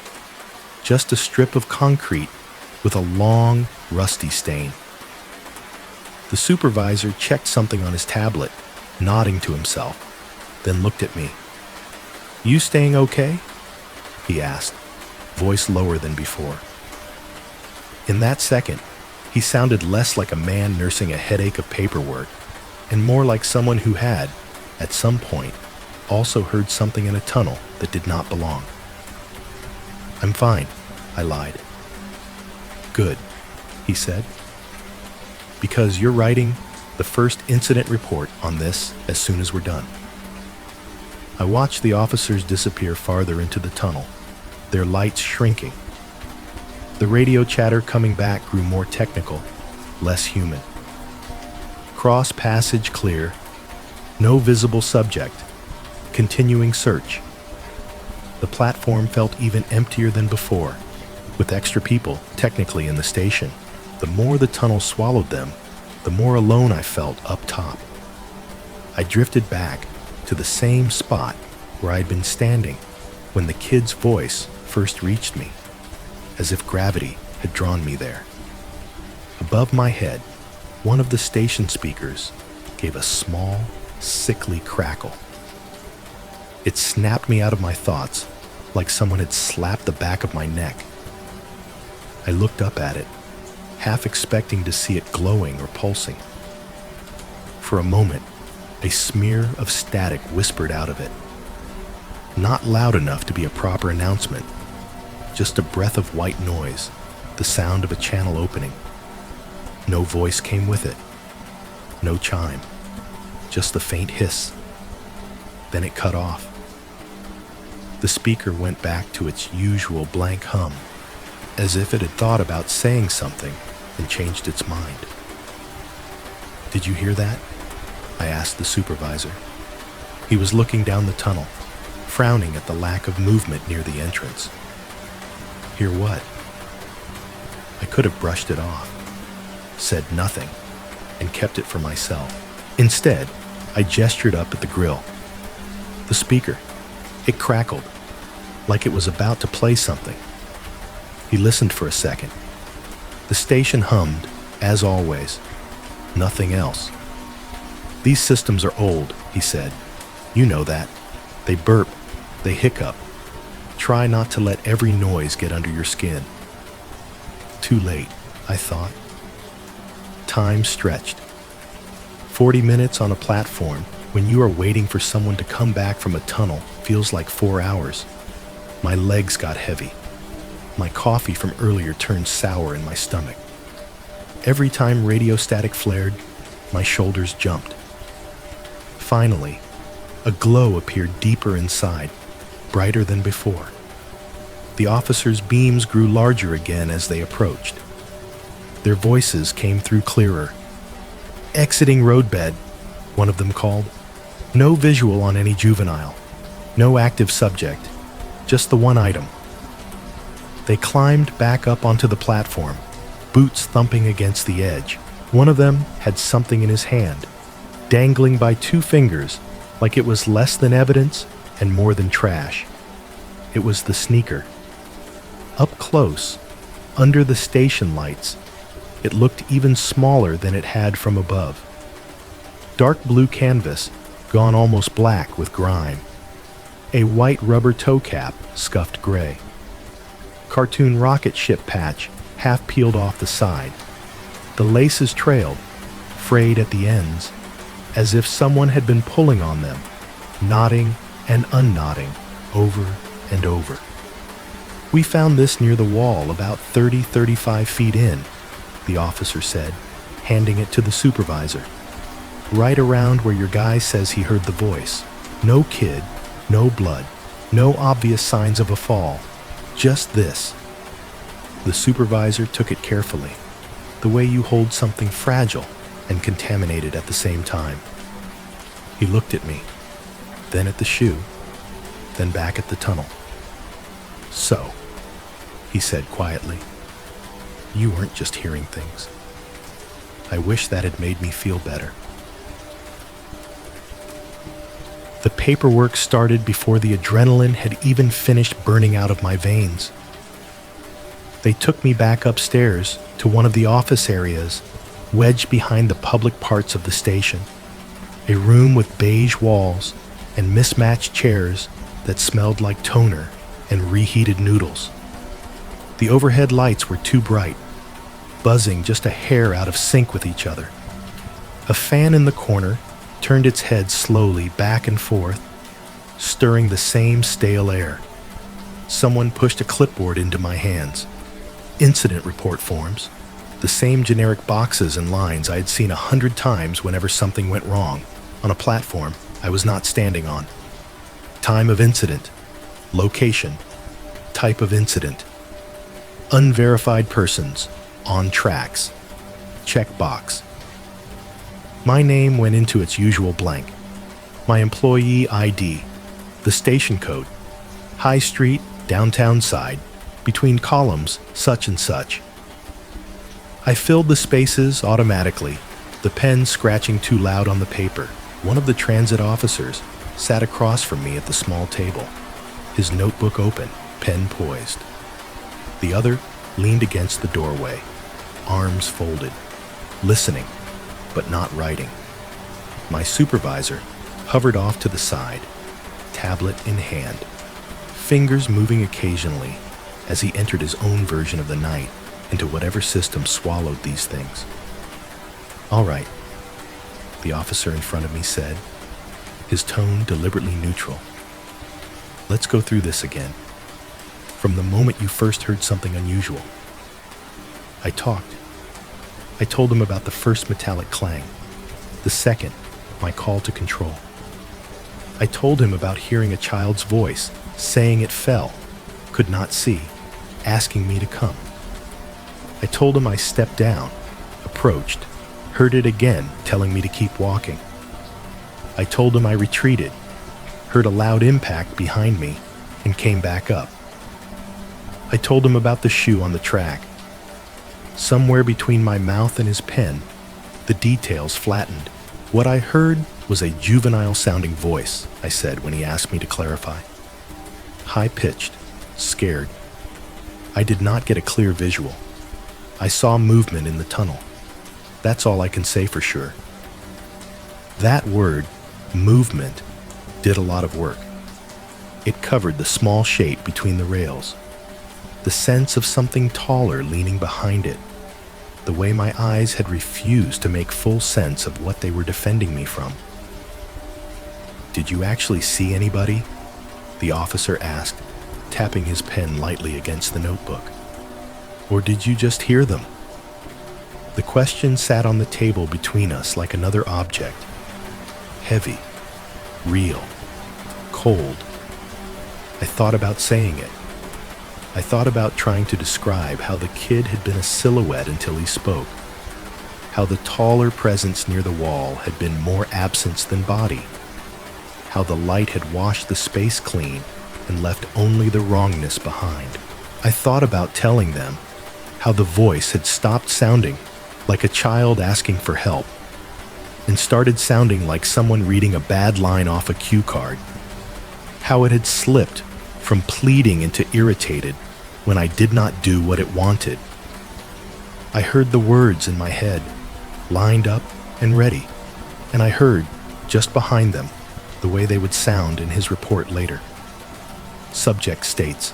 just a strip of concrete with a long, rusty stain. The supervisor checked something on his tablet, nodding to himself, then looked at me. "You staying okay?" he asked, voice lower than before. In that second, he sounded less like a man nursing a headache of paperwork and more like someone who had, at some point, also heard something in a tunnel that did not belong. "I'm fine," I lied. "Good," he said, "because you're writing the first incident report on this as soon as we're done." I watched the officers disappear farther into the tunnel, their lights shrinking. The radio chatter coming back grew more technical, less human. Cross passage clear, no visible subject, continuing search. The platform felt even emptier than before, with extra people technically in the station. The more the tunnel swallowed them, the more alone I felt up top. I drifted back to the same spot where I'd been standing when the kid's voice first reached me, as if gravity had drawn me there. Above my head, one of the station speakers gave a small, sickly crackle. It snapped me out of my thoughts like someone had slapped the back of my neck. I looked up at it, half expecting to see it glowing or pulsing. For a moment, a smear of static whispered out of it. Not loud enough to be a proper announcement, just a breath of white noise, the sound of a channel opening. No voice came with it, no chime, just the faint hiss. Then it cut off. The speaker went back to its usual blank hum, as if it had thought about saying something and changed its mind. "Did you hear that?" I asked the supervisor. He was looking down the tunnel, frowning at the lack of movement near the entrance. "Hear what?" I could have brushed it off, said nothing, and kept it for myself. Instead, I gestured up at the grill. The speaker. It crackled, like it was about to play something. He listened for a second. The station hummed, as always. Nothing else. "These systems are old," he said. "You know that. They burp, they hiccup. Try not to let every noise get under your skin." Too late, I thought. Time stretched. 40 minutes on a platform when you are waiting for someone to come back from a tunnel feels like 4 hours. My legs got heavy. My coffee from earlier turned sour in my stomach. Every time radio static flared, my shoulders jumped. Finally, a glow appeared deeper inside, brighter than before. The officers' beams grew larger again as they approached. Their voices came through clearer. "Exiting roadbed," one of them called. No visual on any juvenile. No active subject. Just the one item. They climbed back up onto the platform, boots thumping against the edge. One of them had something in his hand, dangling by 2 fingers like it was less than evidence and more than trash. It was the sneaker. Up close, under the station lights, it looked even smaller than it had from above. Dark blue canvas, gone almost black with grime, A white rubber toe cap, scuffed gray. Cartoon rocket ship patch, half peeled off the side. The laces trailed, frayed at the ends, as if someone had been pulling on them, knotting and unknotting over and over. We found this near the wall about 35 feet in, the officer said, handing it to the supervisor. Right around where your guy says he heard the voice. No kid, no blood, no obvious signs of a fall. Just this. The supervisor took it carefully, the way you hold something fragile and contaminated at the same time. He looked at me, then at the shoe, then back at the tunnel. So, he said quietly, you weren't just hearing things. I wish that had made me feel better. The paperwork started before the adrenaline had even finished burning out of my veins. They took me back upstairs to one of the office areas, wedged behind the public parts of the station. A room with beige walls and mismatched chairs that smelled like toner and reheated noodles. The overhead lights were too bright, buzzing just a hair out of sync with each other. A fan in the corner turned its head slowly back and forth, stirring the same stale air. Someone pushed a clipboard into my hands. Incident report forms, the same generic boxes and lines I had seen 100 times whenever something went wrong on a platform I was not standing on. Time of incident, location, type of incident, unverified persons, on tracks, checkbox. My name went into its usual blank. My employee ID, the station code, High Street, downtown side, between columns, such and such. I filled the spaces automatically, the pen scratching too loud on the paper. One of the transit officers sat across from me at the small table, his notebook open, pen poised. The other leaned against the doorway, arms folded, listening, but not writing. My supervisor hovered off to the side, tablet in hand, fingers moving occasionally as he entered his own version of the night into whatever system swallowed these things. All right, the officer in front of me said, his tone deliberately neutral. Let's go through this again. From the moment you first heard something unusual. I talked. I told him about the first metallic clang, the second, my call to control. I told him about hearing a child's voice, saying it fell, could not see, asking me to come. I told him I stepped down, approached, heard it again telling me to keep walking. I told him I retreated, heard a loud impact behind me, and came back up. I told him about the shoe on the track. Somewhere between my mouth and his pen, the details flattened. What I heard was a juvenile-sounding voice, I said when he asked me to clarify. High-pitched, scared. I did not get a clear visual. I saw movement in the tunnel. That's all I can say for sure. That word, movement, did a lot of work. It covered the small shape between the rails, the sense of something taller leaning behind it, the way my eyes had refused to make full sense of what they were defending me from. Did you actually see anybody? The officer asked, tapping his pen lightly against the notebook. Or did you just hear them? The question sat on the table between us like another object. Heavy, real, cold. I thought about saying it. I thought about trying to describe how the kid had been a silhouette until he spoke, how the taller presence near the wall had been more absence than body, how the light had washed the space clean and left only the wrongness behind. I thought about telling them how the voice had stopped sounding like a child asking for help and started sounding like someone reading a bad line off a cue card, how it had slipped from pleading into irritated when I did not do what it wanted. I heard the words in my head, lined up and ready, and I heard, just behind them, the way they would sound in his report later. Subject states.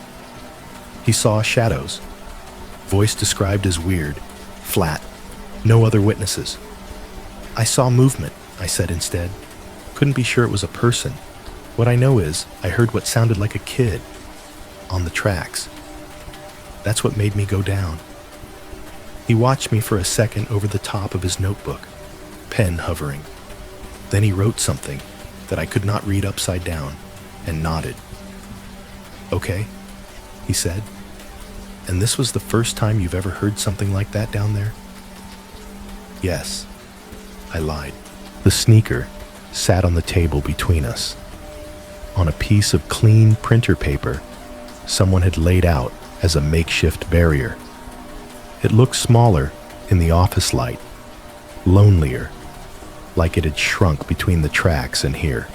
He saw shadows. Voice described as weird, flat, no other witnesses. I saw movement, I said instead. Couldn't be sure it was a person. What I know is I heard what sounded like a kid on the tracks. That's what made me go down. He watched me for a second over the top of his notebook, pen hovering. Then he wrote something that I could not read upside down and nodded. Okay, he said. And this was the first time you've ever heard something like that down there? Yes, I lied. The sneaker sat on the table between us. On a piece of clean printer paper, someone had laid out as a makeshift barrier. It looked smaller in the office light, lonelier, like it had shrunk between the tracks and here.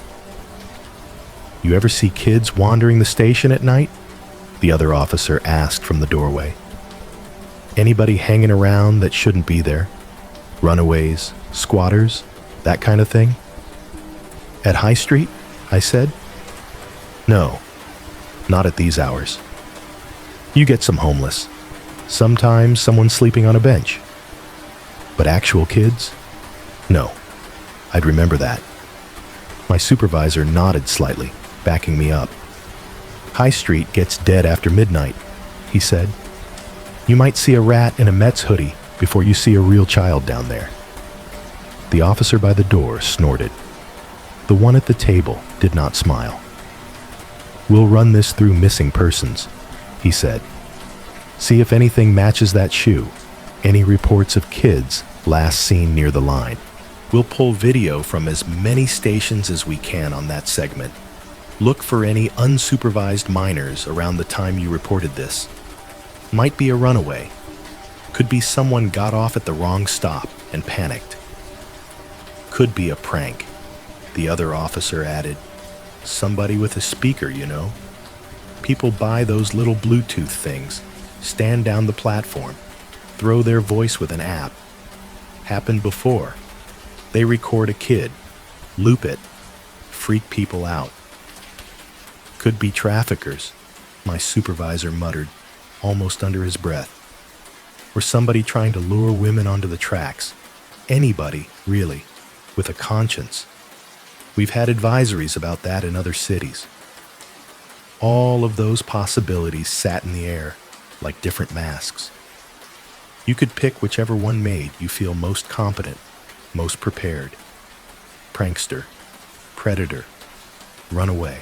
You ever see kids wandering the station at night? The other officer asked from the doorway. Anybody hanging around that shouldn't be there? Runaways, squatters, that kind of thing? At High Street? I said. No, not at these hours. You get some homeless. Sometimes someone sleeping on a bench. But actual kids? No, I'd remember that. My supervisor nodded slightly, backing me up. High Street gets dead after midnight, he said. You might see a rat in a Mets hoodie before you see a real child down there. The officer by the door snorted. The one at the table did not smile. We'll run this through missing persons, he said. See if anything matches that shoe. Any reports of kids last seen near the line. We'll pull video from as many stations as we can on that segment. Look for any unsupervised minors around the time you reported this. Might be a runaway. Could be someone got off at the wrong stop and panicked. Could be a prank, the other officer added. Somebody with a speaker, you know. People buy those little Bluetooth things, stand down the platform, throw their voice with an app. Happened before. They record a kid, loop it, freak people out. Could be traffickers, my supervisor muttered, almost under his breath. Or somebody trying to lure women onto the tracks. Anybody, really, with a conscience. We've had advisories about that in other cities. All of those possibilities sat in the air like different masks. You could pick whichever one made you feel most competent, most prepared. Prankster, predator, runaway,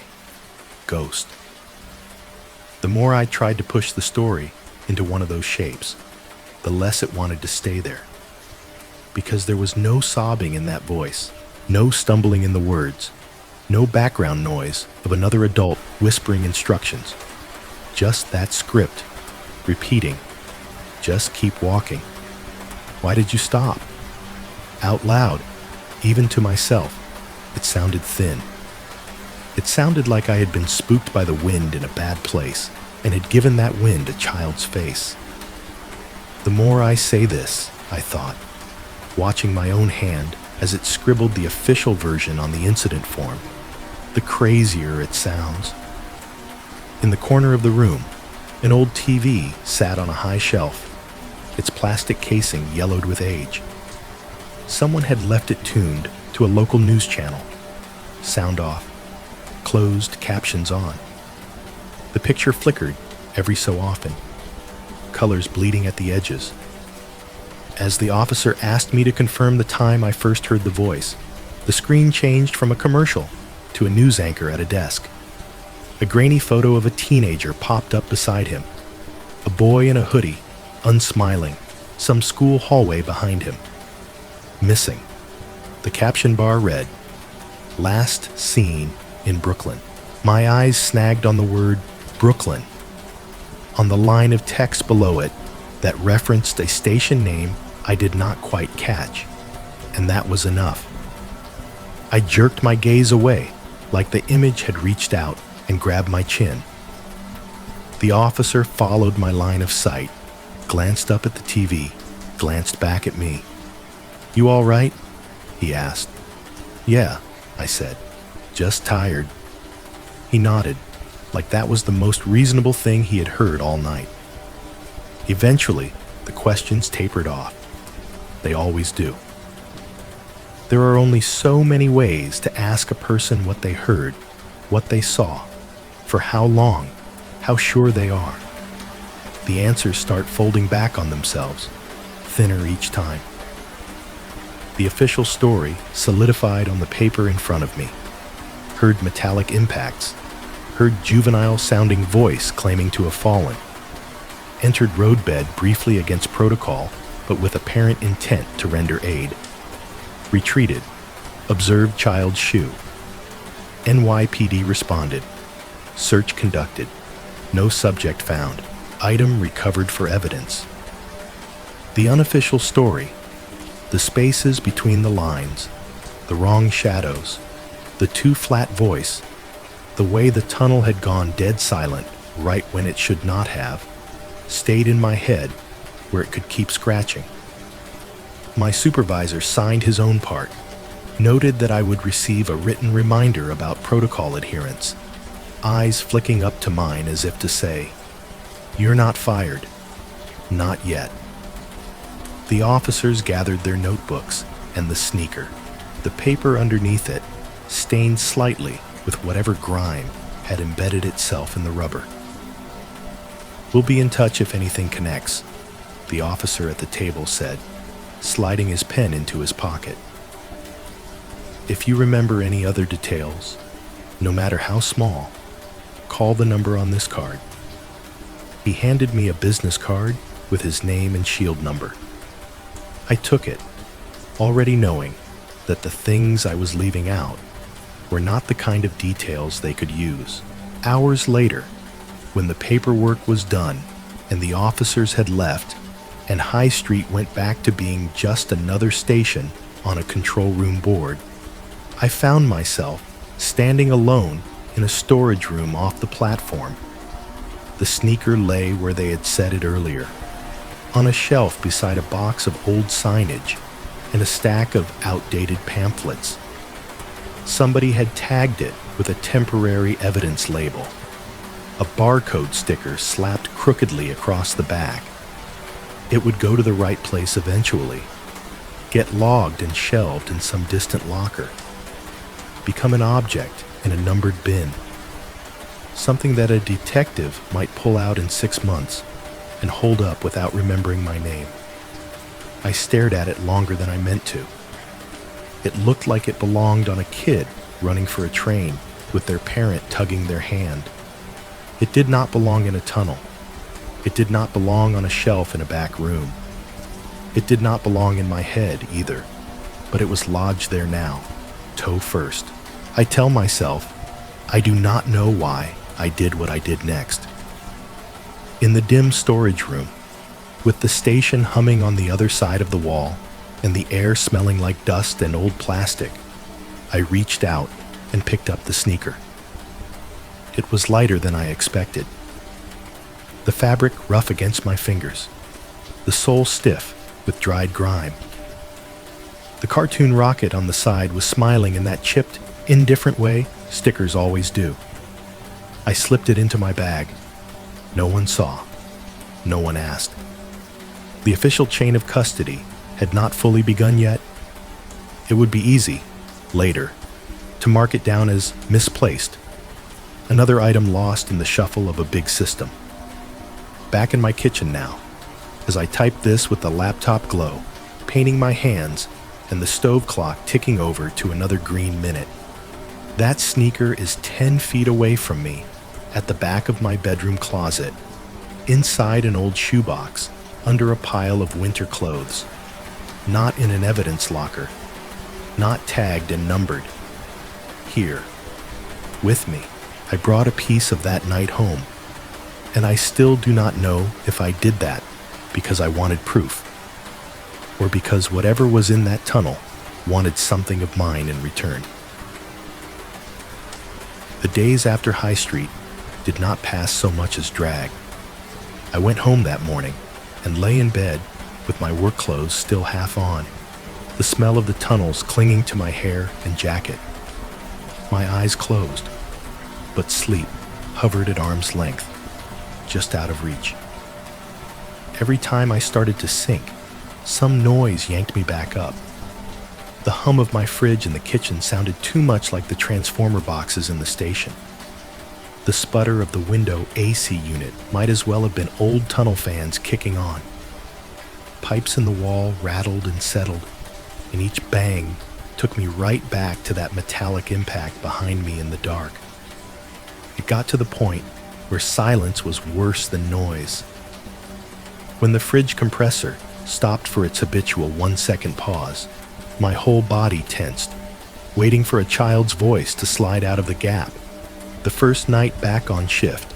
ghost. The more I tried to push the story into one of those shapes, the less it wanted to stay there. Because there was no sobbing in that voice, no stumbling in the words, no background noise of another adult whispering instructions. Just that script, repeating, just keep walking. Why did you stop? Out loud, even to myself, it sounded thin. It sounded like I had been spooked by the wind in a bad place and had given that wind a child's face. The more I say this, I thought, watching my own hand as it scribbled the official version on the incident form, the crazier it sounds. In the corner of the room, an old TV sat on a high shelf, its plastic casing yellowed with age. Someone had left it tuned to a local news channel. Sound off, closed captions on. The picture flickered every so often, colors bleeding at the edges. As the officer asked me to confirm the time I first heard the voice, the screen changed from a commercial to a news anchor at a desk. A grainy photo of a teenager popped up beside him. A boy in a hoodie, unsmiling, some school hallway behind him. Missing. The caption bar read, "Last seen in Brooklyn." My eyes snagged on the word Brooklyn, on the line of text below it that referenced a station name I did not quite catch, and that was enough. I jerked my gaze away, like the image had reached out and grabbed my chin. The officer followed my line of sight, glanced up at the TV, glanced back at me. "You all right?" he asked. "Yeah," I said. "Just tired." He nodded. like that was the most reasonable thing he had heard all night. Eventually, the questions tapered off. They always do. There are only so many ways to ask a person what they heard, what they saw, for how long, how sure they are. The answers start folding back on themselves, thinner each time. The official story solidified on the paper in front of me. Heard metallic impacts. Heard juvenile-sounding voice claiming to have fallen. Entered roadbed briefly against protocol, but with apparent intent to render aid. Retreated. Observed child's shoe. NYPD responded. Search conducted. No subject found. Item recovered for evidence. The unofficial story. The spaces between the lines. The wrong shadows. The too flat voice. The way the tunnel had gone dead silent right when it should not have. Stayed in my head where it could keep scratching. My supervisor signed his own part, noted that I would receive a written reminder about protocol adherence, eyes flicking up to mine as if to say, "You're not fired. Not yet." The officers gathered their notebooks and the sneaker, the paper underneath it, stained slightly with whatever grime had embedded itself in the rubber. "We'll be in touch if anything connects," the officer at the table said, sliding his pen into his pocket. "If you remember any other details, no matter how small, call the number on this card." He handed me a business card with his name and shield number. I took it, already knowing that the things I was leaving out were not the kind of details they could use. Hours later, when the paperwork was done and the officers had left, and High Street went back to being just another station on a control room board, I found myself standing alone in a storage room off the platform. The sneaker lay where they had set it earlier, on a shelf beside a box of old signage and a stack of outdated pamphlets. Somebody had tagged it with a temporary evidence label, a barcode sticker slapped crookedly across the back. It would go to the right place eventually, get logged and shelved in some distant locker, become an object in a numbered bin, something that a detective might pull out in 6 months and hold up without remembering my name. I stared at it longer than I meant to. It looked like it belonged on a kid running for a train with their parent tugging their hand. It did not belong in a tunnel. It did not belong on a shelf in a back room. It did not belong in my head either, but it was lodged there now, toe first. I tell myself, I do not know why I did what I did next. In the dim storage room, with the station humming on the other side of the wall and the air smelling like dust and old plastic, I reached out and picked up the sneaker. It was lighter than I expected. The fabric rough against my fingers, the sole stiff with dried grime. The cartoon rocket on the side was smiling in that chipped, indifferent way stickers always do. I slipped it into my bag. No one saw. No one asked. The official chain of custody had not fully begun yet. It would be easy, later, to mark it down as misplaced, another item lost in the shuffle of a big system. Back in my kitchen now, as I typed this with the laptop glow, painting my hands, and the stove clock ticking over to another green minute. That sneaker is 10 feet away from me, at the back of my bedroom closet, inside an old shoebox, under a pile of winter clothes. Not in an evidence locker, not tagged and numbered. Here, with me, I brought a piece of that night home, and I still do not know if I did that because I wanted proof, or because whatever was in that tunnel wanted something of mine in return. The days after High Street did not pass so much as drag. I went home that morning and lay in bed with my work clothes still half on, the smell of the tunnels clinging to my hair and jacket. My eyes closed, but sleep hovered at arm's length, just out of reach. Every time I started to sink, some noise yanked me back up. The hum of my fridge in the kitchen sounded too much like the transformer boxes in the station. The sputter of the window AC unit might as well have been old tunnel fans kicking on. Pipes in the wall rattled and settled, and each bang took me right back to that metallic impact behind me in the dark. It got to the point where silence was worse than noise. When the fridge compressor stopped for its habitual 1-second pause, my whole body tensed, waiting for a child's voice to slide out of the gap. The first night back on shift,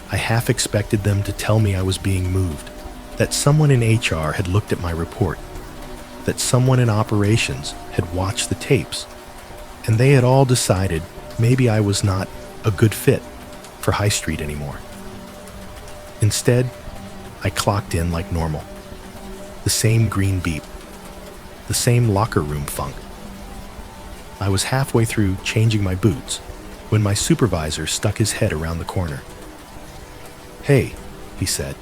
I half expected them to tell me I was being moved, that someone in HR had looked at my report, that someone in operations had watched the tapes, and they had all decided maybe I was not a good fit for High Street anymore. Instead, I clocked in like normal. The same green beep, the same locker room funk. I was halfway through changing my boots when my supervisor stuck his head around the corner. "Hey," he said,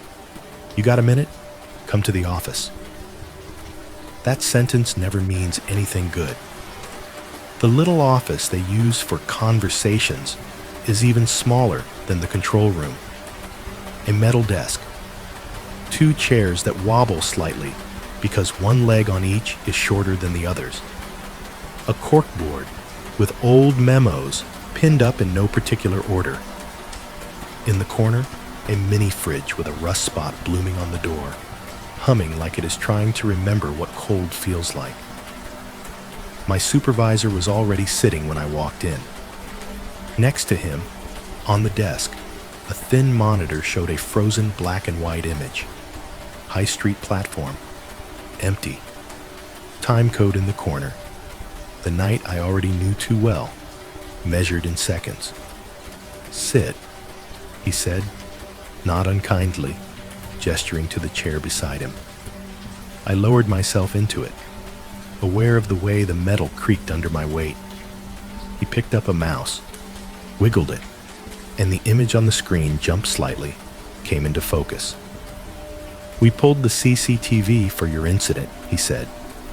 "you got a minute? Come to the office." That sentence never means anything good. The little office they use for conversations is even smaller than the control room. A metal desk, 2 chairs that wobble slightly because one leg on each is shorter than the others. A corkboard with old memos pinned up in no particular order. In the corner, a mini fridge with a rust spot blooming on the door, humming like it is trying to remember what cold feels like. My supervisor was already sitting when I walked in. Next to him, on the desk, a thin monitor showed a frozen black and white image. High Street platform. Empty. Time code in the corner. The night I already knew too well, measured in seconds. "Sit," he said, not unkindly, gesturing to the chair beside him. I lowered myself into it, aware of the way the metal creaked under my weight. He picked up a mouse, wiggled it, and the image on the screen jumped slightly, came into focus. "We pulled the CCTV for your incident," he said.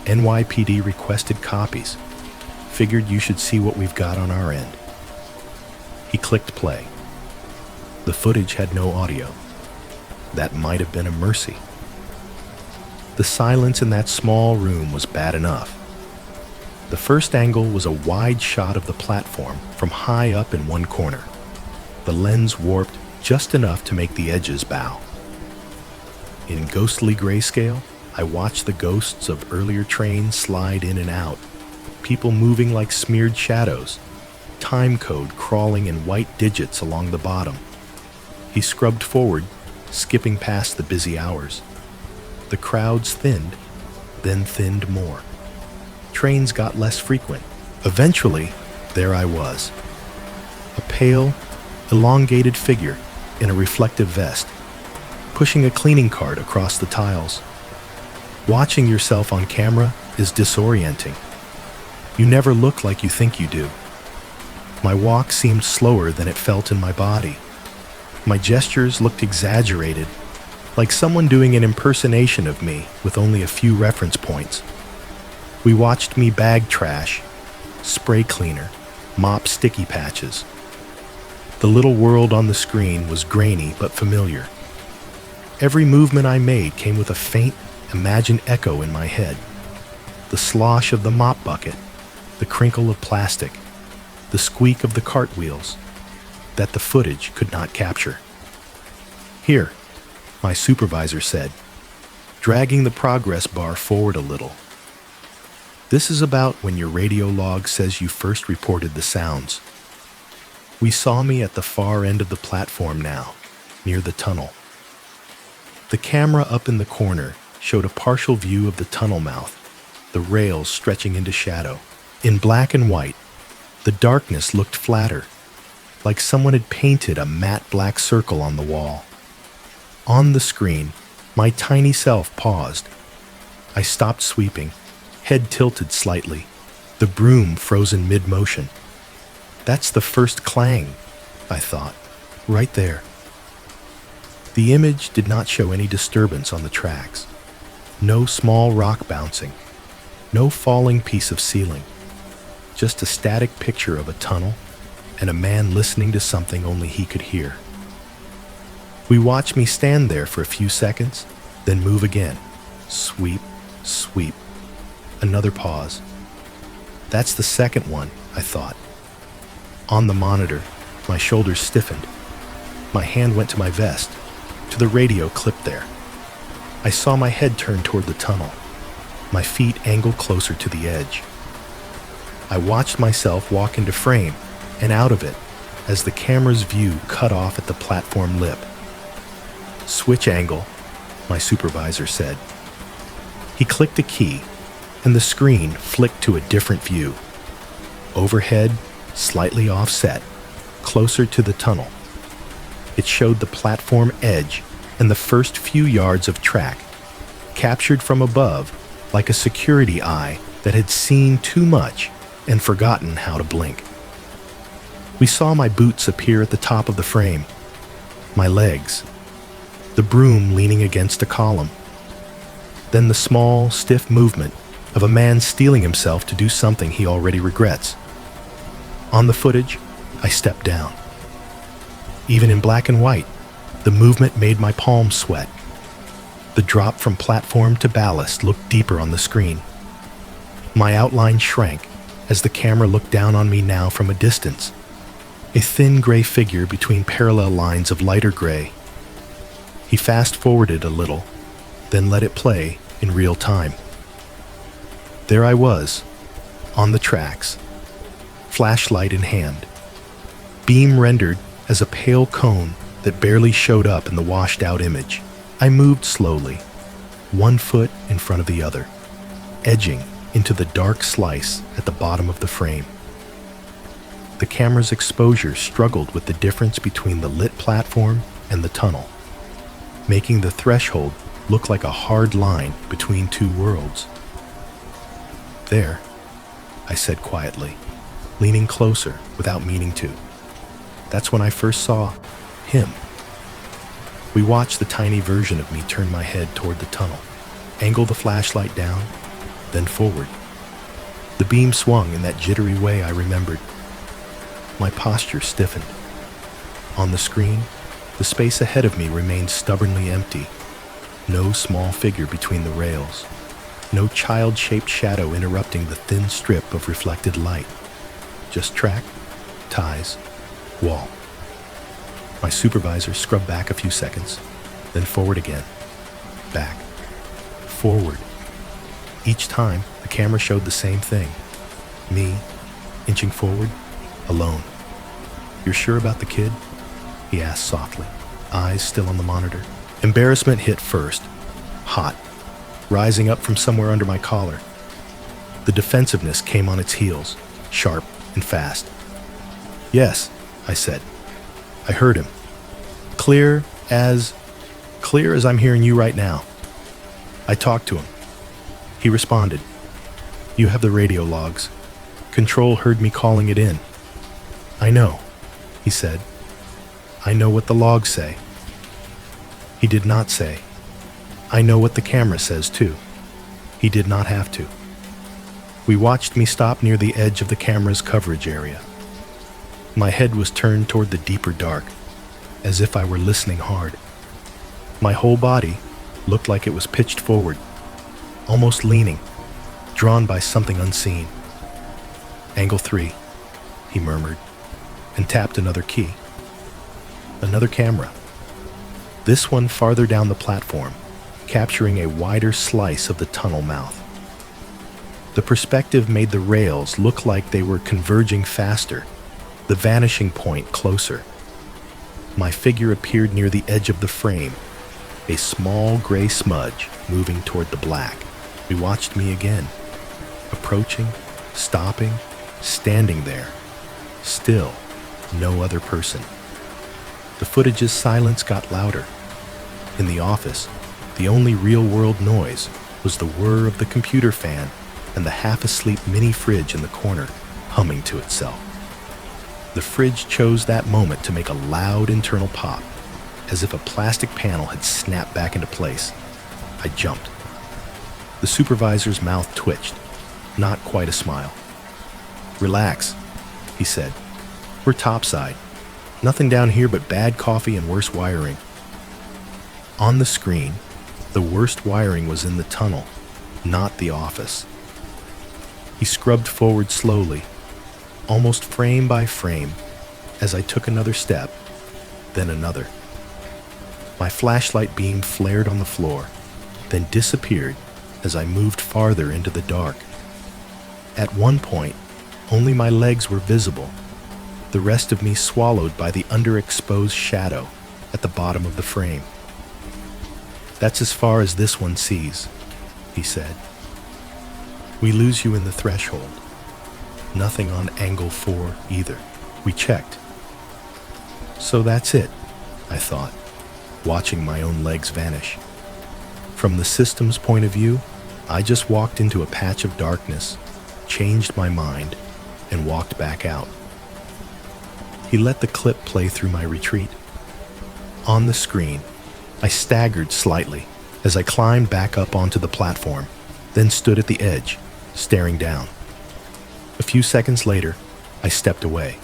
"NYPD requested copies. Figured you should see what we've got on our end." He clicked play. The footage had no audio. That might have been a mercy. The silence in that small room was bad enough. The first angle was a wide shot of the platform from high up in one corner. The lens warped just enough to make the edges bow. In ghostly grayscale, I watched the ghosts of earlier trains slide in and out, people moving like smeared shadows, time code crawling in white digits along the bottom. He scrubbed forward, skipping past the busy hours. The crowds thinned, then thinned more. Trains got less frequent. Eventually, there I was. A pale, elongated figure in a reflective vest, pushing a cleaning cart across the tiles. Watching yourself on camera is disorienting. You never look like you think you do. My walk seemed slower than it felt in my body. My gestures looked exaggerated, like someone doing an impersonation of me with only a few reference points. We watched me bag trash, spray cleaner, mop sticky patches. The little world on the screen was grainy but familiar. Every movement I made came with a faint, imagined echo in my head. The slosh of the mop bucket, the crinkle of plastic, the squeak of the cartwheels that the footage could not capture. "Here," my supervisor said, dragging the progress bar forward a little. "This is about when your radio log says you first reported the sounds." We saw me at the far end of the platform now, near the tunnel. The camera up in the corner showed a partial view of the tunnel mouth, the rails stretching into shadow. In black and white, the darkness looked flatter, like someone had painted a matte black circle on the wall. On the screen, my tiny self paused. I stopped sweeping, head tilted slightly, the broom frozen mid-motion. That's the first clang, I thought. right there. The image did not show any disturbance on the tracks. No small rock bouncing. No falling piece of ceiling. Just a static picture of a tunnel and a man listening to something only he could hear. We watched me stand there for a few seconds, then move again. Sweep, sweep. Another pause. That's the second one, I thought. On the monitor, my shoulders stiffened. My hand went to my vest, to the radio clipped there. I saw my head turn toward the tunnel, my feet angled closer to the edge. I watched myself walk into frame and out of it as the camera's view cut off at the platform lip. Switch angle, my supervisor said. He clicked a key, and the screen flicked to a different view. Overhead, slightly offset, closer to the tunnel. It showed the platform edge and the first few yards of track, captured from above like a security eye that had seen too much and forgotten how to blink. We saw my boots appear at the top of the frame, my legs, the broom leaning against a column, then the small, stiff movement of a man steeling himself to do something he already regrets. On the footage, I stepped down. Even in black and white, the movement made my palms sweat. The drop from platform to ballast looked deeper on the screen. My outline shrank as the camera looked down on me now from a distance, a thin gray figure between parallel lines of lighter gray. He fast-forwarded a little, then let it play in real time. There I was, on the tracks, flashlight in hand, beam rendered as a pale cone that barely showed up in the washed-out image. I moved slowly, one foot in front of the other, edging into the dark slice at the bottom of the frame. The camera's exposure struggled with the difference between the lit platform and the tunnel, making the threshold look like a hard line between two worlds. There, I said quietly, leaning closer without meaning to. That's when I first saw him. We watched the tiny version of me turn my head toward the tunnel, angle the flashlight down, then forward. The beam swung in that jittery way I remembered. My posture stiffened. On the screen, the space ahead of me remained stubbornly empty. No small figure between the rails. No child-shaped shadow interrupting the thin strip of reflected light. Just track, ties, wall. My supervisor scrubbed back a few seconds, then forward again, back, forward. Each time, the camera showed the same thing. Me, inching forward, alone. "You're sure about the kid?" he asked softly, eyes still on the monitor. Embarrassment hit first, hot, rising up from somewhere under my collar. The defensiveness came on its heels, sharp and fast. "Yes," I said. "I heard him. Clear as I'm hearing you right now. I talked to him. He responded. You have the radio logs. Control heard me calling it in." "I know," he said. "I know what the logs say." He did not say, "I know what the camera says too." He did not have to. We watched me stop near the edge of the camera's coverage area. My head was turned toward the deeper dark, as if I were listening hard. My whole body looked like it was pitched forward, almost leaning, drawn by something unseen. "Angle 3, he murmured, and tapped another key. Another camera. This one farther down the platform, capturing a wider slice of the tunnel mouth. The perspective made the rails look like they were converging faster, the vanishing point closer. My figure appeared near the edge of the frame, a small gray smudge moving toward the black. He watched me again, approaching, stopping, standing there. Still, no other person. The footage's silence got louder. In the office, the only real-world noise was the whir of the computer fan and the half-asleep mini fridge in the corner humming to itself. The fridge chose that moment to make a loud internal pop, as if a plastic panel had snapped back into place. I jumped. The supervisor's mouth twitched, not quite a smile. "Relax," he said. "We're topside. Nothing down here but bad coffee and worse wiring." On the screen, the worst wiring was in the tunnel, not the office. He scrubbed forward slowly, almost frame by frame, as I took another step, then another. My flashlight beam flared on the floor, then disappeared as I moved farther into the dark. At one point, only my legs were visible, the rest of me swallowed by the underexposed shadow at the bottom of the frame. "That's as far as this one sees," he said. "We lose you in the threshold. Nothing on angle 4 either. We checked." So that's it, I thought, watching my own legs vanish. From the system's point of view, I just walked into a patch of darkness, changed my mind, and walked back out. He let the clip play through my retreat. On the screen, I staggered slightly as I climbed back up onto the platform, then stood at the edge, staring down. A few seconds later, I stepped away.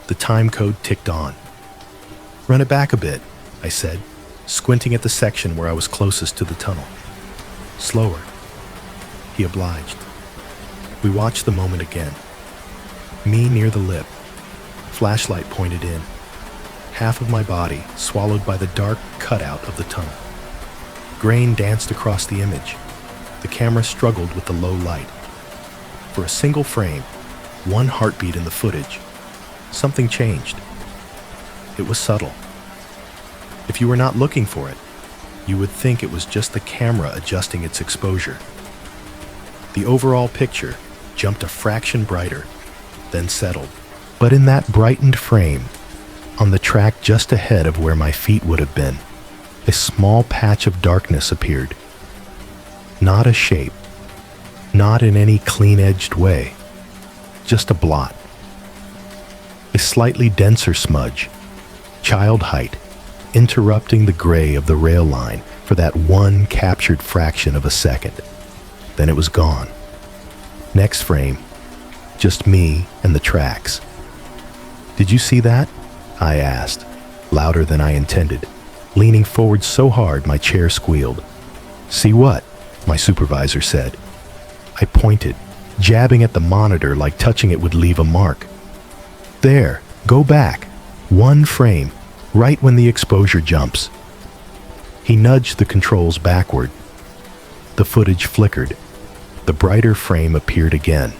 The time code ticked on. "Run it back a bit," I said, squinting at the section where I was closest to the tunnel. "Slower." He obliged. We watched the moment again. Me near the lip, flashlight pointed in, half of my body swallowed by the dark cutout of the tunnel. Grain danced across the image. The camera struggled with the low light. For a single frame, one heartbeat in the footage, something changed. It was subtle. If you were not looking for it, you would think it was just the camera adjusting its exposure. The overall picture jumped a fraction brighter, then settled. But in that brightened frame, on the track just ahead of where my feet would have been, a small patch of darkness appeared. Not a shape, not in any clean-edged way, just a blot. A slightly denser smudge, child height, interrupting the gray of the rail line for that one captured fraction of a second. Then it was gone. Next frame, just me and the tracks. "Did you see that?" I asked, louder than I intended, leaning forward so hard my chair squealed. "See what?" my supervisor said. I pointed, jabbing at the monitor like touching it would leave a mark. "There, go back. One frame, right when the exposure jumps." He nudged the controls backward. The footage flickered. The brighter frame appeared again.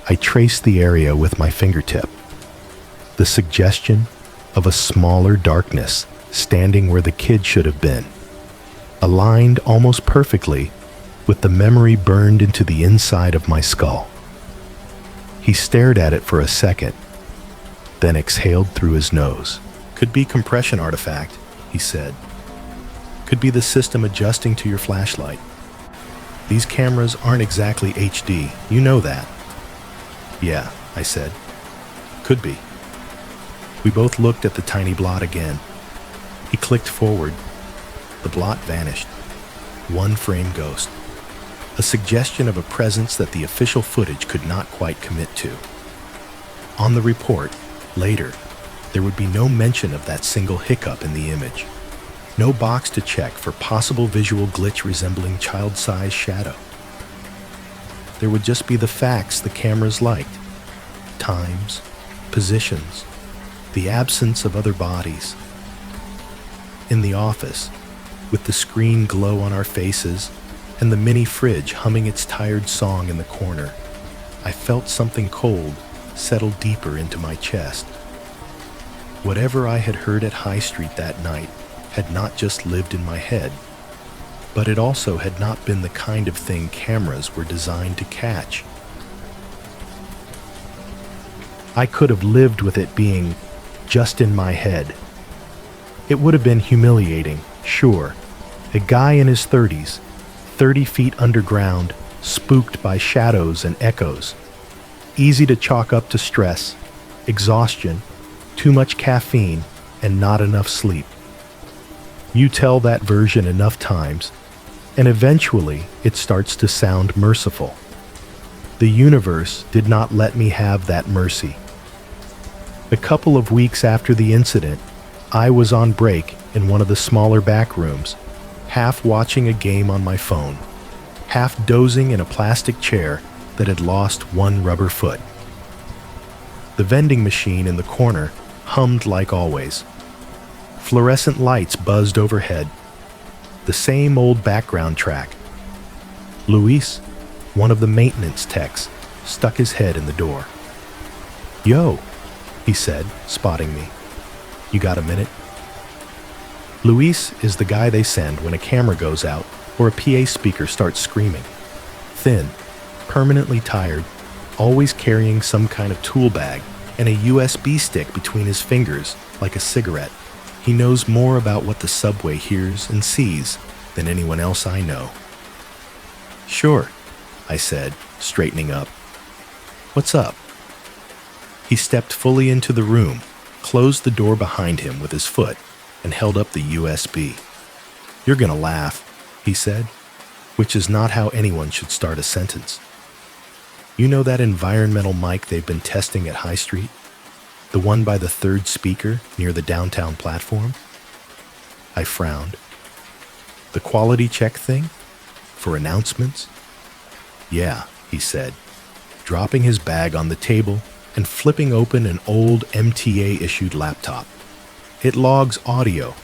I traced the area with my fingertip. The suggestion of a smaller darkness standing where the kid should have been, aligned almost perfectly with the memory burned into the inside of my skull. He stared at it for a second, then exhaled through his nose. "Could be compression artifact," he said. "Could be the system adjusting to your flashlight. These cameras aren't exactly HD, you know that." "Yeah," I said. "Could be." We both looked at the tiny blot again. He clicked forward. The blot vanished. One frame ghost. A suggestion of a presence that the official footage could not quite commit to. On the report, later, there would be no mention of that single hiccup in the image. No box to check for possible visual glitch resembling child-sized shadow. There would just be the facts the cameras liked. Times, positions, the absence of other bodies. In the office, with the screen glow on our faces and the mini fridge humming its tired song in the corner, I felt something cold settle deeper into my chest. Whatever I had heard at High Street that night had not just lived in my head, but it also had not been the kind of thing cameras were designed to catch. I could have lived with it being just in my head. It would have been humiliating, sure. A guy in his 30s, 30 feet underground, spooked by shadows and echoes. Easy to chalk up to stress, exhaustion, too much caffeine, and not enough sleep. You tell that version enough times, and eventually it starts to sound merciful. The universe did not let me have that mercy. A couple of weeks after the incident, I was on break in one of the smaller back rooms, half watching a game on my phone, half dozing in a plastic chair that had lost one rubber foot. The vending machine in the corner hummed like always. Fluorescent lights buzzed overhead. The same old background track. Luis, one of the maintenance techs, stuck his head in the door. "Yo," he said, spotting me. "You got a minute?" Luis is the guy they send when a camera goes out or a PA speaker starts screaming. Thin, permanently tired, always carrying some kind of tool bag and a USB stick between his fingers like a cigarette. He knows more about what the subway hears and sees than anyone else I know. "Sure," I said, straightening up. "What's up?" He stepped fully into the room, closed the door behind him with his foot, and held up the USB. "You're gonna laugh," he said, which is not how anyone should start a sentence. "You know that environmental mic they've been testing at High Street? The one by the third speaker near the downtown platform?" I frowned. "The quality check thing? For announcements?" "Yeah," he said, dropping his bag on the table and flipping open an old MTA-issued laptop. "It logs audio,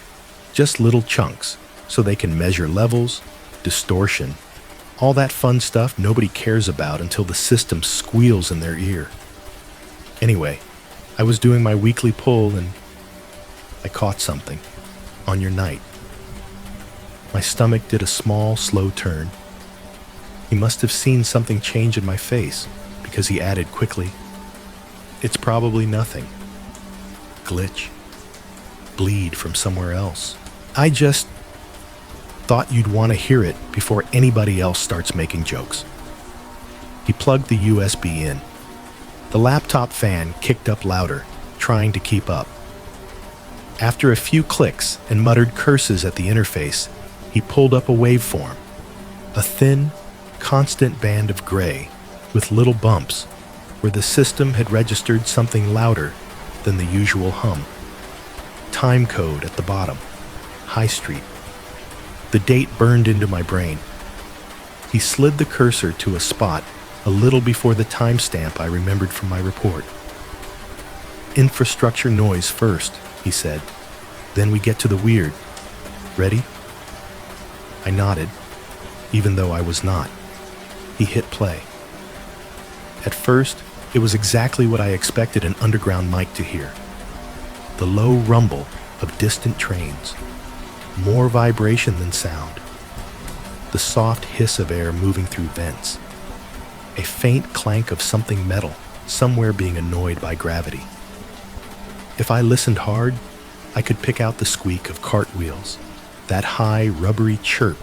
just little chunks, so they can measure levels, distortion, all that fun stuff nobody cares about until the system squeals in their ear. Anyway, I was doing my weekly pull and I caught something on your night." My stomach did a small, slow turn. He must have seen something change in my face because he added quickly, "It's probably nothing. Glitch. Bleed from somewhere else. I just thought you'd want to hear it before anybody else starts making jokes." He plugged the USB in. The laptop fan kicked up louder, trying to keep up. After a few clicks and muttered curses at the interface, he pulled up a waveform, a thin, constant band of gray with little bumps where the system had registered something louder than the usual hum. Time code at the bottom, High Street. The date burned into my brain. He slid the cursor to a spot a little before the timestamp I remembered from my report. "Infrastructure noise first," he said. "Then we get to the weird. Ready?" I nodded, even though I was not. He hit play. At first, it was exactly what I expected an underground mic to hear. The low rumble of distant trains. More vibration than sound. The soft hiss of air moving through vents. A faint clank of something metal, somewhere being annoyed by gravity. If I listened hard, I could pick out the squeak of cartwheels, that high, rubbery chirp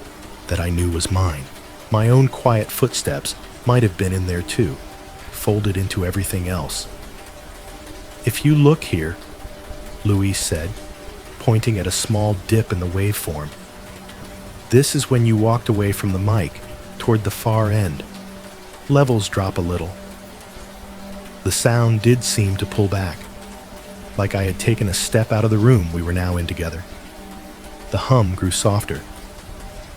that I knew was mine. My own quiet footsteps might have been in there too, folded into everything else. "If you look here," Luis said, pointing at a small dip in the waveform, "this is when you walked away from the mic, toward the far end. Levels drop a little." The sound did seem to pull back, like I had taken a step out of the room we were now in together. The hum grew softer.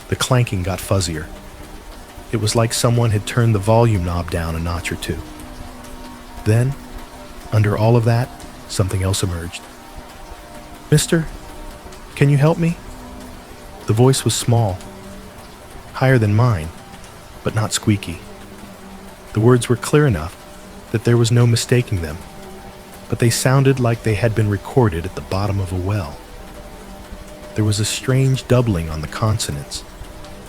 The clanking got fuzzier. It was like someone had turned the volume knob down a notch or two. Then, under all of that, something else emerged. "Mister, can you help me?" The voice was small, higher than mine, but not squeaky. The words were clear enough that there was no mistaking them, but they sounded like they had been recorded at the bottom of a well. There was a strange doubling on the consonants,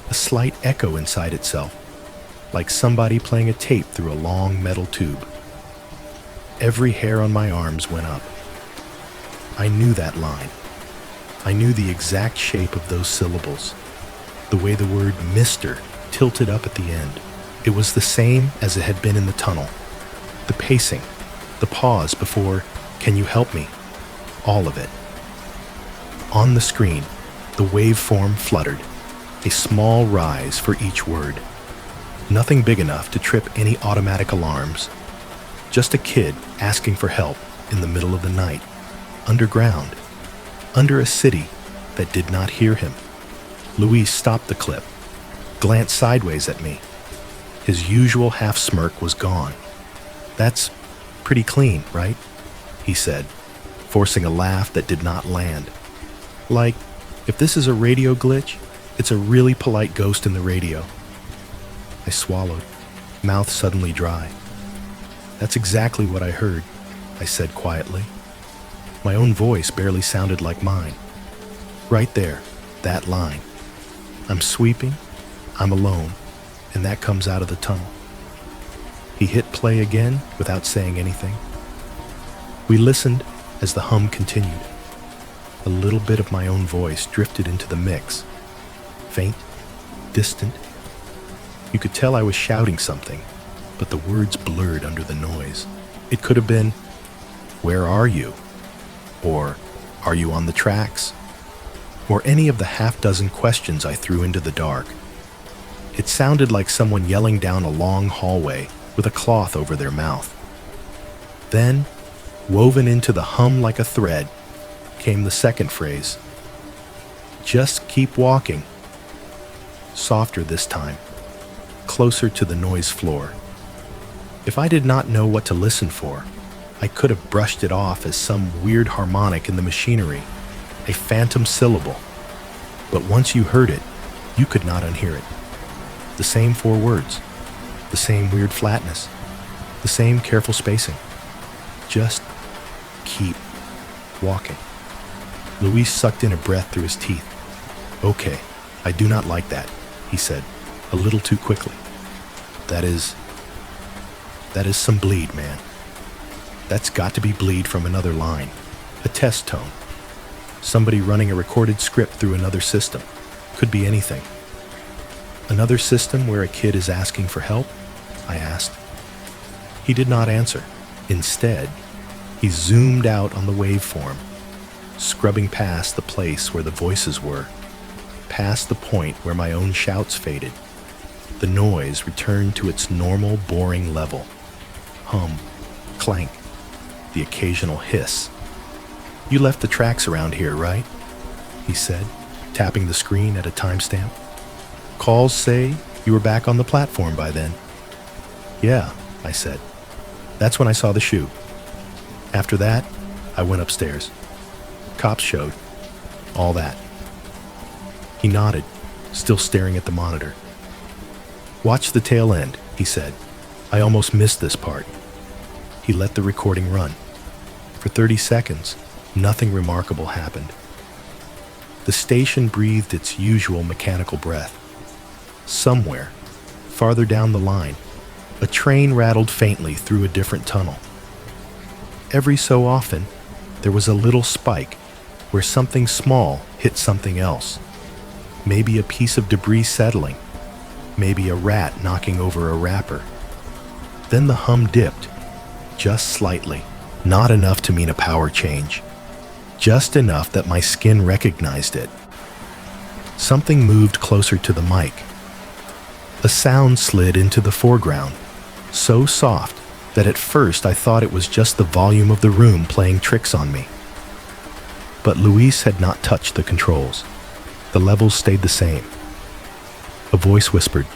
a slight echo inside itself, like somebody playing a tape through a long metal tube. Every hair on my arms went up. I knew that line. I knew the exact shape of those syllables, the way the word "Mister" tilted up at the end. It was the same as it had been in the tunnel. The pacing, The pause before, "Can you help me?" All of it. On the screen, the waveform fluttered, a small rise for each word. Nothing big enough to trip any automatic alarms. Just a kid asking for help in the middle of the night, underground, under a city that did not hear him. Luis stopped the clip, glanced sideways at me. His usual half smirk was gone. "That's pretty clean, right?" he said, forcing a laugh that did not land. Like, if this is a radio glitch, it's a really polite ghost in the radio. I swallowed, mouth suddenly dry. "That's exactly what I heard," I said quietly. My own voice barely sounded like mine. Right there, that line. I'm sweeping, I'm alone, and that comes out of the tunnel. He hit play again without saying anything. We listened as the hum continued. A little bit of my own voice drifted into the mix. Faint, distant. You could tell I was shouting something, but the words blurred under the noise. It could have been, "Where are you?" Or, "Are you on the tracks?" Or any of the half-dozen questions I threw into the dark. It sounded like someone yelling down a long hallway with a cloth over their mouth. Then, woven into the hum like a thread, came the second phrase. "Just keep walking." Softer this time, closer to the noise floor. If I did not know what to listen for, I could have brushed it off as some weird harmonic in the machinery, a phantom syllable. But once you heard it, you could not unhear it. The same four words, the same weird flatness, the same careful spacing. Just keep walking. Luis sucked in a breath through his teeth. "Okay, I do not like that," he said, a little too quickly. That is some bleed, man. That's got to be bleed from another line, a test tone. Somebody running a recorded script through another system. Could be anything. Another system where a kid is asking for help? I asked. He did not answer. Instead, he zoomed out on the waveform, scrubbing past the place where the voices were, past the point where my own shouts faded. The noise returned to its normal, boring level. Hum, clank, the occasional hiss. "You left the tracks around here, right?" he said, tapping the screen at a timestamp. "Calls say you were back on the platform by then." "Yeah," I said. "That's when I saw the shoe. After that, I went upstairs. Cops showed. All that." He nodded, still staring at the monitor. "Watch the tail end," he said. "I almost missed this part." He let the recording run. For 30 seconds, nothing remarkable happened. The station breathed its usual mechanical breath. Somewhere, farther down the line, a train rattled faintly through a different tunnel. Every so often, there was a little spike where something small hit something else. Maybe a piece of debris settling, maybe a rat knocking over a wrapper. Then the hum dipped, just slightly, not enough to mean a power change, just enough that my skin recognized it. Something moved closer to the mic. A sound slid into the foreground, so soft that at first I thought it was just the volume of the room playing tricks on me. But Luis had not touched the controls. The levels stayed the same. A voice whispered,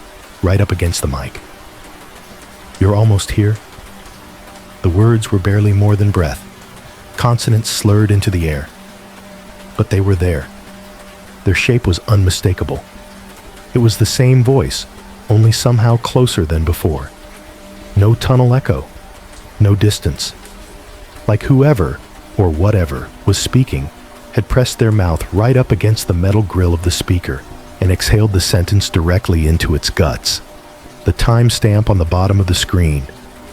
right up against the mic. "You're almost here." The words were barely more than breath. Consonants slurred into the air. But they were there. Their shape was unmistakable. It was the same voice, only somehow closer than before. No tunnel echo, no distance. Like whoever, or whatever, was speaking had pressed their mouth right up against the metal grill of the speaker and exhaled the sentence directly into its guts. The timestamp on the bottom of the screen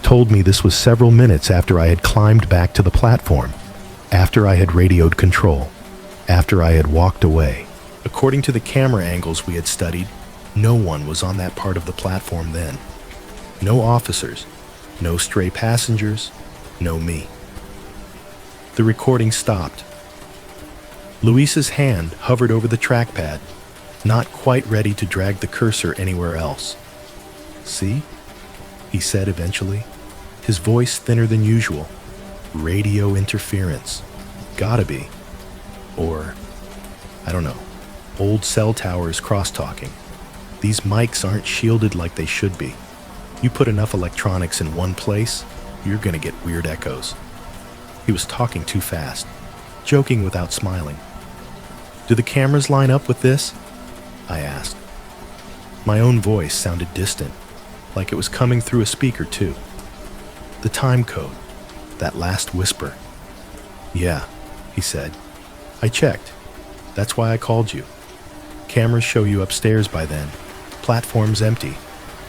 told me this was several minutes after I had climbed back to the platform, after I had radioed control, after I had walked away. According to the camera angles we had studied, no one was on that part of the platform then. No officers, no stray passengers, no me. The recording stopped. Luis's hand hovered over the trackpad, not quite ready to drag the cursor anywhere else. "See?" he said eventually, his voice thinner than usual. "Radio interference. Gotta be. Or, I don't know, old cell towers cross-talking. These mics aren't shielded like they should be. You put enough electronics in one place, you're gonna get weird echoes." He was talking too fast, joking without smiling. "Do the cameras line up with this?" I asked. My own voice sounded distant, like it was coming through a speaker too. The time code, that last whisper. "Yeah," he said. "I checked. That's why I called you. Cameras show you upstairs by then. Platform's empty.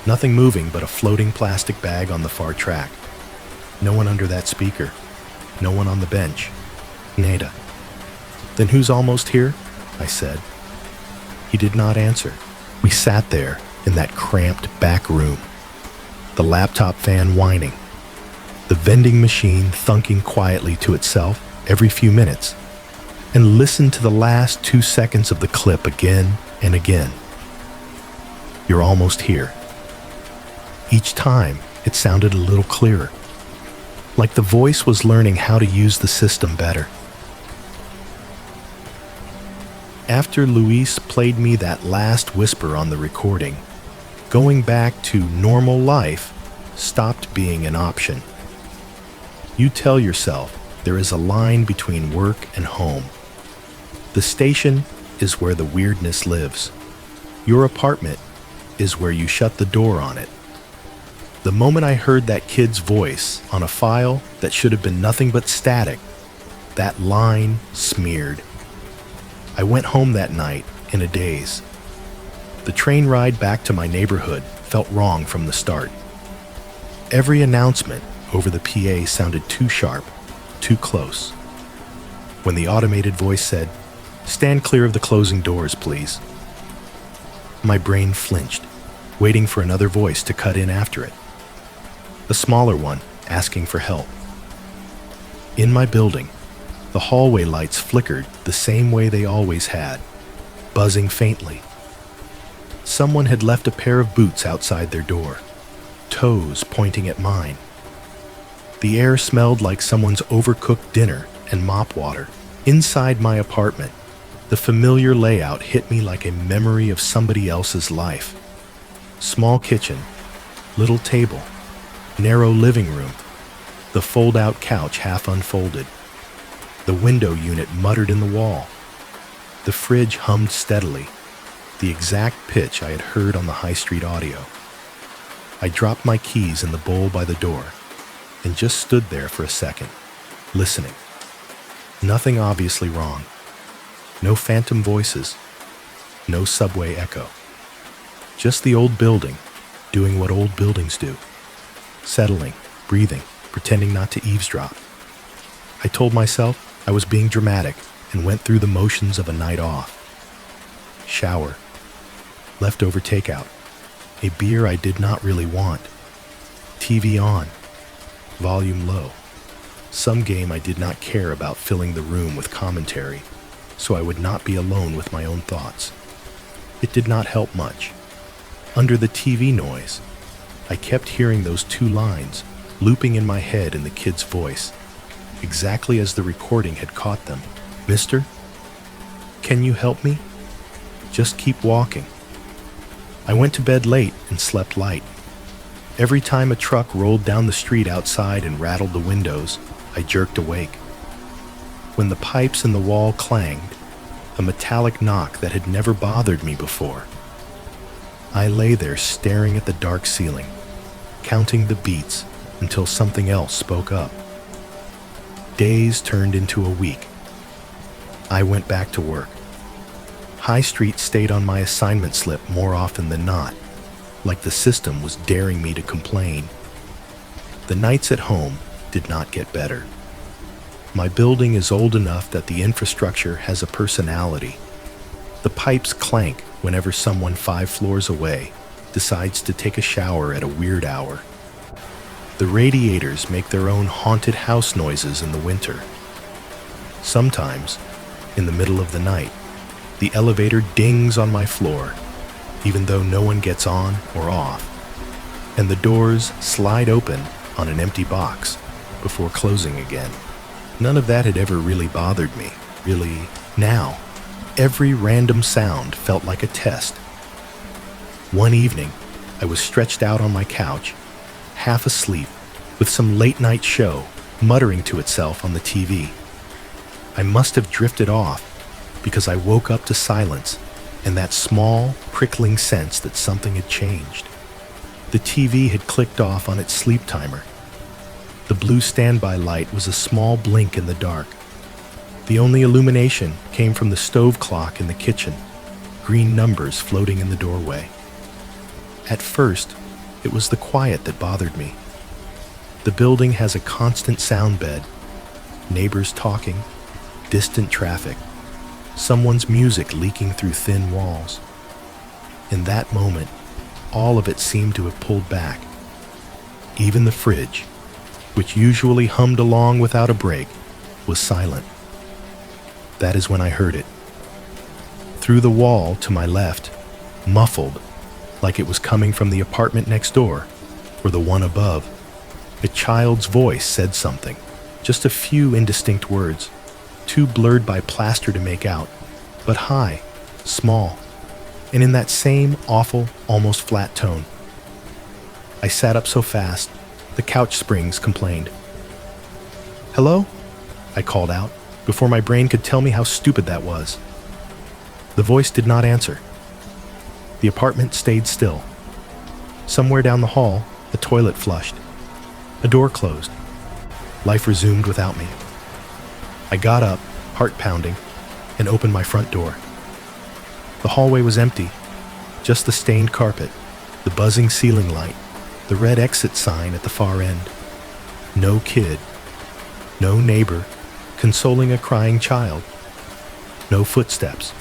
Nothing moving but a floating plastic bag on the far track. No one under that speaker. No one on the bench. Nada." "Then who's almost here?" I said. He did not answer. We sat there in that cramped back room, the laptop fan whining, the vending machine thunking quietly to itself every few minutes, and listened to the last 2 seconds of the clip again and again. "You're almost here." Each time, it sounded a little clearer, like the voice was learning how to use the system better. After Luis played me that last whisper on the recording, going back to normal life stopped being an option. You tell yourself there is a line between work and home. The station is where the weirdness lives. Your apartment is where you shut the door on it. The moment I heard that kid's voice on a file that should have been nothing but static, that line smeared. I went home that night in a daze. The train ride back to my neighborhood felt wrong from the start. Every announcement over the PA sounded too sharp, too close. When the automated voice said, "Stand clear of the closing doors, please," my brain flinched, waiting for another voice to cut in after it. A smaller one asking for help. In my building, the hallway lights flickered the same way they always had, buzzing faintly. Someone had left a pair of boots outside their door, toes pointing at mine. The air smelled like someone's overcooked dinner and mop water. Inside my apartment, the familiar layout hit me like a memory of somebody else's life. Small kitchen, little table, narrow living room, the fold-out couch half unfolded. The window unit muttered in the wall. The fridge hummed steadily, the exact pitch I had heard on the high street audio. I dropped my keys in the bowl by the door and just stood there for a second, listening. Nothing obviously wrong. No phantom voices. No subway echo. Just the old building doing what old buildings do. Settling, breathing, pretending not to eavesdrop. I told myself I was being dramatic and went through the motions of a night off. Shower. Leftover takeout. A beer I did not really want. TV on. Volume low. Some game I did not care about filling the room with commentary, so I would not be alone with my own thoughts. It did not help much. Under the TV noise, I kept hearing those 2 lines looping in my head in the kid's voice, exactly as the recording had caught them. "Mister, can you help me? Just keep walking." I went to bed late and slept light. Every time a truck rolled down the street outside and rattled the windows, I jerked awake. When the pipes in the wall clanged, a metallic knock that had never bothered me before, I lay there staring at the dark ceiling, counting the beats until something else spoke up. Days turned into a week. I went back to work. High Street stayed on my assignment slip more often than not, like the system was daring me to complain. The nights at home did not get better. My building is old enough that the infrastructure has a personality. The pipes clank whenever someone 5 floors away decides to take a shower at a weird hour. The radiators make their own haunted house noises in the winter. Sometimes, in the middle of the night, the elevator dings on my floor, even though no one gets on or off, and the doors slide open on an empty box before closing again. None of that had ever really bothered me, really. Now, every random sound felt like a test. One evening, I was stretched out on my couch, half asleep, with some late-night show muttering to itself on the TV. I must have drifted off because I woke up to silence and that small, prickling sense that something had changed. The TV had clicked off on its sleep timer. The blue standby light was a small blink in the dark. The only illumination came from the stove clock in the kitchen, green numbers floating in the doorway. At first, it was the quiet that bothered me. The building has a constant sound bed, neighbors talking, distant traffic, someone's music leaking through thin walls. In that moment, all of it seemed to have pulled back. Even the fridge, which usually hummed along without a break, was silent. That is when I heard it. Through the wall to my left, muffled, like it was coming from the apartment next door or the one above, a child's voice said something, just a few indistinct words, too blurred by plaster to make out, but high, small, and in that same awful, almost flat tone. I sat up so fast, the couch springs complained. "Hello?" I called out, before my brain could tell me how stupid that was. The voice did not answer. The apartment stayed still. Somewhere down the hall, a toilet flushed. A door closed. Life resumed without me. I got up, heart pounding, and opened my front door. The hallway was empty, just the stained carpet, the buzzing ceiling light, the red exit sign at the far end. No kid, no neighbor consoling a crying child, no footsteps.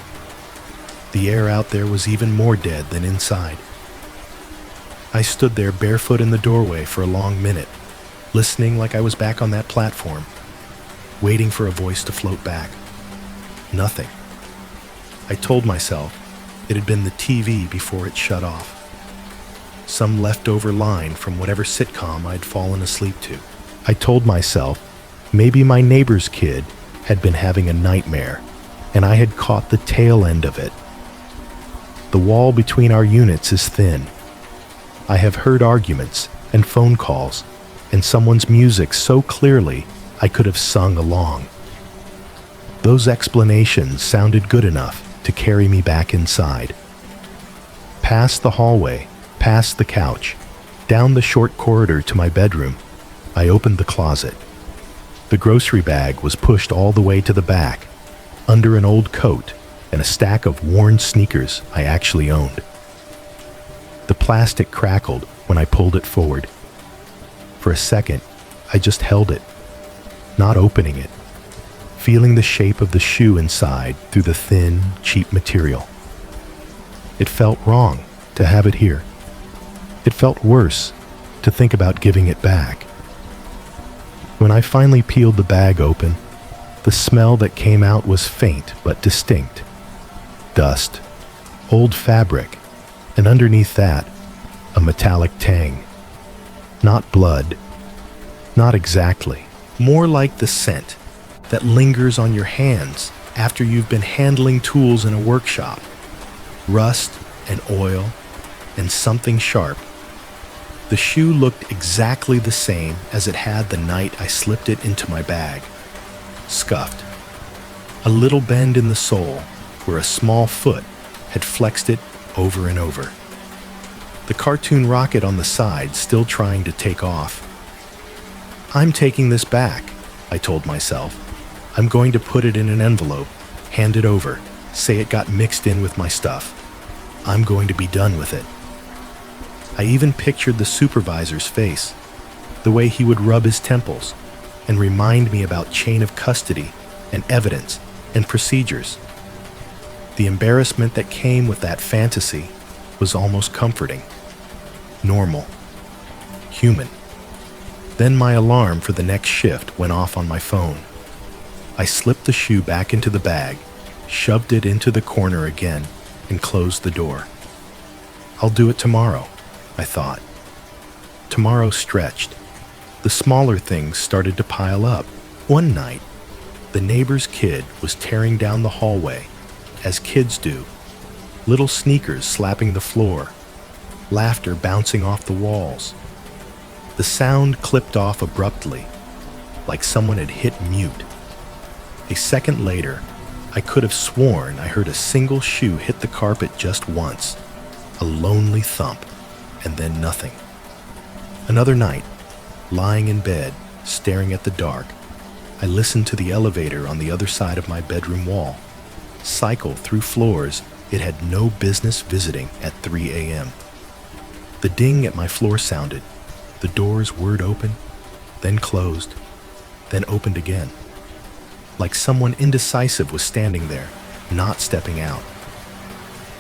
The air out there was even more dead than inside. I stood there barefoot in the doorway for a long minute, listening like I was back on that platform, waiting for a voice to float back. Nothing. I told myself it had been the TV before it shut off. Some leftover line from whatever sitcom I'd fallen asleep to. I told myself maybe my neighbor's kid had been having a nightmare, and I had caught the tail end of it. The wall between our units is thin. I have heard arguments and phone calls and someone's music so clearly I could have sung along. Those explanations sounded good enough to carry me back inside. Past the hallway, past the couch, down the short corridor to my bedroom, I opened the closet. The grocery bag was pushed all the way to the back, under an old coat and a stack of worn sneakers I actually owned. The plastic crackled when I pulled it forward. For a second, I just held it, not opening it, feeling the shape of the shoe inside through the thin, cheap material. It felt wrong to have it here. It felt worse to think about giving it back. When I finally peeled the bag open, the smell that came out was faint but distinct. Dust, old fabric, and underneath that, a metallic tang. Not blood. Not exactly. More like the scent that lingers on your hands after you've been handling tools in a workshop. Rust and oil and something sharp. The shoe looked exactly the same as it had the night I slipped it into my bag. Scuffed. A little bend in the sole where a small foot had flexed it over and over. The cartoon rocket on the side still trying to take off. I'm taking this back, I told myself. I'm going to put it in an envelope, hand it over, say it got mixed in with my stuff. I'm going to be done with it. I even pictured the supervisor's face, the way he would rub his temples and remind me about chain of custody and evidence and procedures. The embarrassment that came with that fantasy was almost comforting. Normal. Human. Then my alarm for the next shift went off on my phone. I slipped the shoe back into the bag, shoved it into the corner again, and closed the door. I'll do it tomorrow, I thought. Tomorrow stretched. The smaller things started to pile up. One night, the neighbor's kid was tearing down the hallway, as kids do, little sneakers slapping the floor, laughter bouncing off the walls. The sound clipped off abruptly, like someone had hit mute. A second later, I could have sworn I heard a single shoe hit the carpet just once, a lonely thump, and then nothing. Another night, lying in bed, staring at the dark, I listened to the elevator on the other side of my bedroom wall cycle through floors it had no business visiting at 3 a.m. The ding at my floor sounded, the doors whirred open, then closed, then opened again. Like someone indecisive was standing there, not stepping out.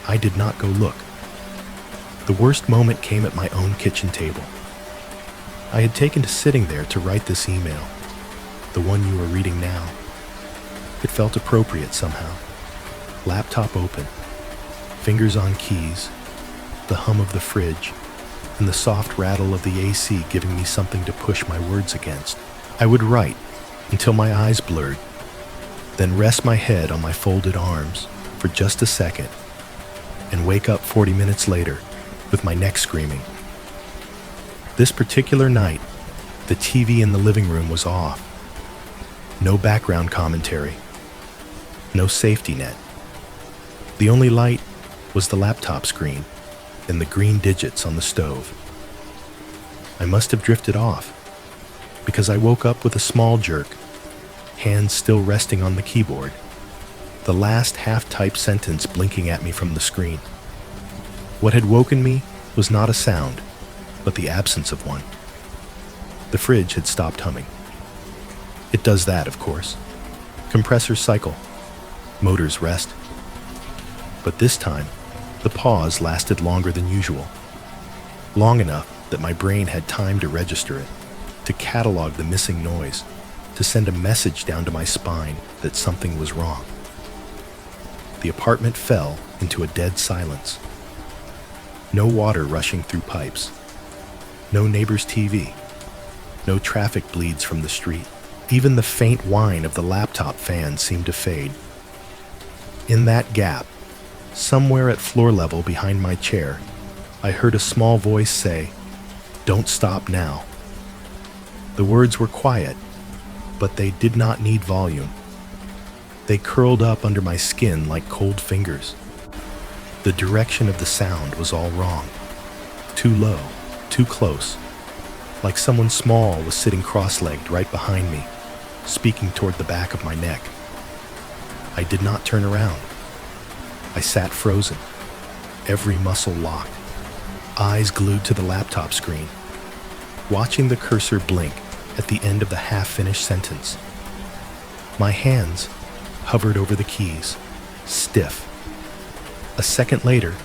I did not go look. The worst moment came at my own kitchen table. I had taken to sitting there to write this email, the one you are reading now. It felt appropriate somehow. Laptop open, fingers on keys, the hum of the fridge, and the soft rattle of the AC giving me something to push my words against. I would write until my eyes blurred, then rest my head on my folded arms for just a second, and wake up 40 minutes later with my neck screaming. This particular night, the TV in the living room was off. No background commentary. No safety net. The only light was the laptop screen and the green digits on the stove. I must have drifted off, because I woke up with a small jerk, hands still resting on the keyboard, the last half-typed sentence blinking at me from the screen. What had woken me was not a sound, but the absence of one. The fridge had stopped humming. It does that, of course. Compressors cycle, motors rest. But this time, the pause lasted longer than usual. Long enough that my brain had time to register it, to catalog the missing noise, to send a message down to my spine that something was wrong. The apartment fell into a dead silence. No water rushing through pipes. No neighbor's TV. No traffic bleeds from the street. Even the faint whine of the laptop fan seemed to fade. In that gap, somewhere at floor level behind my chair, I heard a small voice say, "Don't stop now." The words were quiet, but they did not need volume. They curled up under my skin like cold fingers. The direction of the sound was all wrong. Too low, too close. Like someone small was sitting cross-legged right behind me, speaking toward the back of my neck. I did not turn around. I sat frozen, every muscle locked, eyes glued to the laptop screen, watching the cursor blink at the end of the half-finished sentence. My hands hovered over the keys, stiff. A second later,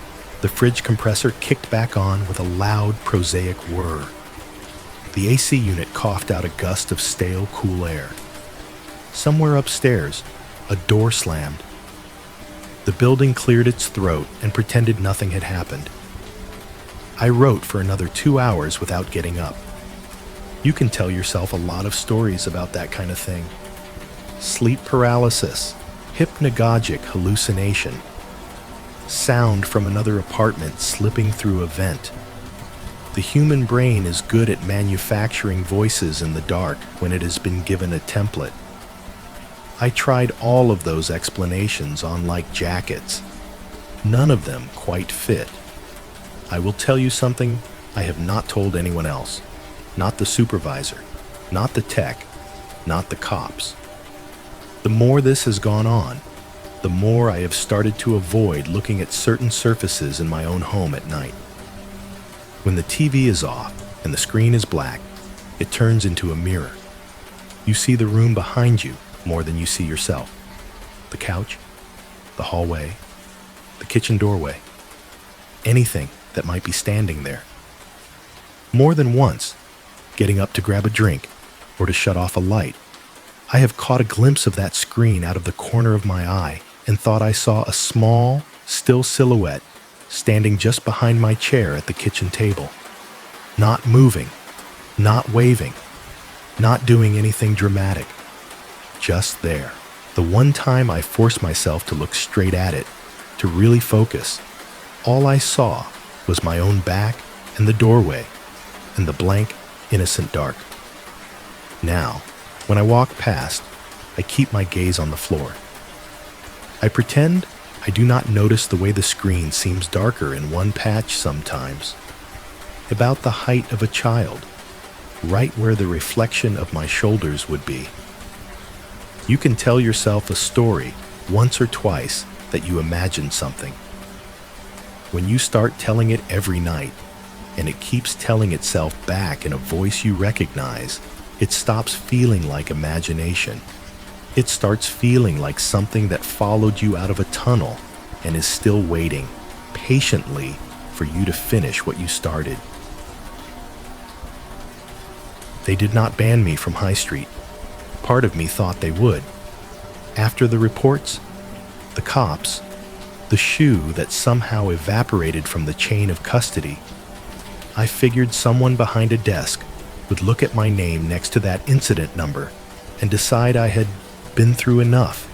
the fridge compressor kicked back on with a loud, prosaic whir. The AC unit coughed out a gust of stale, cool air. Somewhere upstairs, a door slammed. The building cleared its throat and pretended nothing had happened. I wrote for another 2 hours without getting up. You can tell yourself a lot of stories about that kind of thing. Sleep paralysis, hypnagogic hallucination, sound from another apartment slipping through a vent. The human brain is good at manufacturing voices in the dark when it has been given a template. I tried all of those explanations on like jackets. None of them quite fit. I will tell you something I have not told anyone else. Not the supervisor, not the tech, not the cops. The more this has gone on, the more I have started to avoid looking at certain surfaces in my own home at night. When the TV is off and the screen is black, it turns into a mirror. You see the room behind you more than you see yourself. The couch, the hallway, the kitchen doorway, anything that might be standing there. More than once, getting up to grab a drink, or to shut off a light. I have caught a glimpse of that screen out of the corner of my eye and thought I saw a small, still silhouette standing just behind my chair at the kitchen table. Not moving, not waving, not doing anything dramatic. Just there. The one time I forced myself to look straight at it, to really focus, all I saw was my own back and the doorway and the blank, innocent dark. Now, when I walk past, I keep my gaze on the floor. I pretend I do not notice the way the screen seems darker in one patch sometimes, about the height of a child, right where the reflection of my shoulders would be. You can tell yourself a story once or twice that you imagine something. When you start telling it every night, and it keeps telling itself back in a voice you recognize, it stops feeling like imagination. It starts feeling like something that followed you out of a tunnel and is still waiting, patiently, for you to finish what you started. They did not ban me from High Street. Part of me thought they would. After the reports, the cops, the shoe that somehow evaporated from the chain of custody, I figured someone behind a desk would look at my name next to that incident number and decide I had been through enough,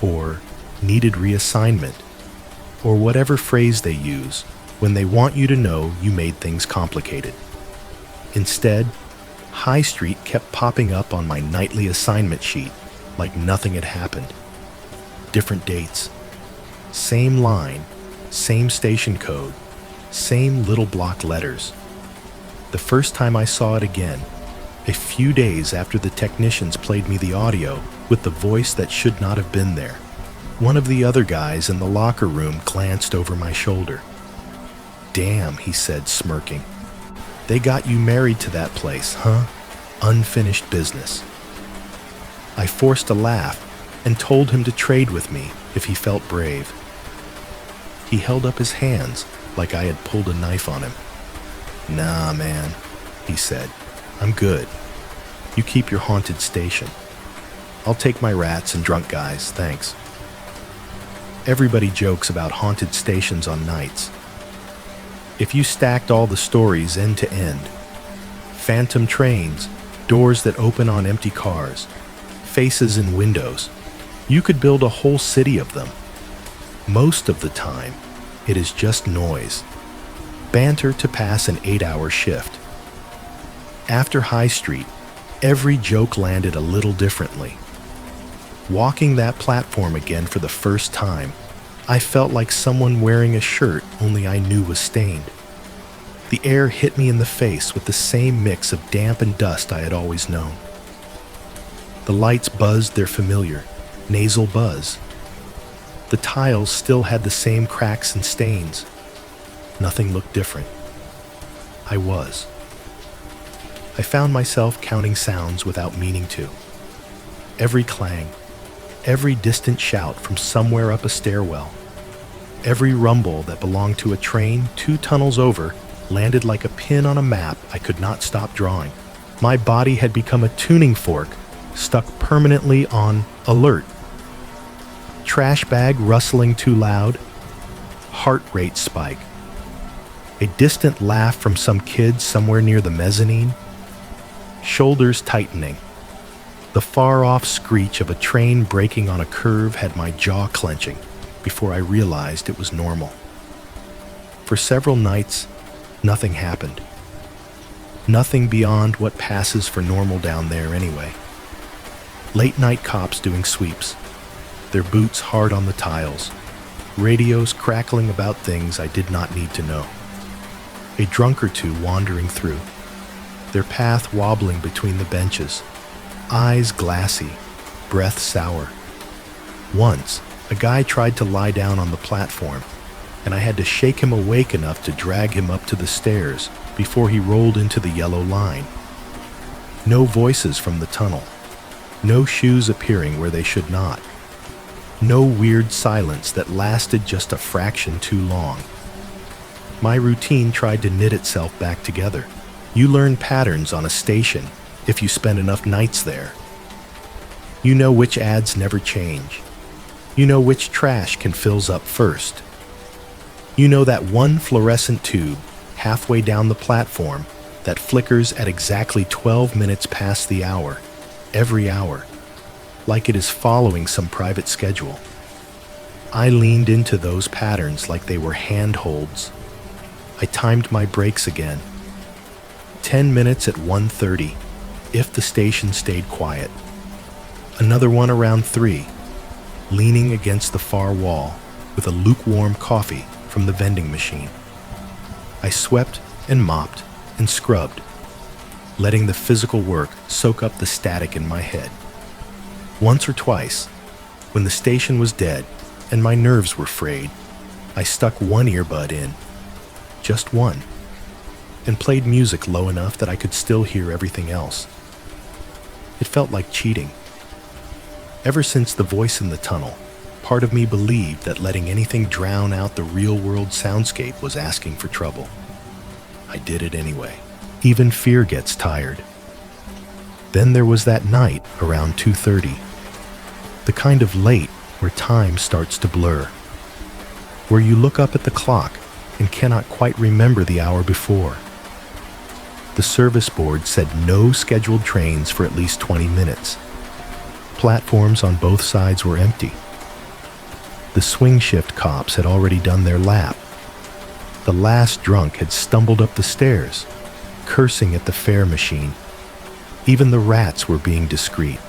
or needed reassignment, or whatever phrase they use when they want you to know you made things complicated. Instead, High Street kept popping up on my nightly assignment sheet like nothing had happened. Different dates, same line, same station code, same little block letters. The first time I saw it again, a few days after the technicians played me the audio with the voice that should not have been there, one of the other guys in the locker room glanced over my shoulder. "Damn," he said, smirking. "They got you married to that place, huh? Unfinished business." I forced a laugh and told him to trade with me if he felt brave. He held up his hands like I had pulled a knife on him. "Nah, man," he said. "I'm good. You keep your haunted station. I'll take my rats and drunk guys, thanks." Everybody jokes about haunted stations on nights. If you stacked all the stories end to end, phantom trains, doors that open on empty cars, faces in windows, you could build a whole city of them. Most of the time, it is just noise. Banter to pass an 8-hour shift. After High Street, every joke landed a little differently. Walking that platform again for the first time, I felt like someone wearing a shirt only I knew was stained. The air hit me in the face with the same mix of damp and dust I had always known. The lights buzzed their familiar, nasal buzz. The tiles still had the same cracks and stains. Nothing looked different. I was. I found myself counting sounds without meaning to. Every clang, every distant shout from somewhere up a stairwell, every rumble that belonged to a train 2 tunnels over landed like a pin on a map I could not stop drawing. My body had become a tuning fork, stuck permanently on alert. Trash bag rustling too loud, heart rate spike. A distant laugh from some kid somewhere near the mezzanine, shoulders tightening. The far-off screech of a train braking on a curve had my jaw clenching before I realized it was normal. For several nights, nothing happened. Nothing beyond what passes for normal down there anyway. Late-night cops doing sweeps, their boots hard on the tiles, radios crackling about things I did not need to know. A drunk or two wandering through, their path wobbling between the benches, eyes glassy, breath sour. Once, a guy tried to lie down on the platform, and I had to shake him awake enough to drag him up to the stairs before he rolled into the yellow line. No voices from the tunnel. No shoes appearing where they should not. No weird silence that lasted just a fraction too long. My routine tried to knit itself back together. You learn patterns on a station if you spend enough nights there. You know which ads never change. You know which trash can fills up first. You know that one fluorescent tube halfway down the platform that flickers at exactly 12 minutes past the hour, every hour, like it is following some private schedule. I leaned into those patterns like they were handholds. I timed my brakes again. 10 minutes at 1:30, if the station stayed quiet. Another one around 3, leaning against the far wall with a lukewarm coffee from the vending machine. I swept and mopped and scrubbed, letting the physical work soak up the static in my head. Once or twice, when the station was dead and my nerves were frayed, I stuck one earbud in, just one, and played music low enough that I could still hear everything else. It felt like cheating. Ever since the voice in the tunnel, part of me believed that letting anything drown out the real-world soundscape was asking for trouble. I did it anyway. Even fear gets tired. Then there was that night around 2:30, the kind of late where time starts to blur, where you look up at the clock and cannot quite remember the hour before. The service board said no scheduled trains for at least 20 minutes. Platforms on both sides were empty. The swing shift cops had already done their lap. The last drunk had stumbled up the stairs, cursing at the fare machine. Even the rats were being discreet.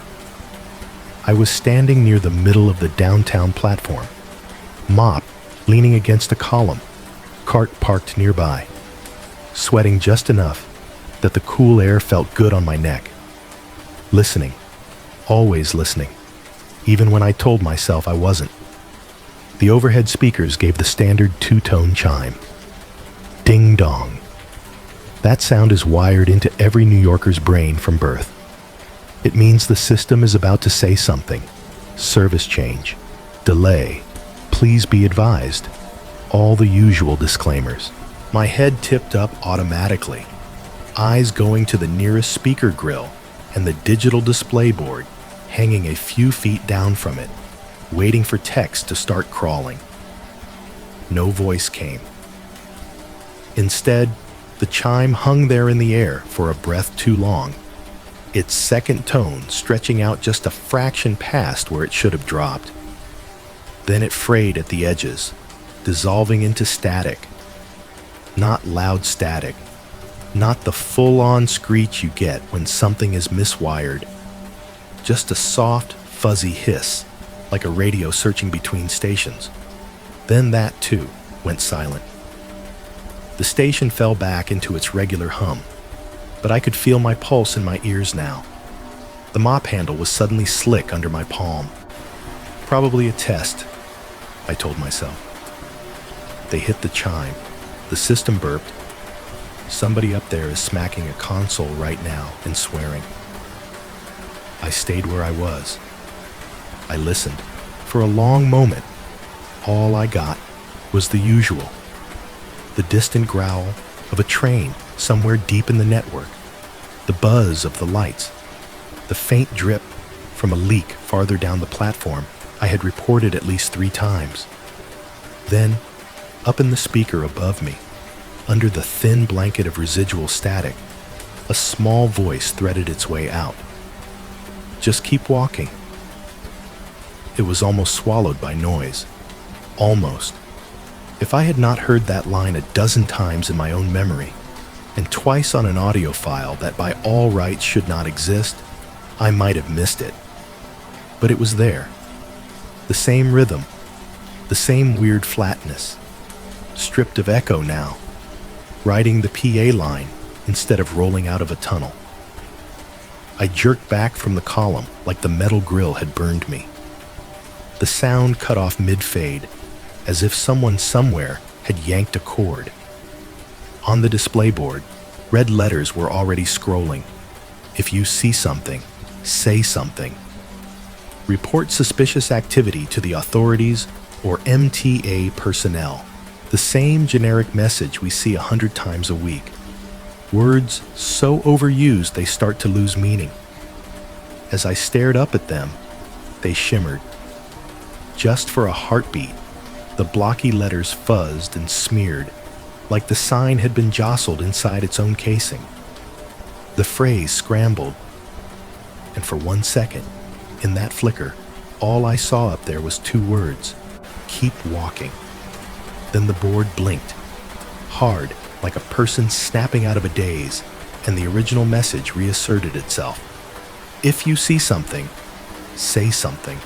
I was standing near the middle of the downtown platform, mop leaning against a column, cart parked nearby, sweating just enough that the cool air felt good on my neck. Listening, always listening, even when I told myself I wasn't. The overhead speakers gave the standard two-tone chime. Ding dong. That sound is wired into every New Yorker's brain from birth. It means the system is about to say something. Service change, delay, please be advised. All the usual disclaimers. My head tipped up automatically, eyes going to the nearest speaker grill and the digital display board hanging a few feet down from it, waiting for text to start crawling. No voice came. Instead, the chime hung there in the air for a breath too long, its second tone stretching out just a fraction past where it should have dropped. Then it frayed at the edges, dissolving into static. Not loud static, not the full-on screech you get when something is miswired. Just a soft, fuzzy hiss, like a radio searching between stations. Then that, too, went silent. The station fell back into its regular hum, but I could feel my pulse in my ears now. The mop handle was suddenly slick under my palm. Probably a test, I told myself. They hit the chime. The system burped. Somebody up there is smacking a console right now and swearing. I stayed where I was. I listened. For a long moment, all I got was the usual. The distant growl of a train somewhere deep in the network, the buzz of the lights, the faint drip from a leak farther down the platform I had reported at least 3 times. Then, up in the speaker above me, under the thin blanket of residual static, a small voice threaded its way out. Just keep walking. It was almost swallowed by noise. Almost. If I had not heard that line a dozen times in my own memory, and twice on an audio file that by all rights should not exist, I might have missed it. But it was there. The same rhythm, the same weird flatness, stripped of echo now, riding the PA line instead of rolling out of a tunnel. I jerked back from the column like the metal grill had burned me. The sound cut off mid-fade, as if someone somewhere had yanked a cord. On the display board, red letters were already scrolling. If you see something, say something. Report suspicious activity to the authorities or MTA personnel. The same generic message we see 100 times a week. Words so overused they start to lose meaning. As I stared up at them, they shimmered. Just for a heartbeat, the blocky letters fuzzed and smeared, like the sign had been jostled inside its own casing. The phrase scrambled, and for 1 second, in that flicker, all I saw up there was 2 words: keep walking. Then the board blinked, hard, like a person snapping out of a daze, and the original message reasserted itself. If you see something, say something.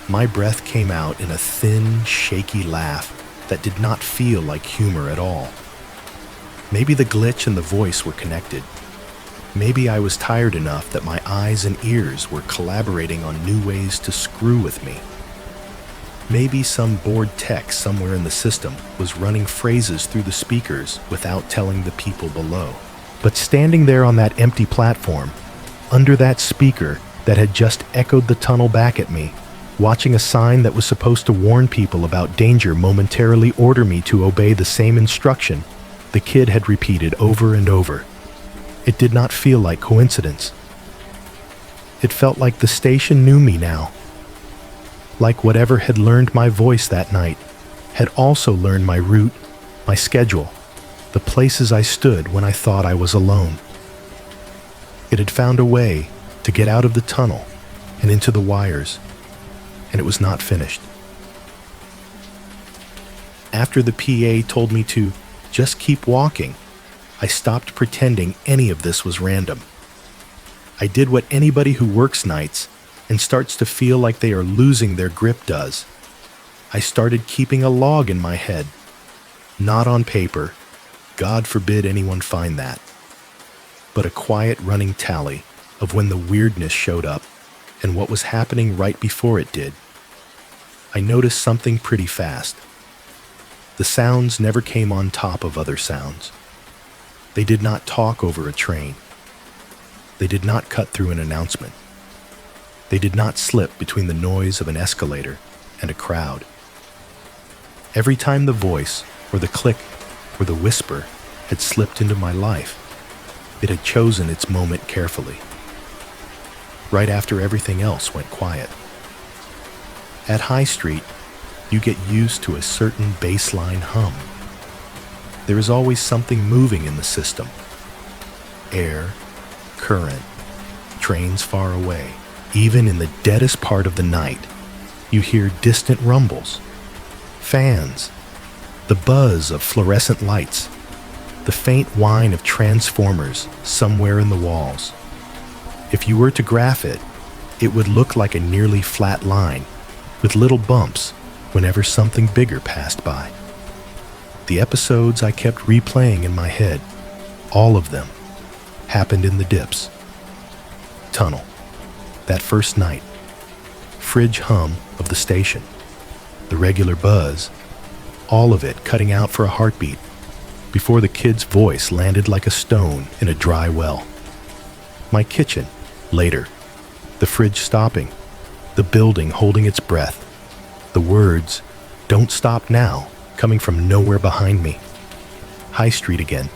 My breath came out in a thin, shaky laugh that did not feel like humor at all. Maybe the glitch and the voice were connected. Maybe I was tired enough that my eyes and ears were collaborating on new ways to screw with me. Maybe some bored tech somewhere in the system was running phrases through the speakers without telling the people below. But standing there on that empty platform, under that speaker that had just echoed the tunnel back at me, watching a sign that was supposed to warn people about danger momentarily order me to obey the same instruction the kid had repeated over and over. It did not feel like coincidence. It felt like the station knew me now. Like whatever had learned my voice that night had also learned my route, my schedule, the places I stood when I thought I was alone. It had found a way to get out of the tunnel and into the wires, and it was not finished. After the PA told me to just keep walking, I stopped pretending any of this was random. I did what anybody who works nights and starts to feel like they are losing their grip does. I started keeping a log in my head, not on paper, God forbid anyone find that, but a quiet running tally of when the weirdness showed up and what was happening right before it did. I noticed something pretty fast. The sounds never came on top of other sounds. They did not talk over a train. They did not cut through an announcement. They did not slip between the noise of an escalator and a crowd. Every time the voice, or the click, or the whisper had slipped into my life, it had chosen its moment carefully, right after everything else went quiet. At High Street, you get used to a certain baseline hum. There is always something moving in the system. Air, current, trains far away. Even in the deadest part of the night, you hear distant rumbles, fans, the buzz of fluorescent lights, the faint whine of transformers somewhere in the walls. If you were to graph it, it would look like a nearly flat line with little bumps whenever something bigger passed by. The episodes I kept replaying in my head, all of them, happened in the dips. Tunnel. That first night, fridge hum of the station, the regular buzz, all of it cutting out for a heartbeat before the kid's voice landed like a stone in a dry well. My kitchen, later, the fridge stopping, the building holding its breath, the words, "Don't stop now," coming from nowhere behind me. High Street again,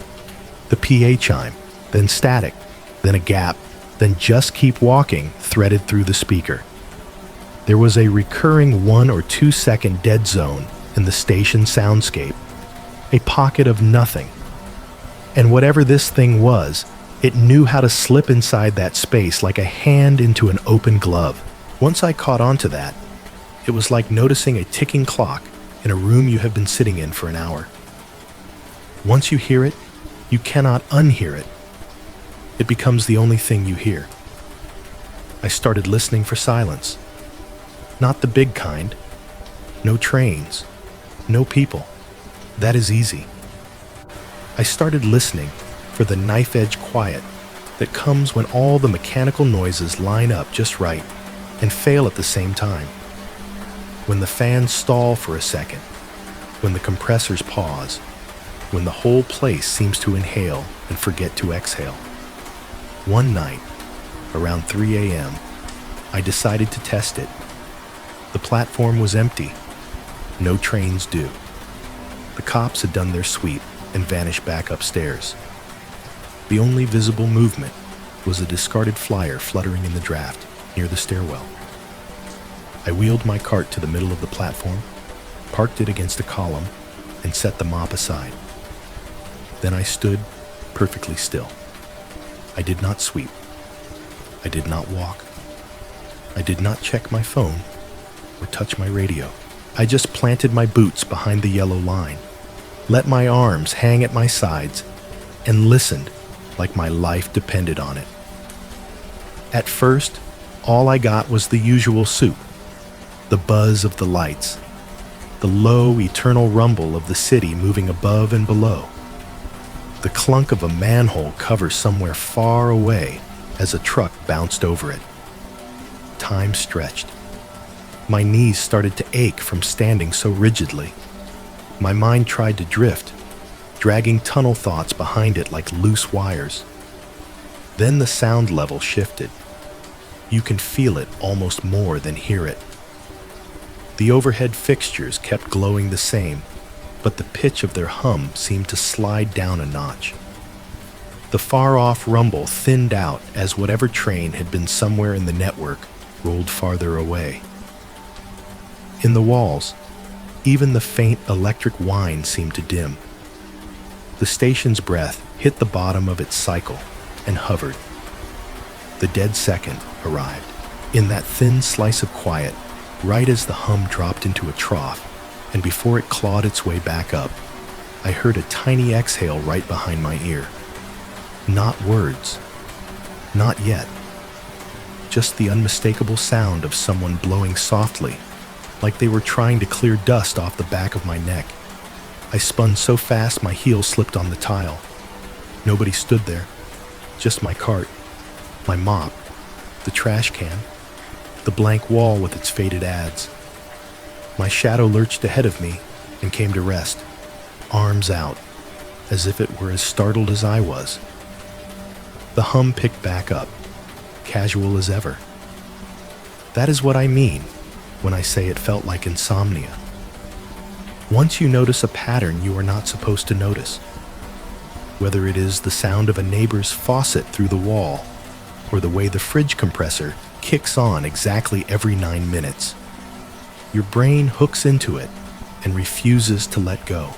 the PA chime, then static, then a gap, then "just keep walking" threaded through the speaker. There was a recurring 1 or 2 second dead zone in the station soundscape, a pocket of nothing. And whatever this thing was, it knew how to slip inside that space like a hand into an open glove. Once I caught on to that, it was like noticing a ticking clock in a room you have been sitting in for an hour. Once you hear it, you cannot unhear it. It becomes the only thing you hear. I started listening for silence. Not the big kind. No trains. No people. That is easy. I started listening for the knife-edge quiet that comes when all the mechanical noises line up just right and fail at the same time. When the fans stall for a second, when the compressors pause, when the whole place seems to inhale and forget to exhale. One night, around 3 a.m., I decided to test it. The platform was empty. No trains due. The cops had done their sweep and vanished back upstairs. The only visible movement was a discarded flyer fluttering in the draft near the stairwell. I wheeled my cart to the middle of the platform, parked it against a column, and set the mop aside. Then I stood perfectly still. I did not sweep. I did not walk. I did not check my phone or touch my radio. I just planted my boots behind the yellow line, let my arms hang at my sides, and listened like my life depended on it. At first, all I got was the usual soup, the buzz of the lights, the low, eternal rumble of the city moving above and below, the clunk of a manhole cover somewhere far away as a truck bounced over it. Time stretched. My knees started to ache from standing so rigidly. My mind tried to drift, dragging tunnel thoughts behind it like loose wires. Then the sound level shifted. You can feel it almost more than hear it. The overhead fixtures kept glowing the same, but the pitch of their hum seemed to slide down a notch. The far-off rumble thinned out as whatever train had been somewhere in the network rolled farther away. In the walls, even the faint electric whine seemed to dim. The station's breath hit the bottom of its cycle and hovered. The dead second arrived. In that thin slice of quiet, right as the hum dropped into a trough, and before it clawed its way back up, I heard a tiny exhale right behind my ear. Not words. Not yet. Just the unmistakable sound of someone blowing softly, like they were trying to clear dust off the back of my neck. I spun so fast my heel slipped on the tile. Nobody stood there. Just my cart, my mop, the trash can, the blank wall with its faded ads. My shadow lurched ahead of me and came to rest, arms out, as if it were as startled as I was. The hum picked back up, casual as ever. That is what I mean when I say it felt like insomnia. Once you notice a pattern you are not supposed to notice, whether it is the sound of a neighbor's faucet through the wall or the way the fridge compressor kicks on exactly every 9 minutes, your brain hooks into it and refuses to let go.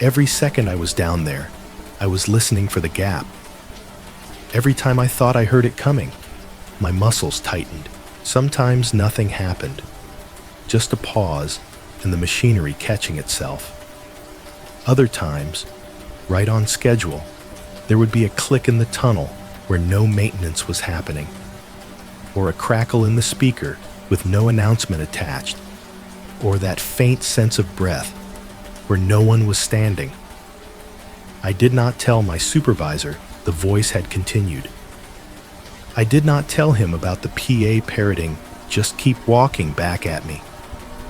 Every second I was down there, I was listening for the gap. Every time I thought I heard it coming, my muscles tightened. Sometimes nothing happened, just a pause and the machinery catching itself. Other times, right on schedule, there would be a click in the tunnel where no maintenance was happening, or a crackle in the speaker with no announcement attached, or that faint sense of breath where no one was standing. I did not tell my supervisor the voice had continued. I did not tell him about the PA parroting, "Just keep walking," back at me,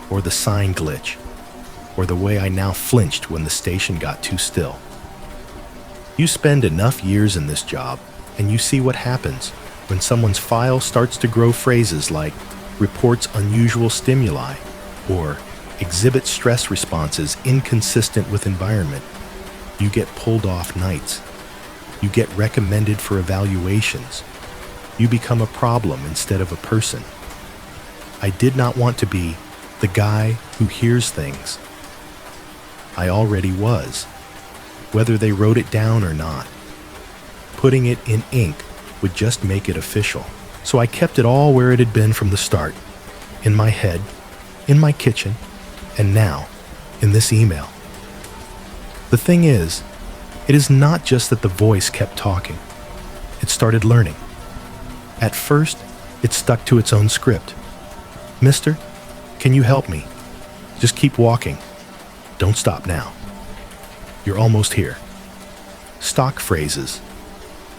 or the sign glitch, or the way I now flinched when the station got too still. You spend enough years in this job, and you see what happens when someone's file starts to grow phrases like "reports unusual stimuli" or "exhibit stress responses inconsistent with environment." You get pulled off nights. You get recommended for evaluations. You become a problem instead of a person. I did not want to be the guy who hears things. I already was, whether they wrote it down or not. Putting it in ink would just make it official. So I kept it all where it had been from the start, in my head, in my kitchen, and now, in this email. The thing is, it is not just that the voice kept talking. It started learning. At first, it stuck to its own script. "Mister, can you help me? Just keep walking. Don't stop now. You're almost here." Stock phrases,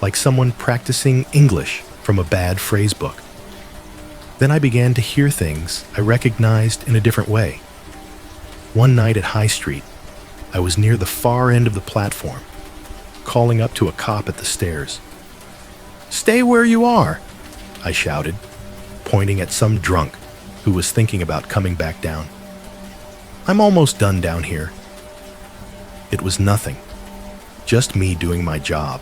like someone practicing English from a bad phrase book. Then I began to hear things I recognized in a different way. One night at High Street, I was near the far end of the platform, calling up to a cop at the stairs. "Stay where you are," I shouted, pointing at some drunk who was thinking about coming back down. "I'm almost done down here." It was nothing, just me doing my job,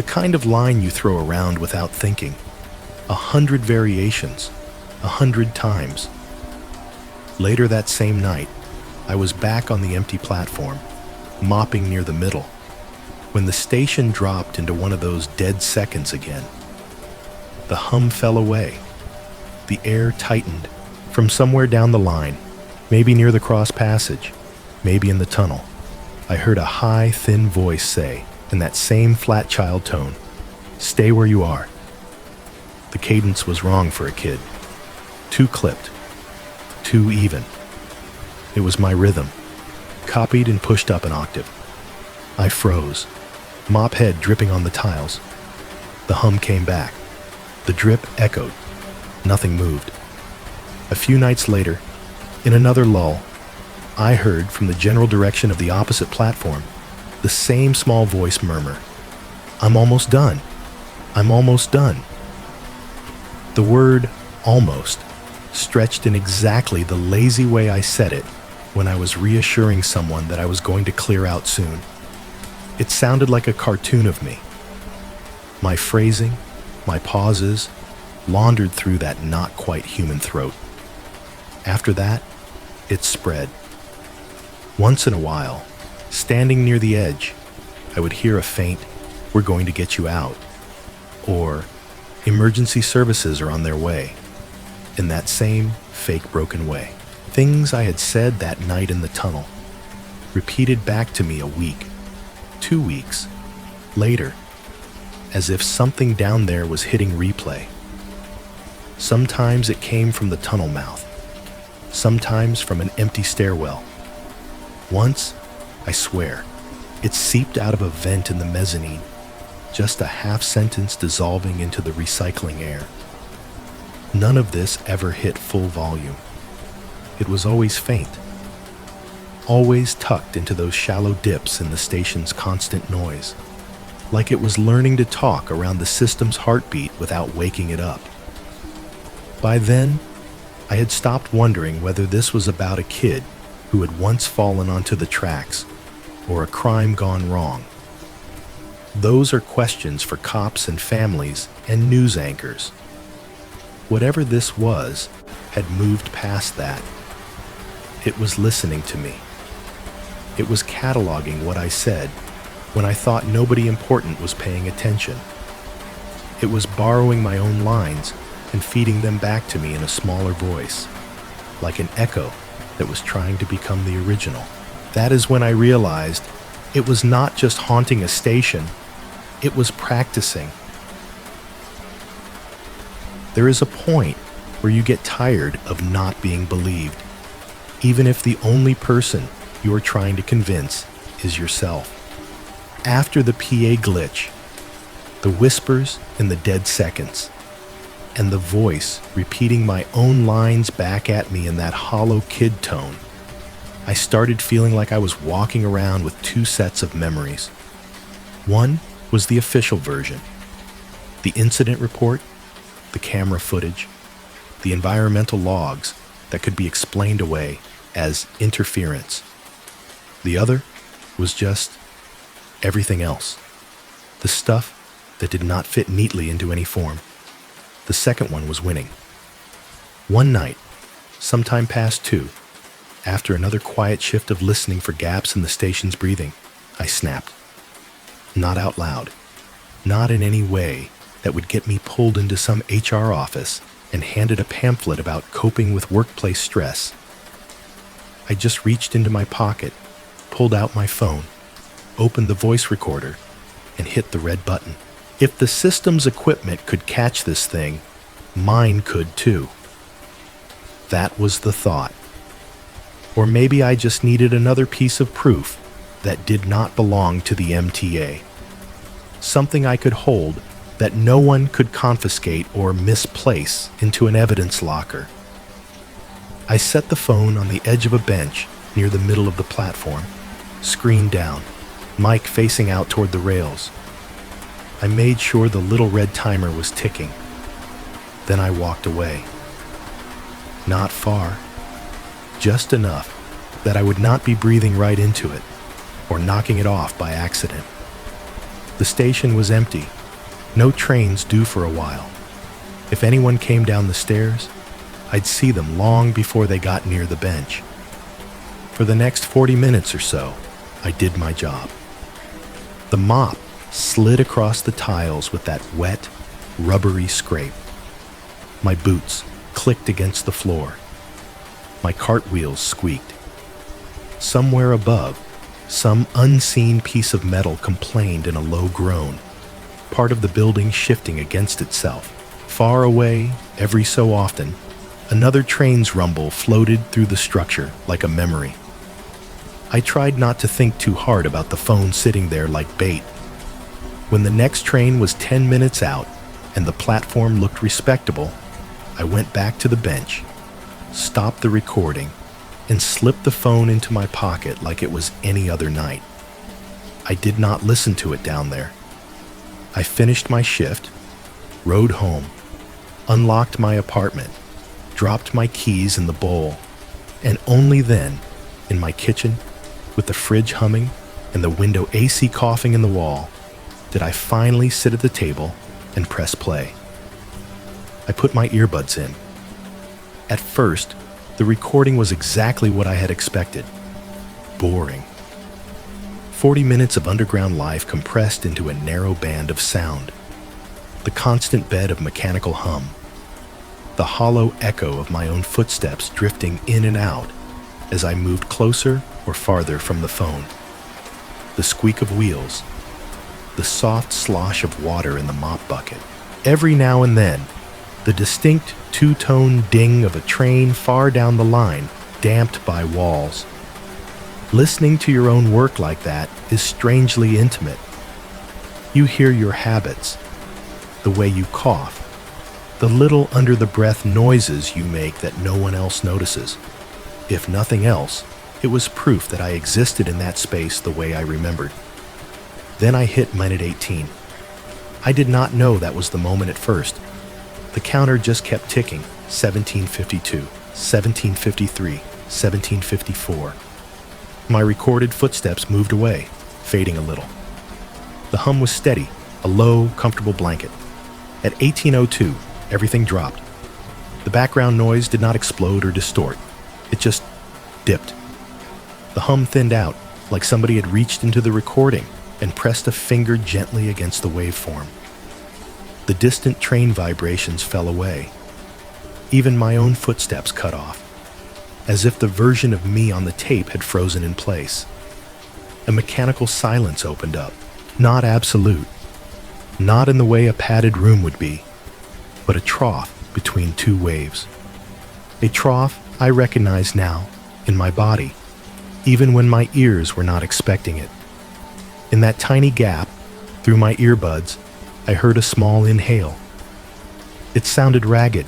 The kind of line you throw around without thinking. 100 variations, 100 times. Later that same night, I was back on the empty platform, mopping near the middle, when the station dropped into one of those dead seconds again. The hum fell away. The air tightened from somewhere down the line, maybe near the cross passage, maybe in the tunnel. I heard a high, thin voice say, in that same flat child tone, "Stay where you are." The cadence was wrong for a kid. Too clipped. Too even. It was my rhythm, copied and pushed up an octave. I froze, mop head dripping on the tiles. The hum came back. The drip echoed. Nothing moved. A few nights later, in another lull, I heard from the general direction of the opposite platform the same small voice murmur, "I'm almost done. I'm almost done." The word "almost" stretched in exactly the lazy way I said it when I was reassuring someone that I was going to clear out soon. It sounded like a cartoon of me. My phrasing, my pauses, laundered through that not quite human throat. After that, it spread. Once in a while, standing near the edge, I would hear a faint, "We're going to get you out," or "Emergency services are on their way," in that same fake broken way. Things I had said that night in the tunnel, repeated back to me a week, 2 weeks, later, as if something down there was hitting replay. Sometimes it came from the tunnel mouth, sometimes from an empty stairwell. Once, I swear, it seeped out of a vent in the mezzanine, just a half sentence dissolving into the recycling air. None of this ever hit full volume. It was always faint, always tucked into those shallow dips in the station's constant noise, like it was learning to talk around the system's heartbeat without waking it up. By then, I had stopped wondering whether this was about a kid who had once fallen onto the tracks or a crime gone wrong. Those are questions for cops and families and news anchors. Whatever this was had moved past that. It was listening to me. It was cataloging what I said when I thought nobody important was paying attention. It was borrowing my own lines and feeding them back to me in a smaller voice, like an echo that was trying to become the original. That is when I realized it was not just haunting a station, it was practicing. There is a point where you get tired of not being believed, even if the only person you are trying to convince is yourself. After the PA glitch, the whispers in the dead seconds, and the voice repeating my own lines back at me in that hollow kid tone, I started feeling like I was walking around with two sets of memories. One was the official version, the incident report, the camera footage, the environmental logs that could be explained away as interference. The other was just everything else, the stuff that did not fit neatly into any form. The second one was winning. One night, sometime past 2, after another quiet shift of listening for gaps in the station's breathing, I snapped. Not out loud, not in any way that would get me pulled into some HR office and handed a pamphlet about coping with workplace stress. I just reached into my pocket, pulled out my phone, opened the voice recorder, and hit the red button. If the system's equipment could catch this thing, mine could too. That was the thought. Or maybe I just needed another piece of proof that did not belong to the MTA. Something I could hold that no one could confiscate or misplace into an evidence locker. I set the phone on the edge of a bench near the middle of the platform, screen down, mic facing out toward the rails. I made sure the little red timer was ticking. Then I walked away. Not far, just enough that I would not be breathing right into it or knocking it off by accident. The station was empty. No trains due for a while. If anyone came down the stairs, I'd see them long before they got near the bench. For the next 40 minutes or so, I did my job. The mop slid across the tiles with that wet, rubbery scrape. My boots clicked against the floor. My cartwheels squeaked. Somewhere above, some unseen piece of metal complained in a low groan, part of the building shifting against itself. Far away, every so often, another train's rumble floated through the structure like a memory. I tried not to think too hard about the phone sitting there like bait. When the next train was 10 minutes out and the platform looked respectable, I went back to the bench, stopped the recording, and slipped the phone into my pocket like it was any other night. I did not listen to it down there. I finished my shift, rode home, unlocked my apartment, dropped my keys in the bowl, and only then, in my kitchen, with the fridge humming and the window AC coughing in the wall, did I finally sit at the table and press play. I put my earbuds in. At first, the recording was exactly what I had expected. Boring. 40 minutes of underground life compressed into a narrow band of sound. The constant bed of mechanical hum. The hollow echo of my own footsteps drifting in and out as I moved closer or farther from the phone. The squeak of wheels. The soft slosh of water in the mop bucket. Every now and then, the distinct two-tone ding of a train far down the line, damped by walls. Listening to your own work like that is strangely intimate. You hear your habits, the way you cough, the little under-the-breath noises you make that no one else notices. If nothing else, it was proof that I existed in that space the way I remembered. Then I hit minute 18. I did not know that was the moment at first. The counter just kept ticking, 1752, 1753, 1754. My recorded footsteps moved away, fading a little. The hum was steady, a low, comfortable blanket. At 1802, everything dropped. The background noise did not explode or distort. It just dipped. The hum thinned out, like somebody had reached into the recording and pressed a finger gently against the waveform. The distant train vibrations fell away. Even my own footsteps cut off, as if the version of me on the tape had frozen in place. A mechanical silence opened up, not absolute, not in the way a padded room would be, but a trough between two waves. A trough I recognize now in my body, even when my ears were not expecting it. In that tiny gap, through my earbuds, I heard a small inhale. It sounded ragged,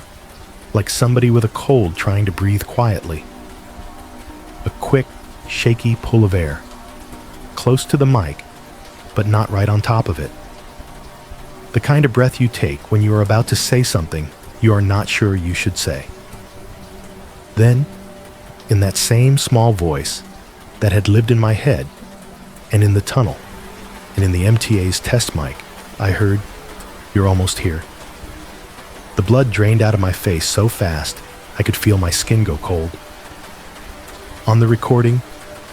like somebody with a cold trying to breathe quietly. A quick, shaky pull of air, close to the mic, but not right on top of it. The kind of breath you take when you are about to say something you are not sure you should say. Then, in that same small voice that had lived in my head, and in the tunnel, and in the MTA's test mic, I heard, "You're almost here." The blood drained out of my face so fast, I could feel my skin go cold. On the recording,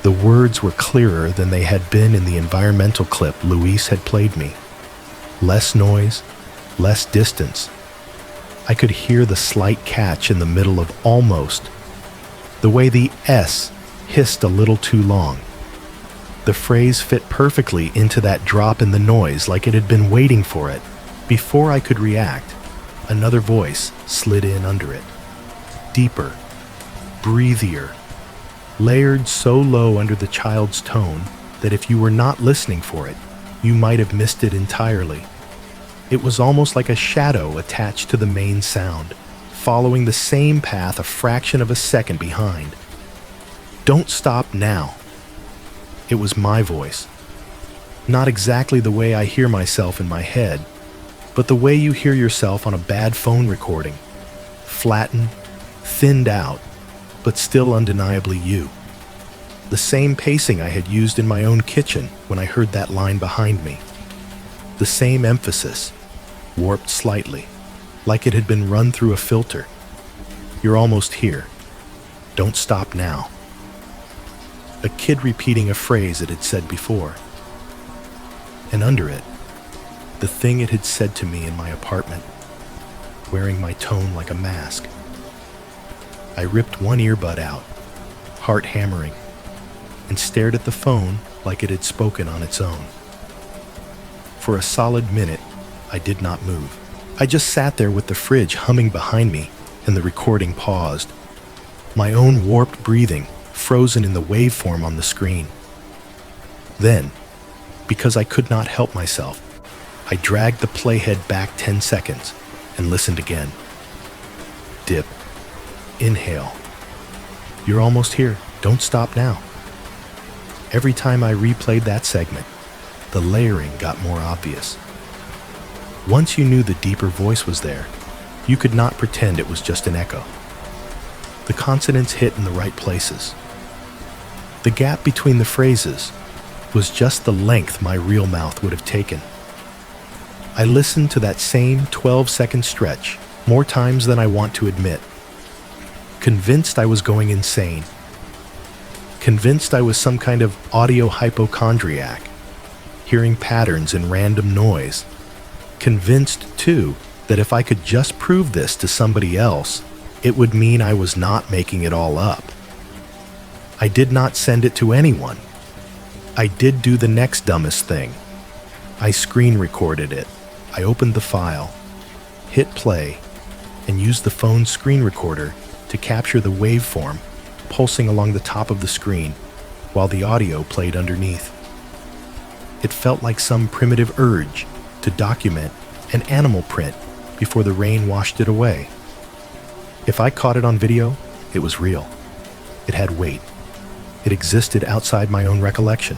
the words were clearer than they had been in the environmental clip Luis had played me. Less noise, less distance. I could hear the slight catch in the middle of almost, the way the S hissed a little too long. The phrase fit perfectly into that drop in the noise like it had been waiting for it. Before I could react, another voice slid in under it. Deeper, breathier, layered so low under the child's tone that if you were not listening for it, you might have missed it entirely. It was almost like a shadow attached to the main sound, following the same path a fraction of a second behind. "Don't stop now." It was my voice. Not exactly the way I hear myself in my head, but the way you hear yourself on a bad phone recording. Flattened, thinned out, but still undeniably you. The same pacing I had used in my own kitchen when I heard that line behind me. The same emphasis, warped slightly, like it had been run through a filter. You're almost here. Don't stop now. A kid repeating a phrase it had said before. And under it, the thing it had said to me in my apartment, wearing my tone like a mask. I ripped one earbud out, heart hammering, and stared at the phone like it had spoken on its own. For a solid minute, I did not move. I just sat there with the fridge humming behind me and the recording paused. My own warped breathing frozen in the waveform on the screen. Then, because I could not help myself, I dragged the playhead back 10 seconds and listened again. Dip. Inhale. You're almost here. Don't stop now. Every time I replayed that segment, the layering got more obvious. Once you knew the deeper voice was there, you could not pretend it was just an echo. The consonants hit in the right places. The gap between the phrases was just the length my real mouth would have taken. I listened to that same 12-second stretch more times than I want to admit, convinced I was going insane, convinced I was some kind of audio hypochondriac, hearing patterns in random noise, convinced, too, that if I could just prove this to somebody else, it would mean I was not making it all up. I did not send it to anyone. I did do the next dumbest thing. I screen recorded it. I opened the file, hit play, and used the phone's screen recorder to capture the waveform pulsing along the top of the screen while the audio played underneath. It felt like some primitive urge to document an animal print before the rain washed it away. If I caught it on video, it was real. It had weight. It existed outside my own recollection.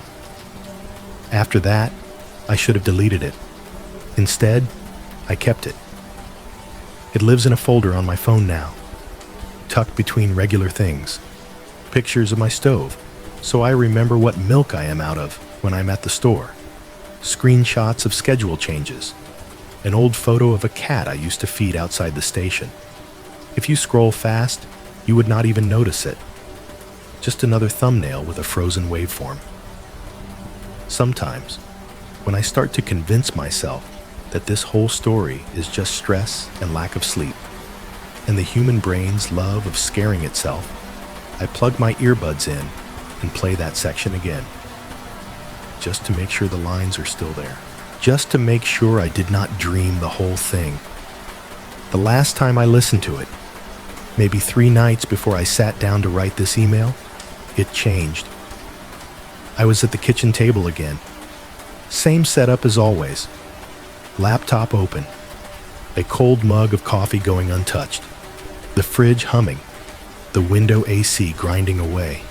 After that, I should have deleted it. Instead, I kept it. It lives in a folder on my phone now, tucked between regular things. Pictures of my stove, so I remember what milk I am out of when I'm at the store. Screenshots of schedule changes. An old photo of a cat I used to feed outside the station. If you scroll fast, you would not even notice it. Just another thumbnail with a frozen waveform. Sometimes, when I start to convince myself that this whole story is just stress and lack of sleep, and the human brain's love of scaring itself, I plug my earbuds in and play that section again. Just to make sure the lines are still there. Just to make sure I did not dream the whole thing. The last time I listened to it, maybe 3 nights before I sat down to write this email, it changed. I was at the kitchen table again. Same setup as always. Laptop open. A cold mug of coffee going untouched. The fridge humming. The window AC grinding away.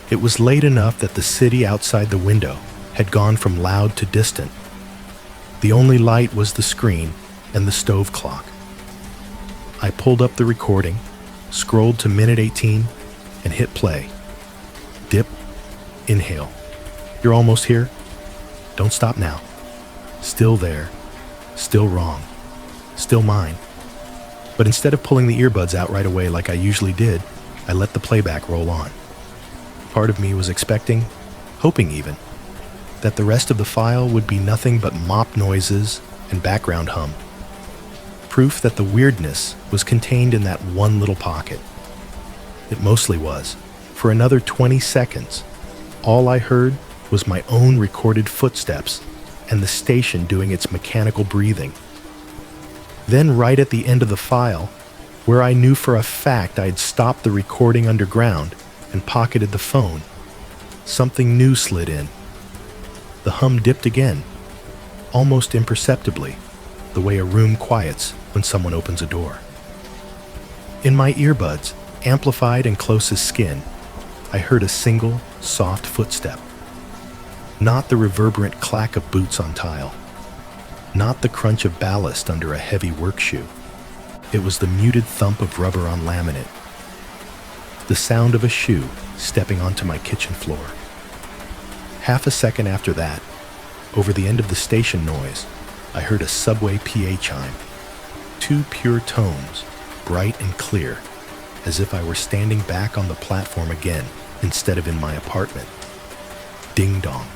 It was late enough that the city outside the window had gone from loud to distant. The only light was the screen and the stove clock. I pulled up the recording, scrolled to minute 18, and hit play. Dip. Inhale. You're almost here. Don't stop now. Still there. Still wrong. Still mine. But instead of pulling the earbuds out right away like I usually did, I let the playback roll on. Part of me was expecting, hoping even, that the rest of the file would be nothing but mop noises and background hum. Proof that the weirdness was contained in that one little pocket. It mostly was. For another 20 seconds, all I heard was my own recorded footsteps and the station doing its mechanical breathing. Then right at the end of the file, where I knew for a fact I'd stopped the recording underground and pocketed the phone, something new slid in. The hum dipped again, almost imperceptibly, the way a room quiets when someone opens a door. In my earbuds, amplified and close as skin, I heard a single, soft footstep. Not the reverberant clack of boots on tile. Not the crunch of ballast under a heavy work shoe. It was the muted thump of rubber on laminate. The sound of a shoe stepping onto my kitchen floor. Half a second after that, over the end of the station noise, I heard a subway PA chime. Two pure tones, bright and clear, as if I were standing back on the platform again instead of in my apartment. Ding dong.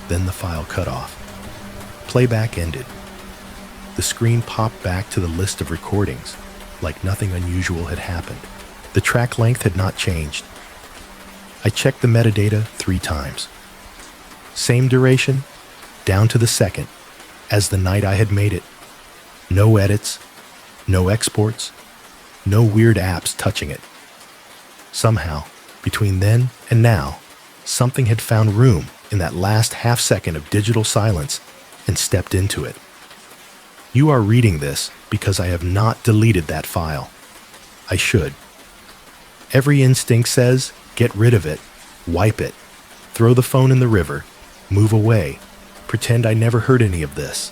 Then the file cut off. Playback ended. The screen popped back to the list of recordings, like nothing unusual had happened. The track length had not changed. I checked the metadata 3 times. Same duration, down to the second, as the night I had made it. No edits, no exports, no weird apps touching it. Somehow, between then and now, something had found room in that last half second of digital silence and stepped into it. You are reading this because I have not deleted that file. I should. Every instinct says, get rid of it, wipe it, throw the phone in the river, move away, pretend I never heard any of this.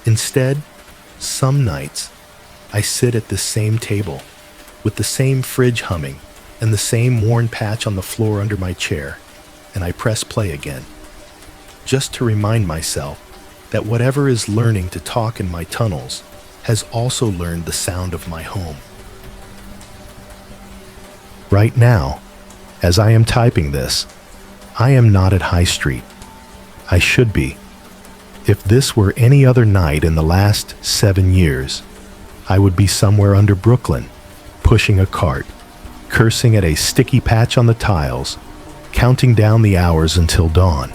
Instead, some nights, I sit at this same table, with the same fridge humming and the same worn patch on the floor under my chair, and I press play again, just to remind myself that whatever is learning to talk in my tunnels has also learned the sound of my home. Right now, as I am typing this, I am not at High Street. I should be. If this were any other night in the last 7 years, I would be somewhere under Brooklyn, pushing a cart, cursing at a sticky patch on the tiles, counting down the hours until dawn.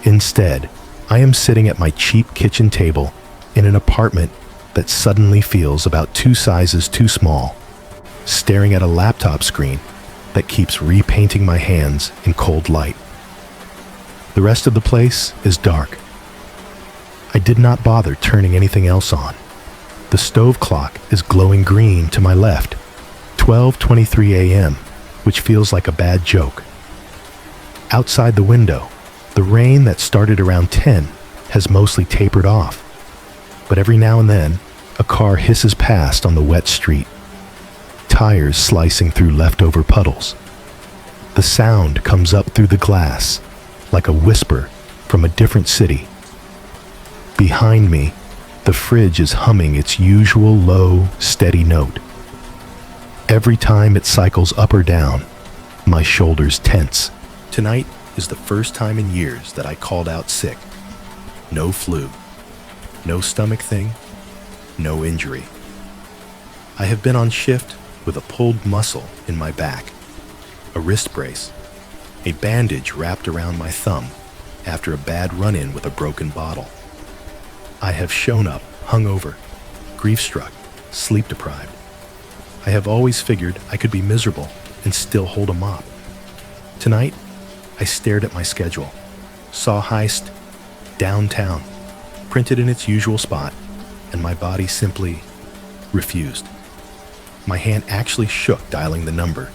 Instead, I am sitting at my cheap kitchen table in an apartment that suddenly feels about 2 sizes too small, staring at a laptop screen that keeps repainting my hands in cold light. The rest of the place is dark. I did not bother turning anything else on. The stove clock is glowing green to my left, 12:23 a.m., which feels like a bad joke. Outside the window, the rain that started around 10 has mostly tapered off, but every now and then, a car hisses past on the wet street, tires slicing through leftover puddles. The sound comes up through the glass, like a whisper from a different city. Behind me, the fridge is humming its usual low, steady note. Every time it cycles up or down, my shoulders tense. Tonight is the first time in years that I called out sick. No flu, no stomach thing, no injury. I have been on shift with a pulled muscle in my back, a wrist brace, a bandage wrapped around my thumb after a bad run-in with a broken bottle. I have shown up hungover, grief-struck, sleep-deprived. I have always figured I could be miserable and still hold a mop. Tonight, I stared at my schedule, saw Heist, downtown, printed in its usual spot, and my body simply refused. My hand actually shook dialing the number.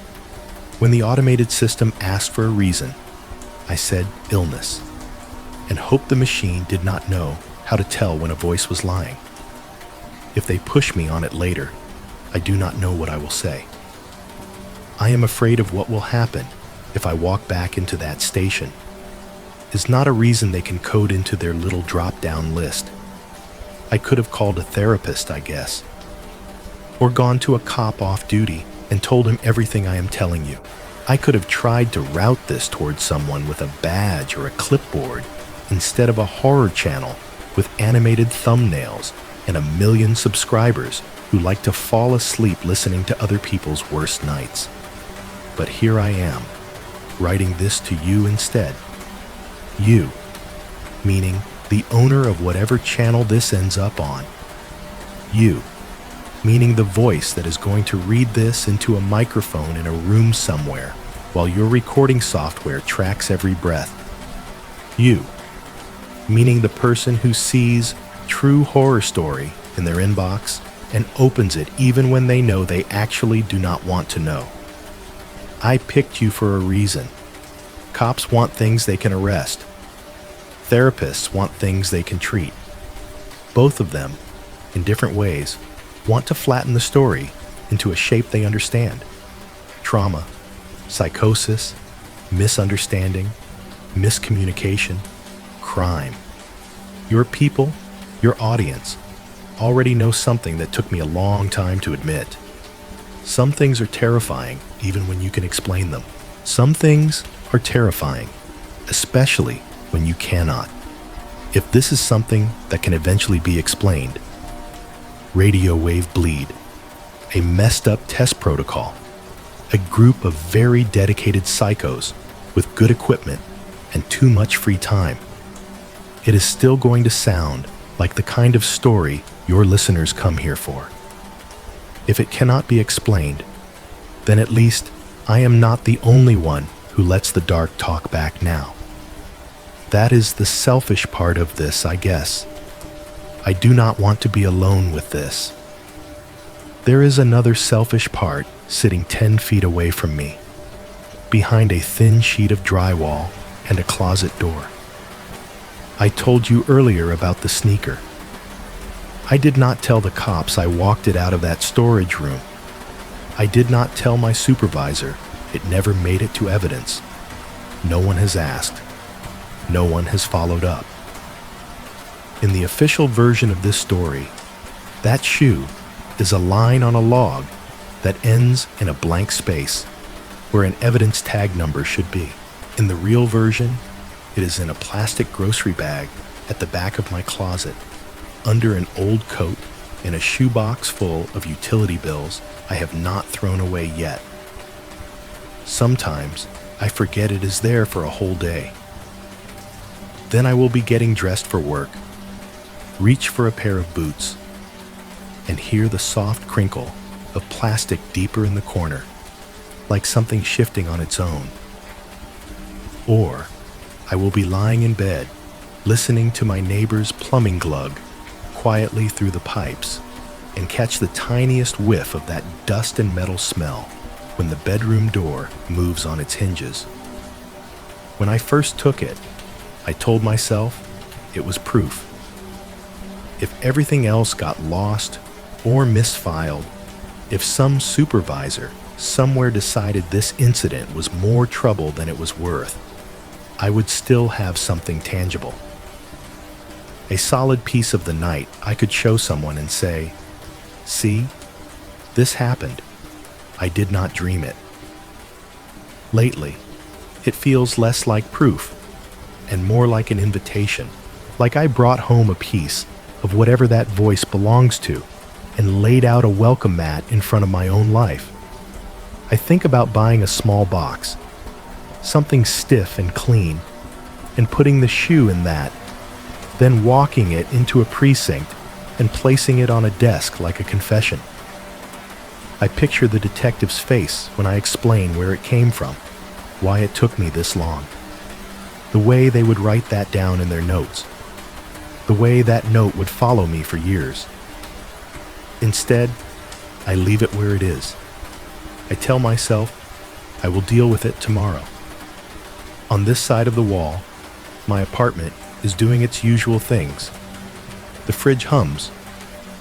When the automated system asked for a reason, I said illness, and hoped the machine did not know how to tell when a voice was lying. If they push me on it later, I do not know what I will say. I am afraid of what will happen if I walk back into that station. Is not a reason they can code into their little drop-down list. I could have called a therapist, I guess, or gone to a cop off duty and told him everything I am telling you. I could have tried to route this towards someone with a badge or a clipboard instead of a horror channel with animated thumbnails and 1 million subscribers who like to fall asleep listening to other people's worst nights. But here I am, writing this to you instead. You, meaning the owner of whatever channel this ends up on. You, meaning the voice that is going to read this into a microphone in a room somewhere while your recording software tracks every breath. You, meaning the person who sees true horror story in their inbox and opens it even when they know they actually do not want to know. I picked you for a reason. Cops want things they can arrest. Therapists want things they can treat. Both of them, in different ways, want to flatten the story into a shape they understand. Trauma, psychosis, misunderstanding, miscommunication, crime. Your people, your audience, already know something that took me a long time to admit. Some things are terrifying, even when you can explain them. Some things are terrifying, especially when you cannot. If this is something that can eventually be explained, radio wave bleed, a messed up test protocol, a group of very dedicated psychos with good equipment and too much free time, it is still going to sound like the kind of story your listeners come here for. If it cannot be explained, then at least I am not the only one who lets the dark talk back now. That is the selfish part of this, I guess. I do not want to be alone with this. There is another selfish part sitting 10 feet away from me, behind a thin sheet of drywall and a closet door. I told you earlier about the sneaker. I did not tell the cops I walked it out of that storage room. I did not tell my supervisor. It never made it to evidence. No one has asked. No one has followed up. In the official version of this story, that shoe is a line on a log that ends in a blank space where an evidence tag number should be. In the real version, it is in a plastic grocery bag at the back of my closet, under an old coat, in a shoebox full of utility bills I have not thrown away yet. Sometimes I forget it is there for a whole day. Then I will be getting dressed for work, reach for a pair of boots, and hear the soft crinkle of plastic deeper in the corner, like something shifting on its own. Or I will be lying in bed, listening to my neighbor's plumbing glug quietly through the pipes, and catch the tiniest whiff of that dust and metal smell when the bedroom door moves on its hinges. When I first took it, I told myself it was proof. If everything else got lost or misfiled, if some supervisor somewhere decided this incident was more trouble than it was worth, I would still have something tangible. A solid piece of the night I could show someone and say, "See, this happened. I did not dream it." Lately, it feels less like proof and more like an invitation, like I brought home a piece of whatever that voice belongs to and laid out a welcome mat in front of my own life. I think about buying a small box, something stiff and clean, and putting the shoe in that, then walking it into a precinct and placing it on a desk like a confession. I picture the detective's face when I explain where it came from, why it took me this long, the way they would write that down in their notes, the way that note would follow me for years. Instead, I leave it where it is. I tell myself I will deal with it tomorrow. On this side of the wall, my apartment is doing its usual things. The fridge hums,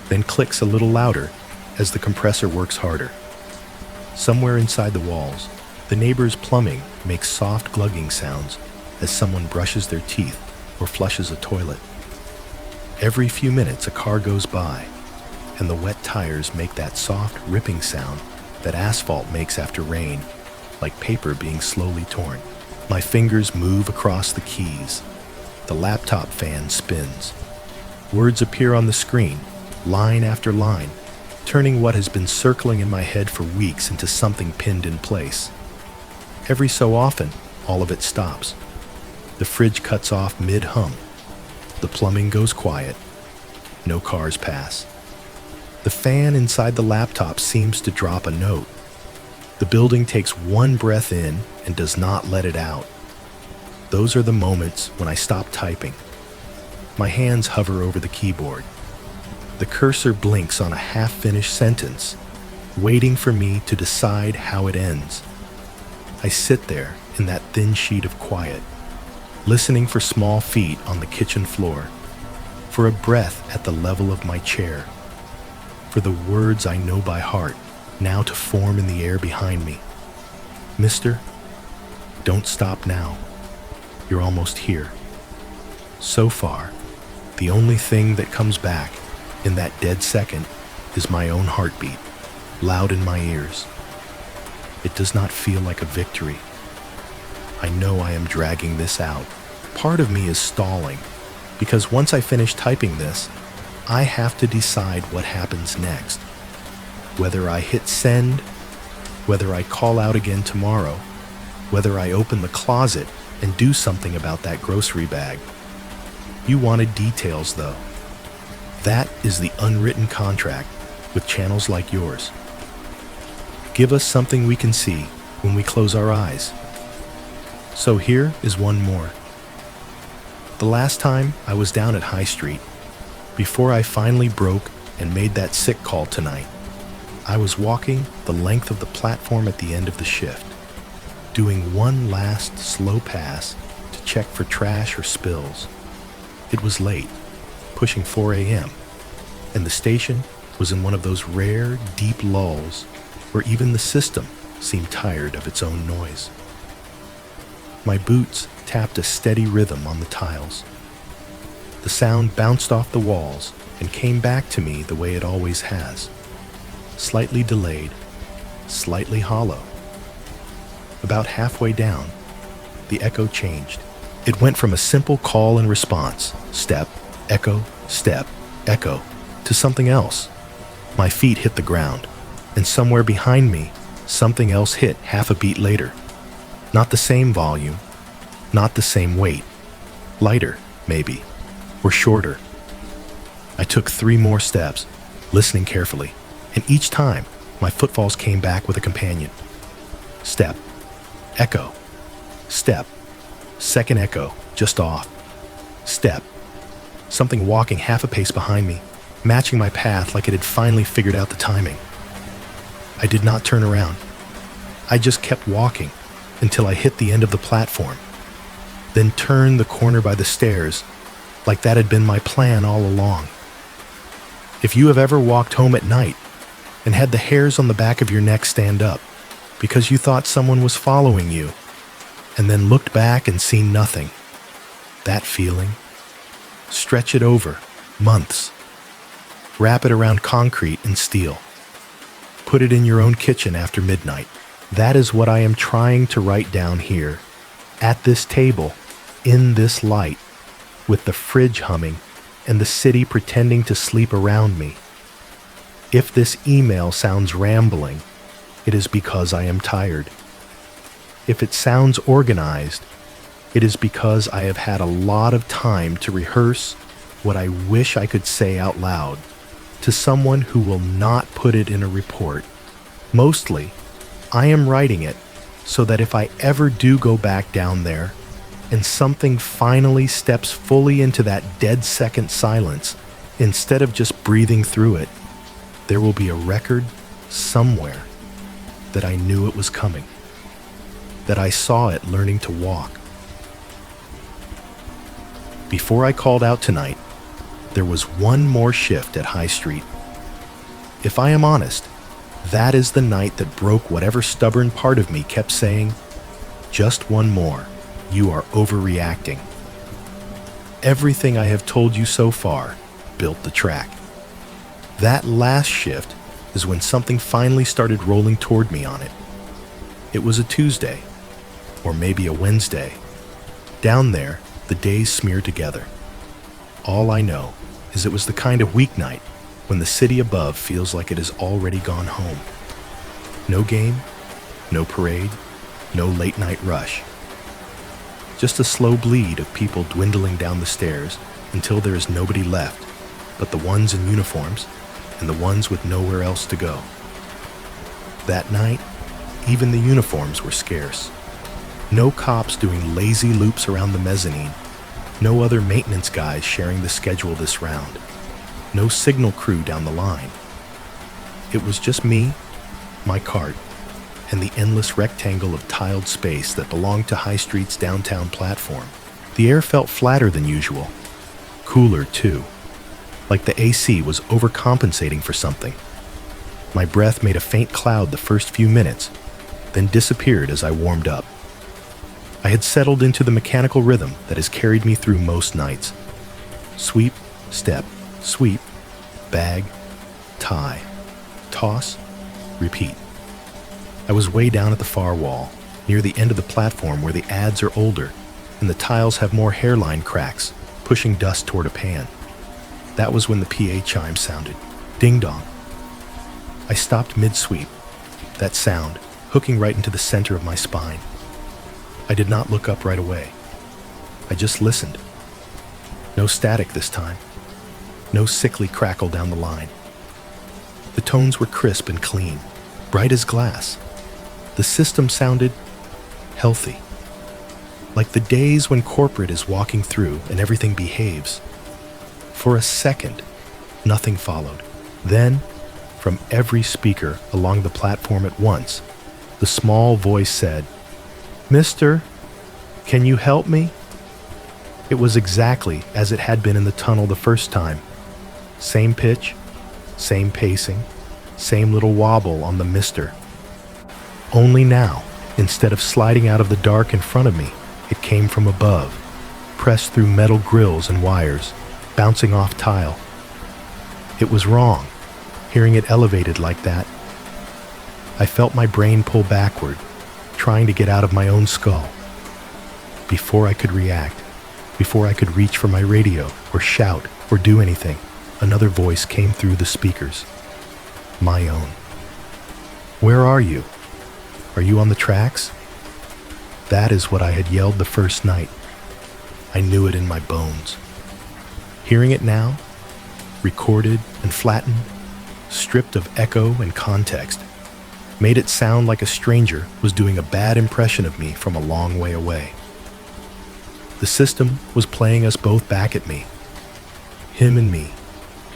then clicks a little louder as the compressor works harder. Somewhere inside the walls, the neighbor's plumbing makes soft glugging sounds as someone brushes their teeth or flushes a toilet. Every few minutes a car goes by, and the wet tires make that soft ripping sound that asphalt makes after rain, like paper being slowly torn. My fingers move across the keys. The laptop fan spins. Words appear on the screen, line after line, turning what has been circling in my head for weeks into something pinned in place. Every so often, all of it stops. The fridge cuts off mid-hum. The plumbing goes quiet. No cars pass. The fan inside the laptop seems to drop a note. The building takes one breath in and does not let it out. Those are the moments when I stop typing. My hands hover over the keyboard. The cursor blinks on a half-finished sentence, waiting for me to decide how it ends. I sit there in that thin sheet of quiet, listening for small feet on the kitchen floor, for a breath at the level of my chair, for the words I know by heart now to form in the air behind me. "Mister, don't stop now. You're almost here. So far, the only thing that comes back in that dead second is my own heartbeat, loud in my ears. It does not feel like a victory. I know I am dragging this out. Part of me is stalling, because once I finish typing this, I have to decide what happens next. Whether I hit send, whether I call out again tomorrow, whether I open the closet and do something about that grocery bag. You wanted details, though. That is the unwritten contract with channels like yours. Give us something we can see when we close our eyes. So here is one more. The last time I was down at High Street, before I finally broke and made that sick call tonight, I was walking the length of the platform at the end of the shift, doing one last slow pass to check for trash or spills. It was late, pushing 4 a.m., and the station was in one of those rare, deep lulls where even the system seemed tired of its own noise. My boots tapped a steady rhythm on the tiles. The sound bounced off the walls and came back to me the way it always has. Slightly delayed, slightly hollow. About halfway down, the echo changed. It went from a simple call and response, step, echo, to something else. My feet hit the ground, and somewhere behind me, something else hit half a beat later. Not the same volume, not the same weight. Lighter, maybe, or shorter. I took 3 more steps, listening carefully, and each time, my footfalls came back with a companion. Step, echo, step, second echo, just off. Step, something walking half a pace behind me, matching my path like it had finally figured out the timing. I did not turn around. I just kept walking until I hit the end of the platform, then turned the corner by the stairs like that had been my plan all along. If you have ever walked home at night and had the hairs on the back of your neck stand up because you thought someone was following you, and then looked back and seen nothing, that feeling, stretch it over months. Wrap it around concrete and steel. Put it in your own kitchen after midnight. That is what I am trying to write down here, at this table, in this light, with the fridge humming and the city pretending to sleep around me. If this email sounds rambling, it is because I am tired. If it sounds organized, it is because I have had a lot of time to rehearse what I wish I could say out loud to someone who will not put it in a report. Mostly, I am writing it so that if I ever do go back down there and something finally steps fully into that dead second silence, instead of just breathing through it, there will be a record somewhere that I knew it was coming, that I saw it learning to walk. Before I called out tonight, there was one more shift at High Street. If I am honest, that is the night that broke whatever stubborn part of me kept saying, just one more, you are overreacting. Everything I have told you so far built the track. That last shift is when something finally started rolling toward me on it. It was a Tuesday, or maybe a Wednesday. Down there, the days smeared together. All I know is it was the kind of weeknight when the city above feels like it has already gone home. No game, no parade, no late night rush. Just a slow bleed of people dwindling down the stairs until there is nobody left but the ones in uniforms and the ones with nowhere else to go. That night, even the uniforms were scarce. No cops doing lazy loops around the mezzanine. No other maintenance guys sharing the schedule this round. No signal crew down the line. It was just me, my cart, and the endless rectangle of tiled space that belonged to High Street's downtown platform. The air felt flatter than usual. Cooler, too. Like the AC was overcompensating for something. My breath made a faint cloud the first few minutes, then disappeared as I warmed up. I had settled into the mechanical rhythm that has carried me through most nights. Sweep, step, sweep, bag, tie, toss, repeat. I was way down at the far wall, near the end of the platform where the ads are older and the tiles have more hairline cracks, pushing dust toward a pan. That was when the PA chime sounded. Ding dong. I stopped mid-sweep, that sound hooking right into the center of my spine. I did not look up right away. I just listened. No static this time. No sickly crackle down the line. The tones were crisp and clean, bright as glass. The system sounded healthy. Like the days when corporate is walking through and everything behaves. For a second, nothing followed. Then, from every speaker along the platform at once, the small voice said, "Mister, can you help me?" It was exactly as it had been in the tunnel the first time. Same pitch, same pacing, same little wobble on the mister. Only now, instead of sliding out of the dark in front of me, it came from above, pressed through metal grills and wires, bouncing off tile. It was wrong, hearing it elevated like that. I felt my brain pull backward, trying to get out of my own skull. Before I could react, before I could reach for my radio or shout or do anything, another voice came through the speakers. My own. "Where are you? Are you on the tracks?" That is what I had yelled the first night. I knew it in my bones. Hearing it now, recorded and flattened, stripped of echo and context, made it sound like a stranger was doing a bad impression of me from a long way away. The system was playing us both back at me. Him and me,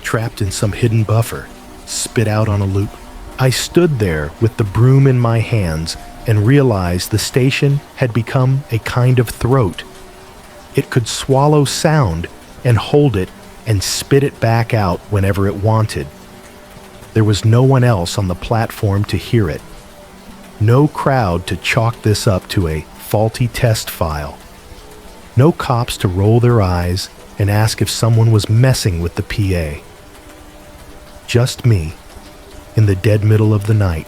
trapped in some hidden buffer, spit out on a loop. I stood there with the broom in my hands and realized the station had become a kind of throat. It could swallow sound and hold it and spit it back out whenever it wanted. There was no one else on the platform to hear it. No crowd to chalk this up to a faulty test file. No cops to roll their eyes and ask if someone was messing with the PA. Just me, in the dead middle of the night,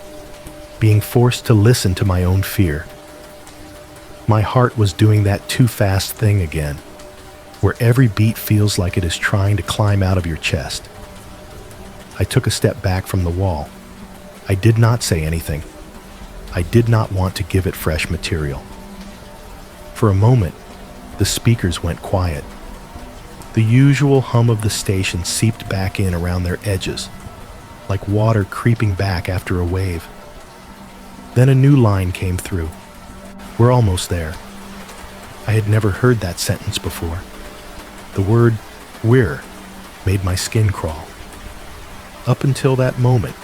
being forced to listen to my own fear. My heart was doing that too fast thing again, where every beat feels like it is trying to climb out of your chest. I took a step back from the wall. I did not say anything. I did not want to give it fresh material. For a moment, the speakers went quiet. The usual hum of the station seeped back in around their edges, like water creeping back after a wave. Then a new line came through. "We're almost there." I had never heard that sentence before. The word "we're" made my skin crawl. Up until that moment,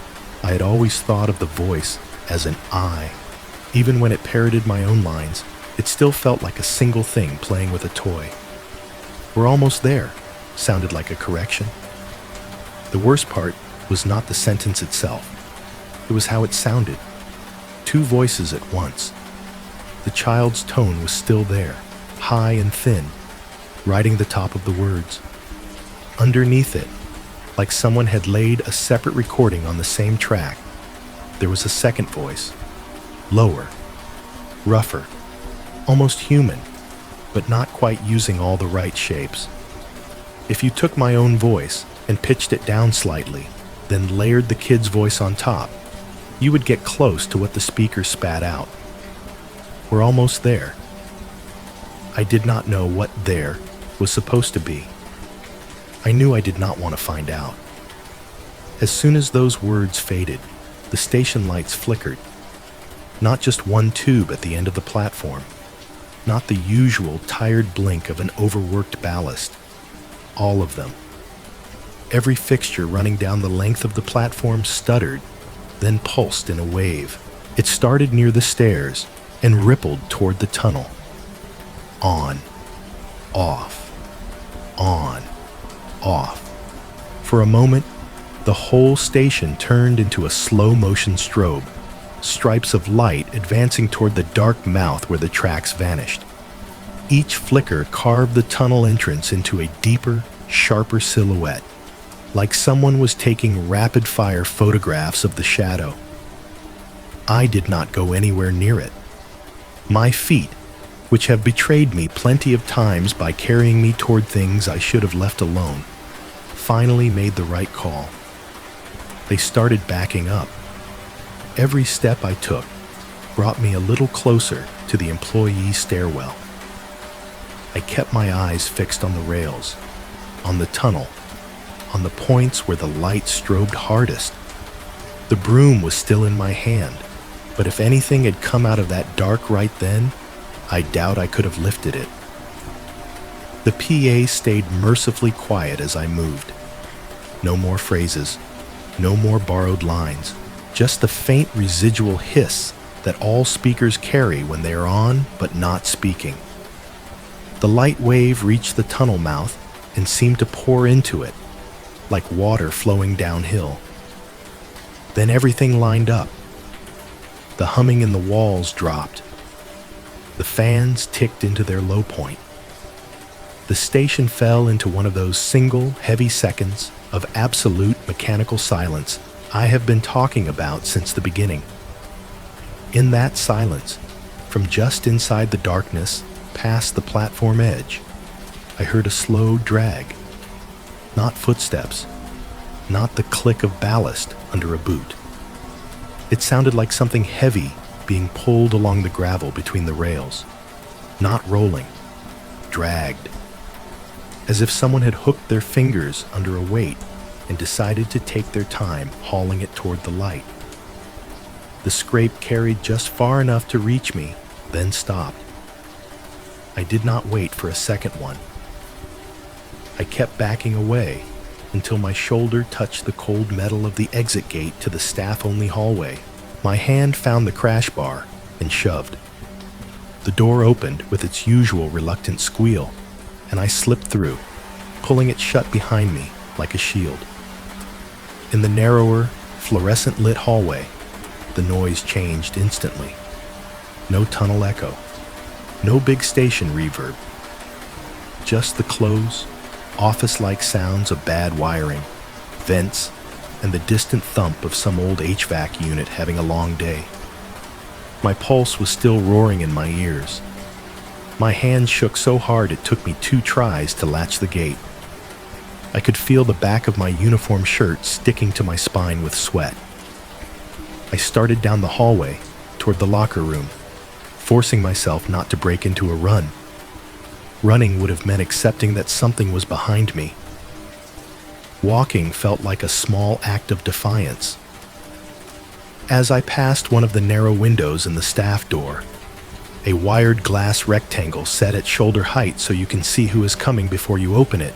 I had always thought of the voice as an I. Even when it parroted my own lines, it still felt like a single thing playing with a toy. "We're almost there," sounded like a correction. The worst part was not the sentence itself. It was how it sounded. Two voices at once. The child's tone was still there, high and thin, riding the top of the words. Underneath it, like someone had laid a separate recording on the same track, there was a second voice, lower, rougher, almost human, but not quite using all the right shapes. If you took my own voice and pitched it down slightly, then layered the kid's voice on top, you would get close to what the speaker spat out. We're almost there. I did not know what there was supposed to be. I knew I did not want to find out. As soon as those words faded, the station lights flickered. Not just one tube at the end of the platform. Not the usual tired blink of an overworked ballast. All of them. Every fixture running down the length of the platform stuttered, then pulsed in a wave. It started near the stairs and rippled toward the tunnel. On, off, on, off. For a moment, the whole station turned into a slow-motion strobe, stripes of light advancing toward the dark mouth where the tracks vanished. Each flicker carved the tunnel entrance into a deeper, sharper silhouette, like someone was taking rapid-fire photographs of the shadow. I did not go anywhere near it. My feet, which have betrayed me plenty of times by carrying me toward things I should have left alone, finally made the right call. They started backing up. Every step I took brought me a little closer to the employee stairwell. I kept my eyes fixed on the rails, on the tunnel, on the points where the light strobed hardest. The broom was still in my hand, but if anything had come out of that dark right then, I doubt I could have lifted it. The PA stayed mercifully quiet as I moved. No more phrases, no more borrowed lines, just the faint residual hiss that all speakers carry when they are on but not speaking. The light wave reached the tunnel mouth and seemed to pour into it, like water flowing downhill. Then everything lined up. The humming in the walls dropped. The fans ticked into their low point. The station fell into one of those single, heavy seconds of absolute mechanical silence I have been talking about since the beginning. In that silence, from just inside the darkness, past the platform edge, I heard a slow drag. Not footsteps, not the click of ballast under a boot. It sounded like something heavy being pulled along the gravel between the rails, not rolling, dragged, as if someone had hooked their fingers under a weight and decided to take their time hauling it toward the light. The scrape carried just far enough to reach me, then stopped. I did not wait for a second one. I kept backing away until my shoulder touched the cold metal of the exit gate to the staff-only hallway. My hand found the crash bar and shoved. The door opened with its usual reluctant squeal, and I slipped through, pulling it shut behind me like a shield. In the narrower, fluorescent-lit hallway, the noise changed instantly. No tunnel echo, no big station reverb, just the close, office-like sounds of bad wiring, vents, and the distant thump of some old HVAC unit having a long day. My pulse was still roaring in my ears. My hand shook so hard it took me 2 tries to latch the gate. I could feel the back of my uniform shirt sticking to my spine with sweat. I started down the hallway toward the locker room, forcing myself not to break into a run. Running would have meant accepting that something was behind me. Walking felt like a small act of defiance. As I passed one of the narrow windows in the staff door, a wired glass rectangle set at shoulder height so you can see who is coming before you open it,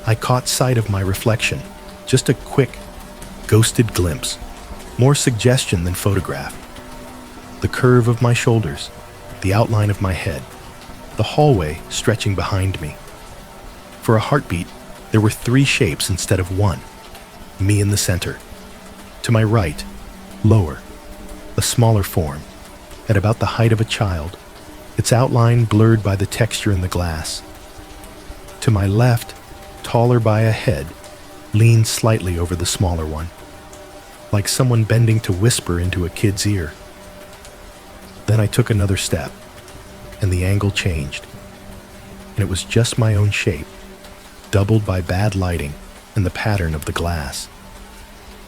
I caught sight of my reflection. Just a quick, ghosted glimpse, more suggestion than photograph. The curve of my shoulders, the outline of my head, the hallway stretching behind me. For a heartbeat, there were 3 shapes instead of 1, me in the center. To my right, lower, a smaller form, at about the height of a child, its outline blurred by the texture in the glass. To my left, taller by a head, leaned slightly over the smaller one, like someone bending to whisper into a kid's ear. Then I took another step, and the angle changed, and it was just my own shape, doubled by bad lighting and the pattern of the glass.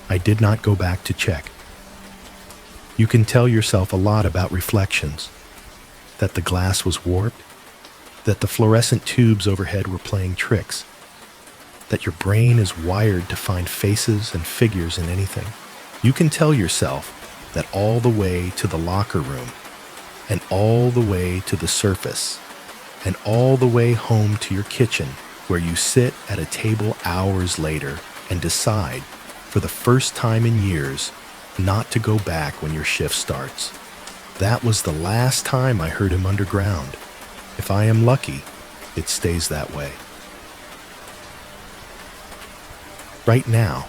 I did not go back to check. You can tell yourself a lot about reflections, that the glass was warped, that the fluorescent tubes overhead were playing tricks, that your brain is wired to find faces and figures in anything. You can tell yourself that all the way to the locker room, and all the way to the surface, and all the way home to your kitchen, where you sit at a table hours later and decide, for the first time in years, not to go back when your shift starts. That was the last time I heard him underground. If I am lucky, it stays that way. Right now,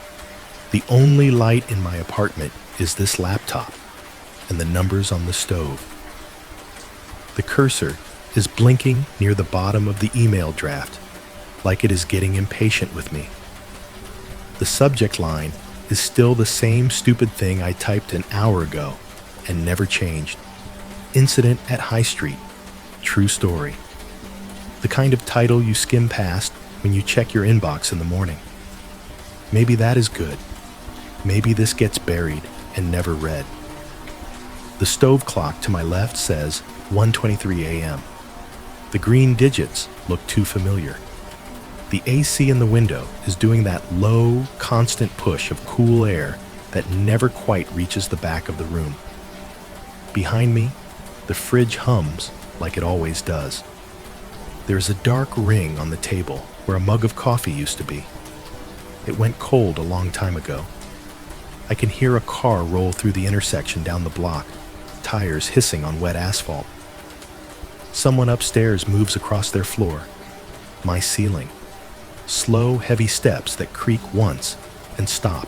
the only light in my apartment is this laptop and the numbers on the stove. The cursor is blinking near the bottom of the email draft, like it is getting impatient with me. The subject line is still the same stupid thing I typed an hour ago and never changed. Incident at High Street. True story. The kind of title you skim past when you check your inbox in the morning. Maybe that is good. Maybe this gets buried and never read. The stove clock to my left says 1:23 a.m. The green digits look too familiar. The AC in the window is doing that low, constant push of cool air that never quite reaches the back of the room. Behind me, the fridge hums like it always does. There's a dark ring on the table where a mug of coffee used to be. It went cold a long time ago. I can hear a car roll through the intersection down the block, tires hissing on wet asphalt. Someone upstairs moves across their floor, my ceiling. Slow, heavy steps that creak once and stop.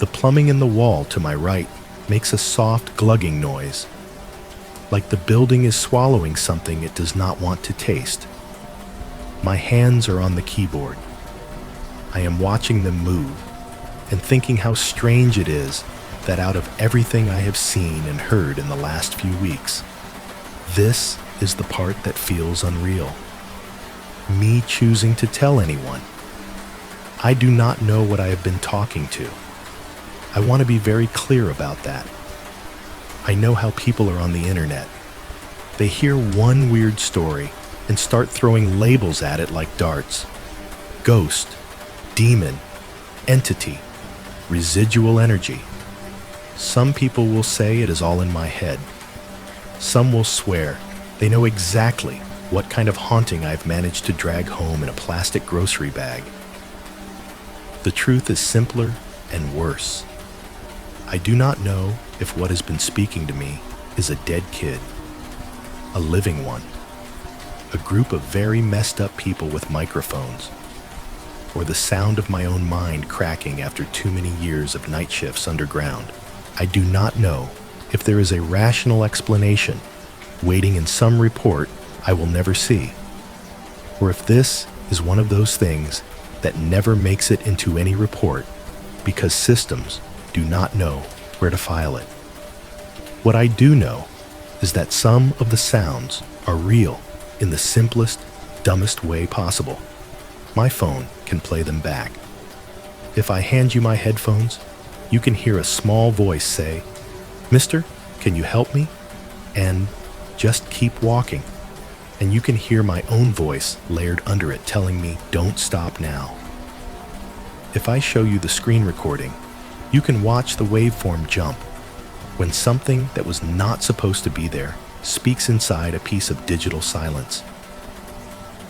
The plumbing in the wall to my right makes a soft glugging noise, like the building is swallowing something it does not want to taste. My hands are on the keyboard. I am watching them move and thinking how strange it is that out of everything I have seen and heard in the last few weeks, this is the part that feels unreal. Me choosing to tell anyone. I do not know what I have been talking to. I want to be very clear about that. I know how people are on the internet. They hear one weird story and start throwing labels at it like darts. Ghost, demon, entity, residual energy. Some people will say it is all in my head. Some will swear they know exactly what kind of haunting I've managed to drag home in a plastic grocery bag. The truth is simpler and worse. I do not know if what has been speaking to me is a dead kid, a living one, a group of very messed up people with microphones, or the sound of my own mind cracking after too many years of night shifts underground. I do not know if there is a rational explanation waiting in some report I will never see, or if this is one of those things that never makes it into any report because systems do not know where to file it. What I do know is that some of the sounds are real in the simplest, dumbest way possible. My phone can play them back. If I hand you my headphones, you can hear a small voice say, "Mister, can you help me?" And just keep walking. And you can hear my own voice layered under it telling me, "Don't stop now." If I show you the screen recording, you can watch the waveform jump when something that was not supposed to be there speaks inside a piece of digital silence.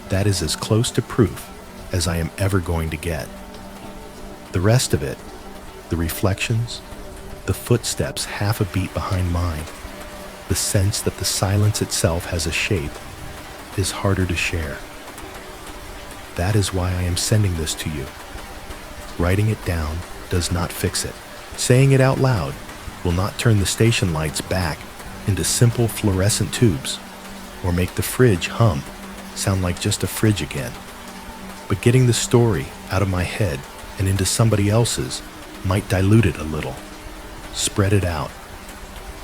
That is as close to proof as I am ever going to get. The rest of it, the reflections, the footsteps half a beat behind mine, the sense that the silence itself has a shape, is harder to share. That is why I am sending this to you. Writing it down does not fix it. Saying it out loud will not turn the station lights back into simple fluorescent tubes or make the fridge hum sound like just a fridge again. But getting the story out of my head and into somebody else's might dilute it a little, spread it out,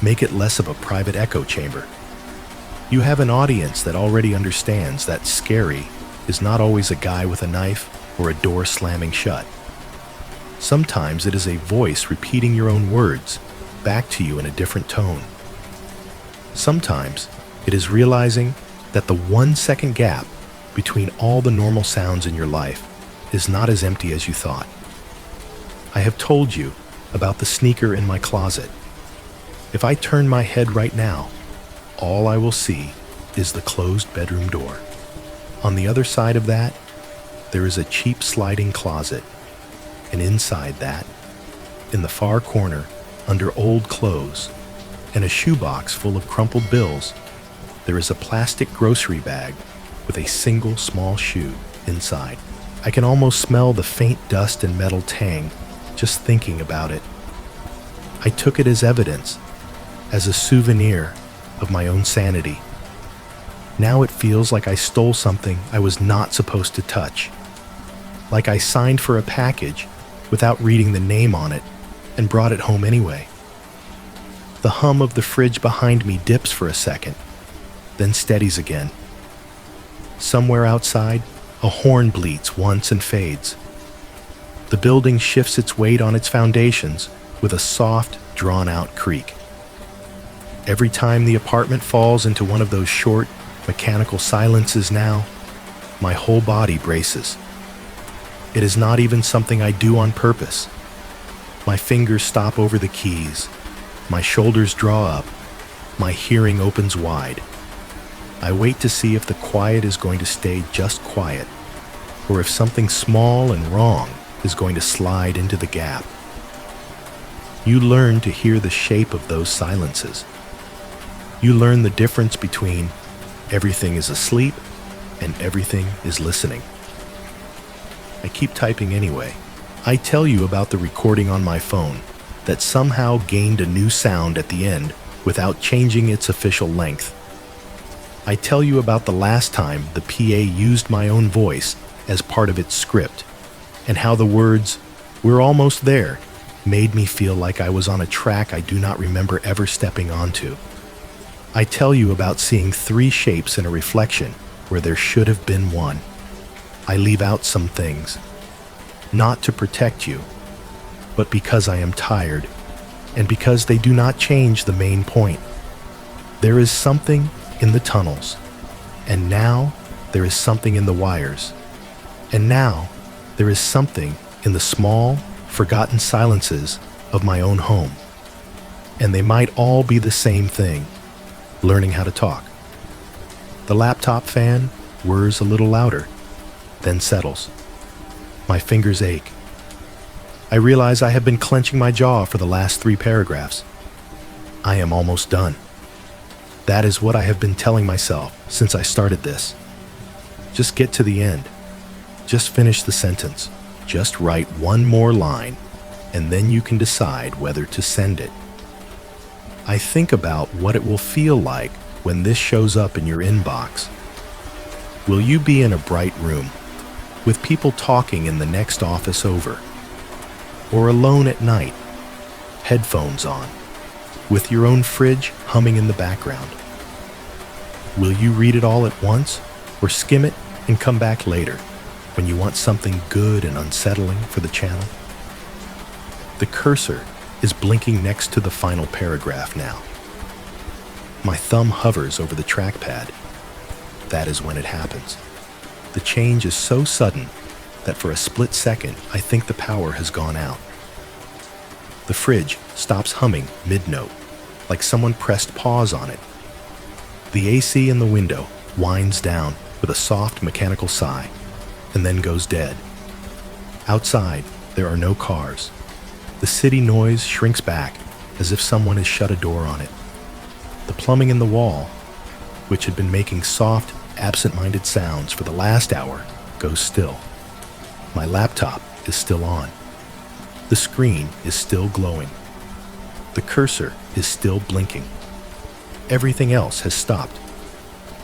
make it less of a private echo chamber. You have an audience that already understands that scary is not always a guy with a knife or a door slamming shut. Sometimes it is a voice repeating your own words back to you in a different tone. Sometimes it is realizing that the 1-second gap between all the normal sounds in your life is not as empty as you thought. I have told you about the sneaker in my closet. If I turn my head right now, all I will see is the closed bedroom door. On the other side of that, there is a cheap sliding closet. And inside that, in the far corner, under old clothes and a shoebox full of crumpled bills, there is a plastic grocery bag with a single small shoe inside. I can almost smell the faint dust and metal tang just thinking about it. I took it as evidence, as a souvenir of my own sanity. Now it feels like I stole something I was not supposed to touch. Like I signed for a package without reading the name on it and brought it home anyway. The hum of the fridge behind me dips for a second, then steadies again. Somewhere outside, a horn bleats once and fades. The building shifts its weight on its foundations with a soft, drawn-out creak. Every time the apartment falls into one of those short, mechanical silences now, my whole body braces. It is not even something I do on purpose. My fingers stop over the keys. My shoulders draw up. My hearing opens wide. I wait to see if the quiet is going to stay just quiet, or if something small and wrong is going to slide into the gap. You learn to hear the shape of those silences. You learn the difference between everything is asleep and everything is listening. I keep typing anyway. I tell you about the recording on my phone that somehow gained a new sound at the end without changing its official length. I tell you about the last time the PA used my own voice as part of its script, and how the words, "We're almost there," made me feel like I was on a track I do not remember ever stepping onto. I tell you about seeing 3 shapes in a reflection where there should have been 1. I leave out some things, not to protect you, but because I am tired, and because they do not change the main point. There is something in the tunnels, and now there is something in the wires, and now there is something in the small, forgotten silences of my own home. And they might all be the same thing: learning how to talk. The laptop fan whirs a little louder, then settles. My fingers ache. I realize I have been clenching my jaw for the last 3 paragraphs. I am almost done. That is what I have been telling myself since I started this. Just get to the end. Just finish the sentence. Just write 1 more line, and then you can decide whether to send it. I think about what it will feel like when this shows up in your inbox. Will you be in a bright room, with people talking in the next office over? Or alone at night, headphones on, with your own fridge humming in the background? Will you read it all at once, or skim it and come back later when you want something good and unsettling for the channel? The cursor is blinking next to the final paragraph now. My thumb hovers over the trackpad. That is when it happens. The change is so sudden that for a split second I think the power has gone out. The fridge stops humming mid-note, like someone pressed pause on it. The AC in the window winds down with a soft mechanical sigh, and then goes dead. Outside, there are no cars. The city noise shrinks back as if someone has shut a door on it. The plumbing in the wall, which had been making soft, absent-minded sounds for the last hour, goes still. My laptop is still on. The screen is still glowing. The cursor is still blinking. Everything else has stopped.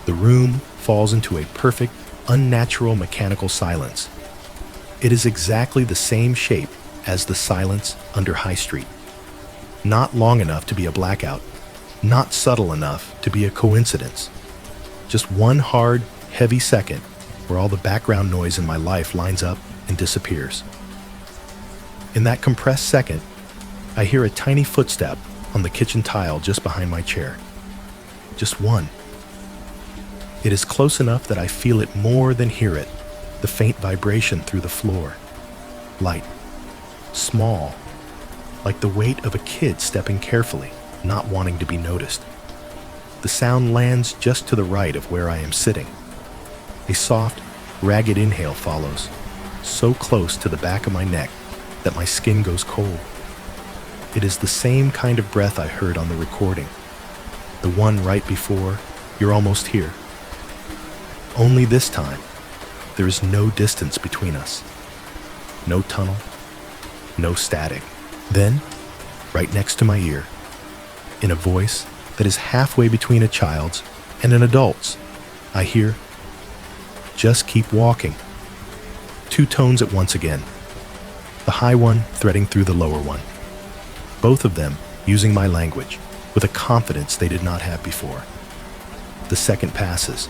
The room falls into a perfect, unnatural mechanical silence. It is exactly the same shape as the silence under High Street. Not long enough to be a blackout, not subtle enough to be a coincidence. Just one hard, heavy second where all the background noise in my life lines up and disappears. In that compressed second, I hear a tiny footstep on the kitchen tile just behind my chair. Just one. It is close enough that I feel it more than hear it, the faint vibration through the floor. Light. Small. Like the weight of a kid stepping carefully, not wanting to be noticed. The sound lands just to the right of where I am sitting. A soft, ragged inhale follows, so close to the back of my neck that my skin goes cold. It is the same kind of breath I heard on the recording. The one right before, "You're almost here." Only this time, there is no distance between us. No tunnel, no static. Then, right next to my ear, in a voice that is halfway between a child's and an adult's, I hear, "Just keep walking." Two tones at once again, the high one threading through the lower one, both of them using my language with a confidence they did not have before. The second passes.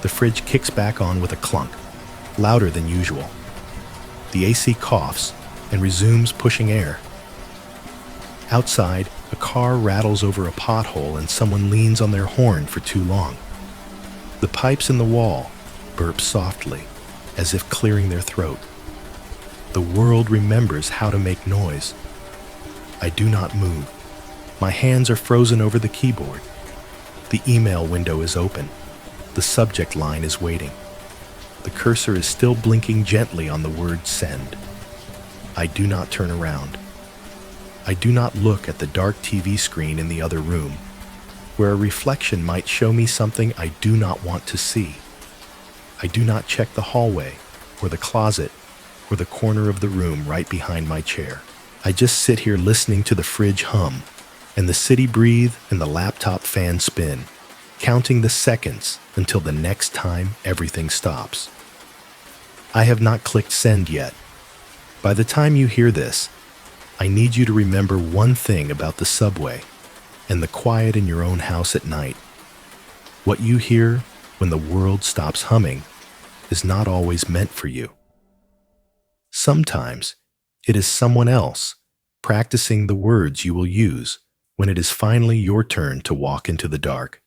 The fridge kicks back on with a clunk, louder than usual. The AC coughs and resumes pushing air. Outside, a car rattles over a pothole and someone leans on their horn for too long. The pipes in the wall burp softly, as if clearing their throat. The world remembers how to make noise. I do not move. My hands are frozen over the keyboard. The email window is open. The subject line is waiting. The cursor is still blinking gently on the word send. I do not turn around. I do not look at the dark TV screen in the other room, where a reflection might show me something I do not want to see. I do not check the hallway, or the closet, or the corner of the room right behind my chair. I just sit here listening to the fridge hum, and the city breathe and the laptop fan spin, counting the seconds until the next time everything stops. I have not clicked send yet. By the time you hear this, I need you to remember one thing about the subway and the quiet in your own house at night. What you hear when the world stops humming is not always meant for you. Sometimes it is someone else practicing the words you will use when it is finally your turn to walk into the dark.